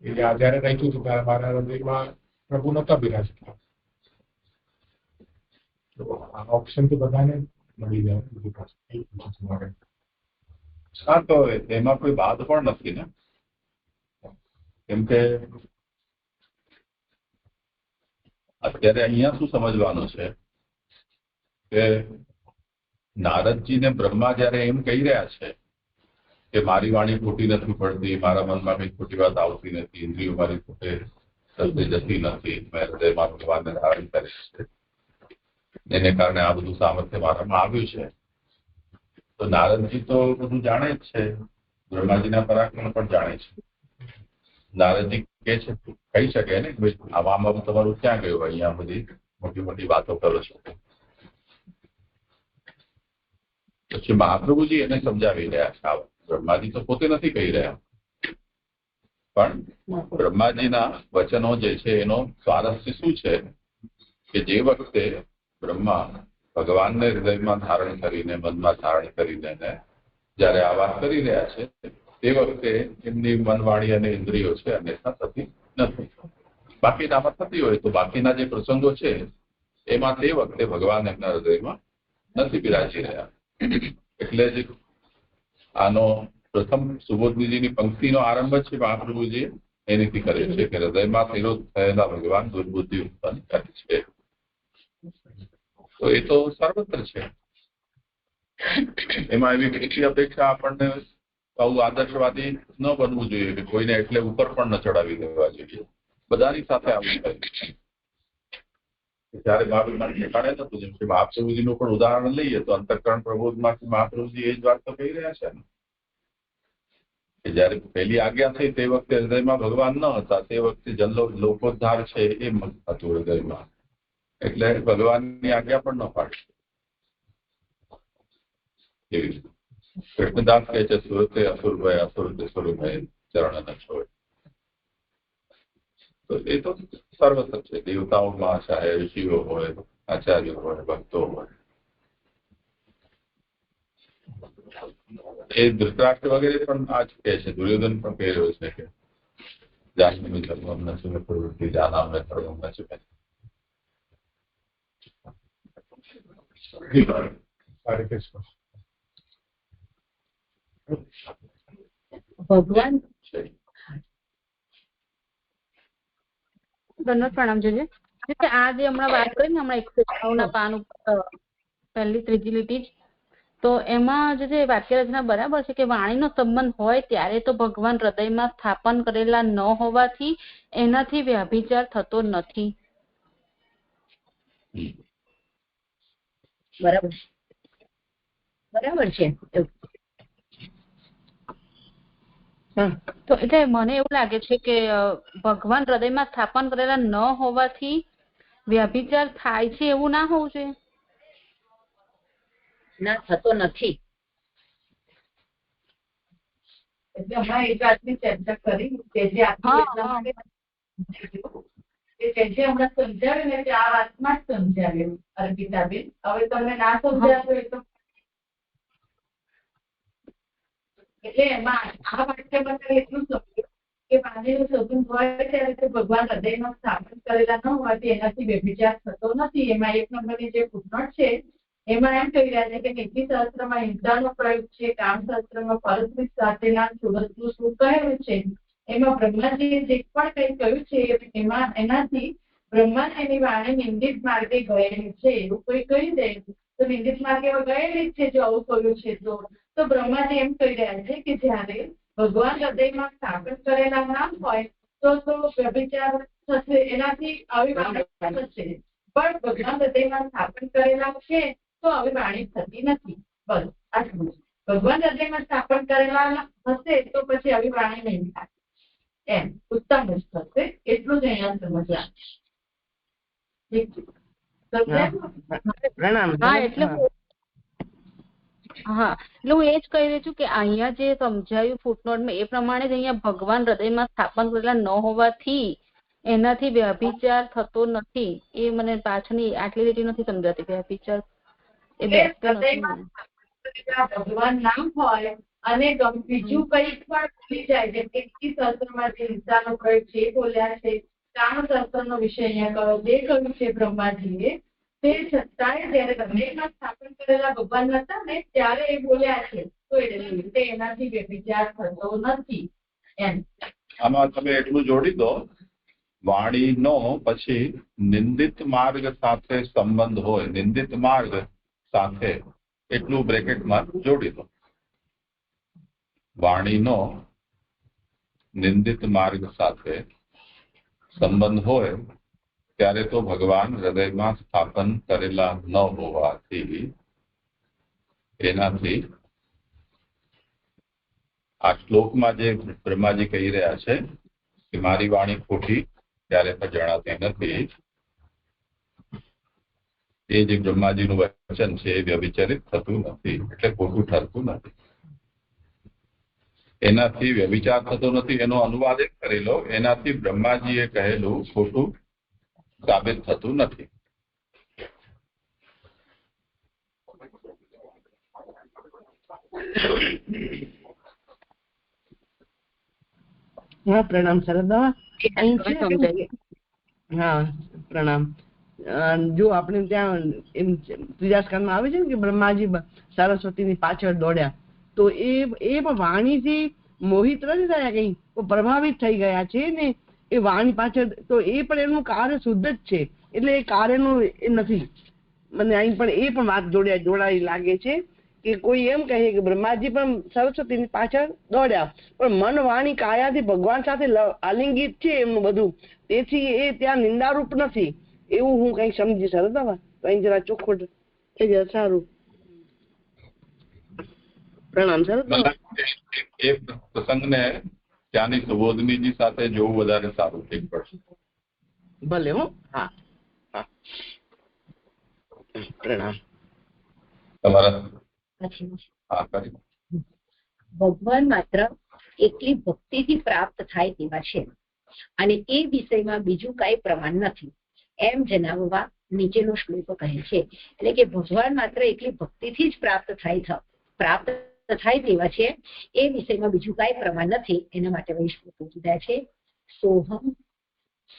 એટલે આ જયારે રાખ્યું હતું ત્યારે મારા હૃદયમાં પ્રભુ નહોતા બિરાજતા. તો આ ઓપ્શન તો બધાને મળી જાય. હા, તો એમાં કોઈ બાદ પણ નથી ને, કેમ કે અત્યારે અહીંયા શું સમજવાનું છે કે નારદજીને બ્રહ્મા જયારે એમ કહી રહ્યા છે કે મારી વાણી ખોટી નથી પડતી, મારા મનમાં કઈ ખોટી વાત આવતી નથી, ઇન્દ્રિયો મારી ખોટે રસ્તે જતી નથી, મેં હૃદયમાં ભગવાનને ધારણ કરે છે, એને કારણે આ બધું સામર્થ્ય મારામાં આવ્યું છે. તો નારદજી તો બધું જાણે જ છે, બ્રહ્માજીના પરાક્રમ પણ જાણે છે. નારદજી કે છે, કહી શકે ને કે ભાઈ આવામાં તમારું ક્યાં ગયું, અહીંયા બધી મોટી મોટી વાતો કરો છો. પછી મહાપ્રભુજી એને સમજાવી રહ્યા છે. આ બ્રહ્માજી તો પોતે નથી કહી રહ્યા, પણ બ્રહ્માજીના વચનો જે છે એનો સ્વારસ્ય શું છે કે જે વખતે બ્રહ્મા ભગવાનને હૃદયમાં ધારણ કરીને, મનમાં ધારણ કરીને જયારે આ વાત કરી રહ્યા છે તે વખતે એમની મનવાણી અને ઇન્દ્રિયો છે અન્યથા થતી નથી. બાકીનામાં થતી હોય તો બાકીના જે પ્રસંગો છે એમાં તે વખતે ભગવાન એમના હૃદયમાં નથી બિરાજી રહ્યા. એટલે જ આનો પ્રથમ સુબોધજીની પંક્તિનો આરંભ છે મહાપ્રભુજી એનીથી કરે છે કે હૃદયમાં વિરોધ થયેલા ભગવાન દુર્બુદ્ધિ ઉત્પન્ન કરે છે. તો એ તો સર્વત્ર છે. એમાં એવી કેટલી અપેક્ષા આપણને બહુ આદર્શવાદી ન બનવું જોઈએ કે કોઈને એટલે ઉપર પણ ન ચડાવી દેવા જોઈએ. બધાની સાથે આવું થાય. જયારે મહાવીર ઠેકાણે નતું, જેમ કે મહાપ્રભુજીનું પણ ઉદાહરણ લઈએ તો અંતઃકરણ પ્રબોધમાંથી મહાપ્રભુજી એ જ વાત તો કહી રહ્યા છે ને કે જયારે પહેલી આજ્ઞા થઈ તે વખતે હૃદયમાં ભગવાન ન હતા, તે વખતે લોકોદ્ધાર છે એ હતું હૃદયમાં, એટલે ભગવાનની આજ્ઞા પણ ન પાડી. એવી રીતે કૃષ્ણદાસ કહે છે સુરતે અસુરભાઈ અસુરતે સુરભાઈ ચરણ ન છોડે. તો એ તો સર્વત્ર છે. દેવતાઓમાં ચાહે ઋષિઓ હોય, આચાર્યો હોય, ભક્તો હોય, એ ધૃતરાષ્ટ્ર વગેરે પણ આ જ કહે છે. દુર્યોધન પણ કહી રહ્યો છે કે જાનમી ધર્મમ ન છે પ્રવૃત્તિ જાનામ ને ધર્મમ ન છે. ભગવાન દંડવત પ્રણામ જોજે. આ જે હમણાં વાત કરી ને હમણાં 191 પાન ઉપર પહેલી ત્રીજી લીટી, તો એમાં જે વાક્ય રચના બરાબર છે કે વાણીનો સંબંધ હોય ત્યારે તો ભગવાન હૃદયમાં સ્થાપન કરેલા ન હોવાથી એનાથી વ્યભિચાર થતો નથી. બરાબર છે. તો એટલે મને એવું લાગે છે કે ભગવાન હૃદયમાં સ્થાપન કરેલા ન હોવાથી વ્યભિચાર થાય છે એવું ના હોવું જોઈએ. ના, થતો નથી. એટલે હમણાં એક વાતની ચર્ચા કરી કે જે હમણાં સમજાવ્યું ને આ વાતમાં જ સમજાવ્યું અર્પિતાબેન. હવે તમે ના સમજાવો એ તો એટલે એમાં આ વાક્યમાં એટલું સમજ્યું કે પાણીનું શોધન હોય ત્યારે તો ભગવાન હૃદયમાં સ્થાપન કરેલા ન હોવાથી એનાથી વ્યભિચાર થતો નથી. એમાં 1 નંબરની જે ફૂટનોટ છે એમાં એમ કહી રહ્યા છે કે નીતિ શાસ્ત્રમાં હિંસાનો પ્રયોગ છે, કામ શાસ્ત્રમાં પરસ્પર સાથેના સુરતનું શું કહેલું છે, એમાં બ્રહ્માજીએ જે પણ કંઈ કહ્યું છે એમાં એનાથી બ્રહ્મા એની વાણી નિંદિત માર્ગે ગયેલી છે એવું કોઈ કહી દે તો નિંદિત માર્ગે ગયેલી જ છે જો આવું કહ્યું છે તો બ્રહ્માજી એમ કહી રહ્યા છે કે જયારે ભગવાન હૃદયમાં સ્થાપન કરેલા ના હોય તો વ્યભિચાર થશે, એનાથી આવી વાણી થશે. પણ ભગવાન હૃદયમાં સ્થાપન કરેલા છે તો આવી વાણી થતી નથી. બસ આટલું. ભગવાન હૃદયમાં સ્થાપન કરેલા હશે તો પછી આવી વાણી નહીં થાય. એમ ઉત્તમ જ થશે. એટલું જ અહીંયા સમજવા. હા, એટલે હું એ જ કહી રહી છું કે અહીંયા જે સમજાયું ફૂટનોટમાં એ પ્રમાણે જ અહીંયા ભગવાન હૃદયમાં સ્થાપન કરેલા ન હોવાથી એનાથી વ્યભિચાર થતો નથી. એ મને પાછળની આટલી લીટી નથી સમજાતી. વ્યભિચાર એ ભગવાન નામ હોય અને બીજું કંઈક પણ ભૂલી જાય, જેમ કે શાસ્ત્રમાં જે હિંસાનો પ્રયોગ છે એ બોલ્યા છે, કામ શાસ્ત્રનો વિષય અહીંયા કયો જે કહ્યું છે બ્રહ્માજીએ, તે છતાંય જયારે હૃદયમાં સ્થાપન કરેલા ભગવાન હતા ને ત્યારે એ બોલ્યા છે તો એટલે એનાથી વ્યભિચાર થતો નથી. એમ આમાં તમે એટલું જોડી દો, વાણીનો પછી નિંદિત માર્ગ સાથે સંબંધ હોય, નિંદિત માર્ગ સાથે એટલું બ્રેકેટમાં જોડી દો. વાણીનો નિંદિત માર્ગ સાથે સંબંધ હોય ત્યારે તો ભગવાન હૃદયમાં સ્થાપન કરેલા ન હોવાથી એનાથી આ શ્લોકમાં જે બ્રહ્માજી કહી રહ્યા છે કે મારી વાણી ખોટી ત્યારે પણ જણાતી નથી, એ જે બ્રહ્માજીનું વચન છે એ વ્યભિચરિત થતું નથી, એટલે ખોટું ઠરતું નથી. એનાથી વ્યભિચાર થતો નથી એનો અનુવાદ જ કરી લો. એનાથી બ્રહ્માજીએ કહેલું ખોટું સાબિત થતું નથી. હા, પ્રણામ શારદા. હા, પ્રણામ. જો આપણે ત્યાં એમ ત્રીજા સ્કંદમાં આવે છે ને કે બ્રહ્માજી સરસ્વતીની પાછળ દોડ્યા, તો એ પણ વાણીથી મોહિત નથી થયા, કઈ પ્રભાવિત થઈ ગયા છે ને એ વાણી પાછળ, તો એ પણ એનું કાર્ય શુદ્ધ જ છે, એટલે એ કાર્યનું એ નથી. મને અહીં પણ એ પણ વાત જોડાઈ લાગે છે કે કોઈ એમ કહે કે બ્રહ્માજી પણ સરસ્વતીની પાછળ દોડ્યા, પણ મન વાણી કાયાથી ભગવાન સાથે આલિંગિત છે એમનું બધું, તેથી એ ત્યાં નિંદારૂપ નથી, એવું હું કઈ સમજી સરદામાં. તો અહીં જરા ચોખ્ખું એ જરા સારું. પ્રણામ સરદામાં. એ પ્રસંગને ત્યાંની સુબોધનીજી સાથે જોવું વધારે સારું ઠીક પડશે. ભલે હો. હા હા પ્રણામ. તમારા ભગવાન માત્ર એકલી ભક્તિથી પ્રાપ્ત થાય તેવા છે અને એ વિષયમાં બીજું કઈ પ્રમાણ નથી એમ જણાવવા નીચેનો શ્લોક કહે છે. એટલે કે ભગવાન માત્ર એકલી ભક્તિથી જ પ્રાપ્ત થાય તેવા છે, એ વિષયમાં બીજું કઈ પ્રમાણ નથી, એના માટે વહી શ્લોકો કીધા છે. સોહમ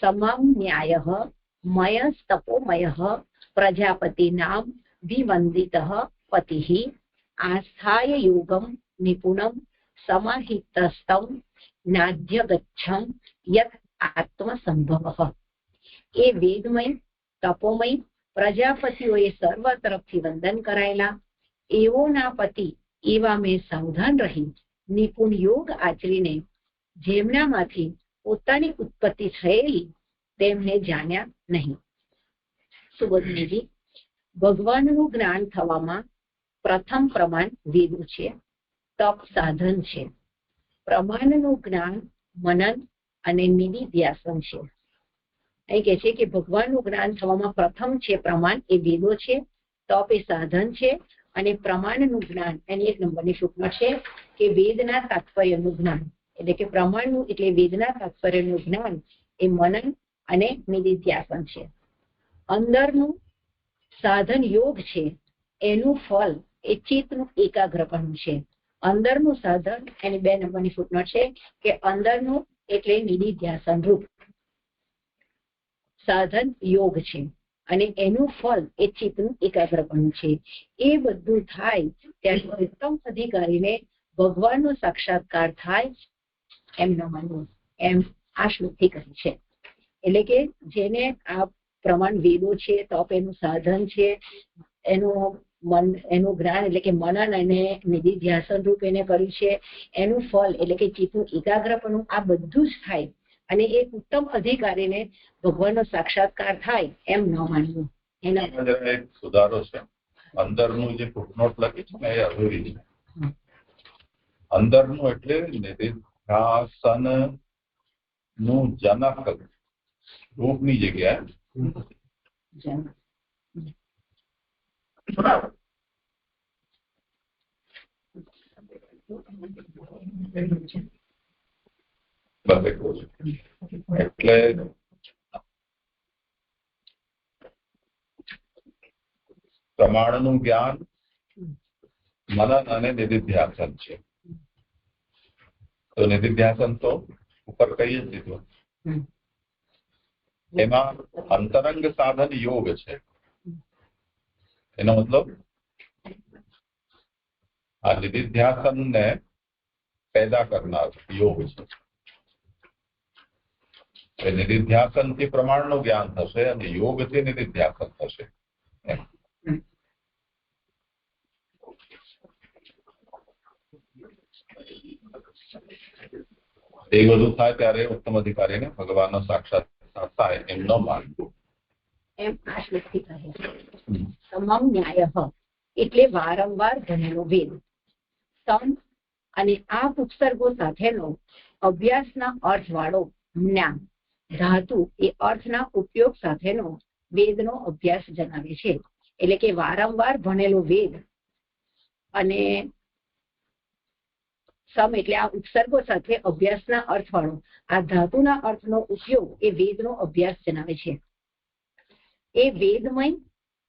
સમમ ન્યાય મયસ્તપોમય પ્રજાપતિ નામ વિવંદિત પતિ આસ્થાય યોગમ નિપુણમ સમાહિતસ્તમ નાદ્ય ગચ્છમ યત આત્મસંભવ. એ વેદમય તપોમય પ્રજાપતિઓએ સર્વ તરફથી વંદન કરાયેલા એવોના પતિ એવા મેં સાવધાન રહી નિપુણ યોગ આચરીને જેમનામાંથી પોતાની ઉત્પત્તિ થયેલી તેમને જાણ્યા નહીં. સુબોધનીજી, ભગવાનનું જ્ઞાન થવામાં પ્રથમ પ્રમાણ વેદો છે, તપ સાધન છે. પ્રમાણનું જ્ઞાન મનન અને નિધિધ્યાસન છે. અહીં કહે છે કે ભગવાનનું જ્ઞાન થવામાં પ્રથમ છે પ્રમાણ, એ વેદો છે, તપ એ સાધન છે, અને પ્રમાણનું જ્ઞાન એની 1 નંબરની સૂક્ષ્મ છે કે વેદના તાત્પર્યનું જ્ઞાન. એટલે કે પ્રમાણનું એટલે વેદના તાત્પર્યનું જ્ઞાન એ મનન અને નિધિધ્યાસન છે. અંદરનું સાધન યોગ છે, એનું ફળ એ ચિત્તનું એકાગ્રપણું છે. અંદરનું સાધન એની 2 નંબરની ફૂટનોટ છે કે અંદરનું એટલે નિધિધ્યાસન રૂપ સાધન યોગ છે અને એનું ફળ એ ચિત્તનું એકાગ્રપણું છે. એ બધું થાય ત્યારે ઉત્તમ અધિકારીને ભગવાનનો સાક્ષાત્કાર થાય એમ ન માનવું, એમ આ શ્લોકથી કહે છે. એટલે કે જેને આ પ્રમાણ વેદો છે, તપ એનું સાધન છે, એનું જ્ઞાન એટલે કે મનન અને નિધિધ્યાસન રૂપ એને કર્યું છે, એનું ફળ એટલે કે ચિત્તનું એકાગ્રપણું, આ બધું જ થાય અને એ ઉત્તમ અધિકારીને ભગવાનનો સાક્ષાત્કાર થાય એમ ન માનવું. એના એક સુધારો છે. અંદરનું જે ફૂટનોટ લખી છે ને એ અધૂરી છે. અંદરનું એટલે નિધિધ્યાસન નું જનક રૂપની જગ્યાએ એટલે પ્રમાણનું જ્ઞાન મનન અને નિધિધ્યાસન છે. તો નિધિધ્યાસન તો ઉપર કહી જ દીધું. એમાં અંતરંગ સાધન યોગ છે. એનો મતલબ આ નિધિધ્યાસન ને પેદા કરનાર યોગ છે. નિધિધ્યાસન થી પ્રમાણનું જ્ઞાન થશે અને યોગ થી નિધિધ્યાસન થશે. એ બધું થાય ત્યારે ઉત્તમ અધિકારીને ભગવાનનો સાક્ષાત્કાર થાય એમ ન માનવું, એમ આ શ્લોકથી કહે છે. સમમ ન્યાય એટલે વારંવાર ભણેલો વેદ. સમ અને આ ઉપસર્ગો સાથેનો અભ્યાસના અર્થવાળો જ્ઞાન. ધાતુ એ અર્થના ઉપયોગ સાથેનો વેદનો અભ્યાસ જણાવે છે. એટલે કે વારંવાર ભણેલો વેદ અને સમ એટલે આ ઉપસર્ગો સાથે અભ્યાસના અર્થવાળો આ ધાતુના અર્થનો ઉપયોગ એ વેદનો અભ્યાસ જણાવે છે. એ વેદમય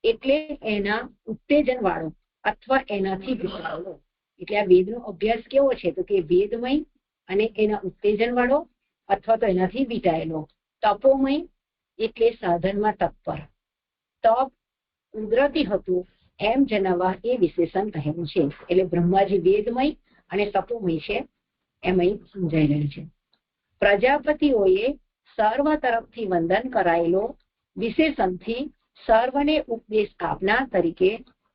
એટલે એના ઉત્તેજન વાળો અથવા એનાથી વિચારેલો. એટલે આ વેદનો અભ્યાસ કેવો છે તો કે વેદમય અને એના ઉત્તેજન વાળો અથવા તો એનાથી વિટાયેલો. તપોમય એટલે સાધનમાં તત્પર તપ કુદરતી હતું એમ જણાવવા એ વિશેષણ કહેલું છે. એટલે બ્રહ્માજી વેદમય અને તપોમય છે એમ અહીં સમજાઈ રહ્યું છે. પ્રજાપતિઓએ સર્વ તરફથી વંદન કરાયેલો વિશેષણથી સર્વને ઉપદેશ આપનાર તરીકે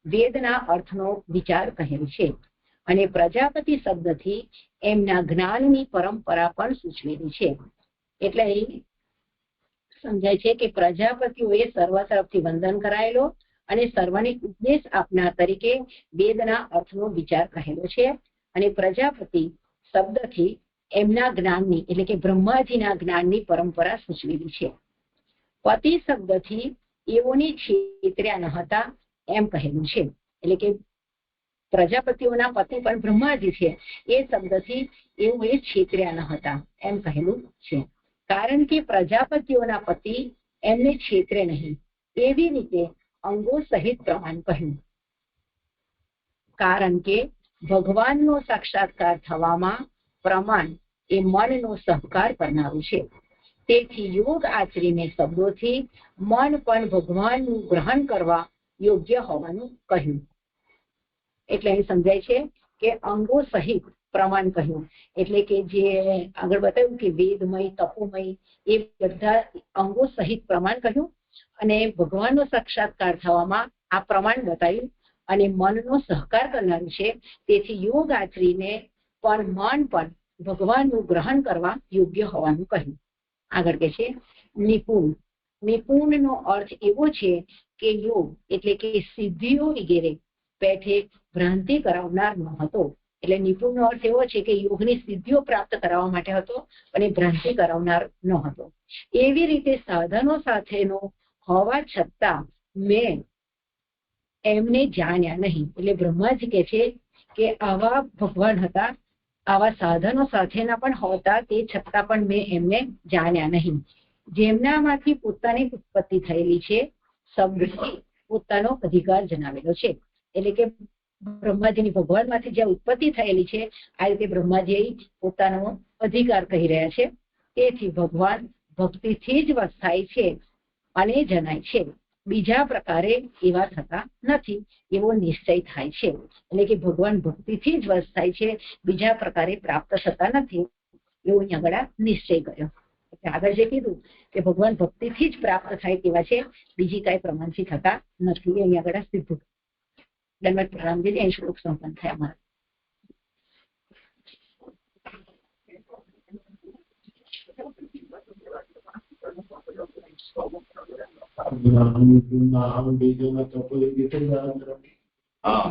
વેદના અર્થનો વિચાર કહેલ છે. અને પ્રજાપતિ શબ્દથી એમના જ્ઞાનની પરંપરા પણ સૂચવેલી છે. એટલે અહીં સમજાય છે કે પ્રજાપતિઓએ સર્વ તરફથી વંદન કરાયેલો અને સર્વને ઉપદેશ આપનાર તરીકે વેદના અર્થનો વિચાર કહેલો છે. અને પ્રજાપતિ શબ્દથી એમના જ્ઞાનની એટલે કે બ્રહ્માજીના જ્ઞાનની પરંપરા સૂચવેલી છે. પતિ શબ્દથી એઓની છેતર્યા ન હતા એમ કહેલું છે. એટલે કે પ્રજાપતિઓના પતિ પણ બ્રહ્માજી છે એ શબ્દથી એઓએ છેતર્યા ન હતા એમ કહેલું છે. કારણ કે પ્રજાપતિઓના પતિ એમને છેતરે નહીં એવી રીતે અંગો સહિત પ્રમાણ કહ્યું. કારણ કે ભગવાનનો સાક્ષાત્કાર થવામાં પ્રમાણ એ મનનો સહકાર કરનારું છે. તેથી યોગ આચરીને શબ્દોથી મન પણ ભગવાનનું ગ્રહણ કરવા યોગ્ય હોવાનું કહ્યું. એટલે અહીં સમજાય છે કે અંગો સહિત પ્રમાણ કહ્યું. એટલે કે જે આગળ બતાવ્યું કે વેદમય તપોમય એ બધા અંગો સહિત પ્રમાણ કહ્યું અને ભગવાનનો સાક્ષાત્કાર થવામાં આ પ્રમાણ બતાવ્યું અને મનનો સહકાર કરનારું છે. તેથી યોગ આચરીને પણ મન પણ ભગવાનનું ગ્રહણ કરવા યોગ્ય હોવાનું કહ્યું. આગળ કે છે નિપુણ. નિપુણનો અર્થ એવો છે કે યોગ એટલે કે સિદ્ધિઓ વગેરે પેઠે ભ્રાંતિ કરાવનાર ન હતો. એટલે નિપુણનો અર્થ એવો છે કે યોગની સિદ્ધિઓ પ્રાપ્ત કરાવવા માટે હતો અને ભ્રાંતિ કરાવનાર ન હતો. એવી રીતે સાધનો સાથેનો હોવા છતાં મેં એમને જાણ્યા નહીં. એટલે બ્રહ્માજી કહે છે કે આવા ભગવાન હતા, આવા સાધનો સાથેના પણ હોતા તે છતાં પણ મેં એમને જાણ્યા નહીં. જેમનામાંથી પોતાની ઉત્પત્તિ થયેલી છે શબ્દથી પોતાનો અધિકાર જણાવેલો છે. એટલે કે બ્રહ્માજીની ભગવાનમાંથી જે ઉત્પત્તિ થયેલી છે આ રીતે બ્રહ્માજી પોતાનો અધિકાર કહી રહ્યા છે. તેથી ભગવાન ભક્તિથી જ વસાય છે અને જણાય છે, બીજા પ્રકારે એવા થતા નથી એવો નિશ્ચય થાય છે. એટલે કે ભગવાન ભક્તિથી જ વશ થાય છે, બીજા પ્રકારે પ્રાપ્ત થતા નથી એવો અહીં આગળ નિશ્ચય કર્યો. આગળ જે કીધું કે ભગવાન ભક્તિથી જ પ્રાપ્ત થાય તેવા છે, બીજી કઈ પ્રમાણથી થતા નથી. અહીં આગળ સિદ્ધ દંડવત પ્રણામજી. અહીં શ્લોક સંપન્ન થયા અમારા. હા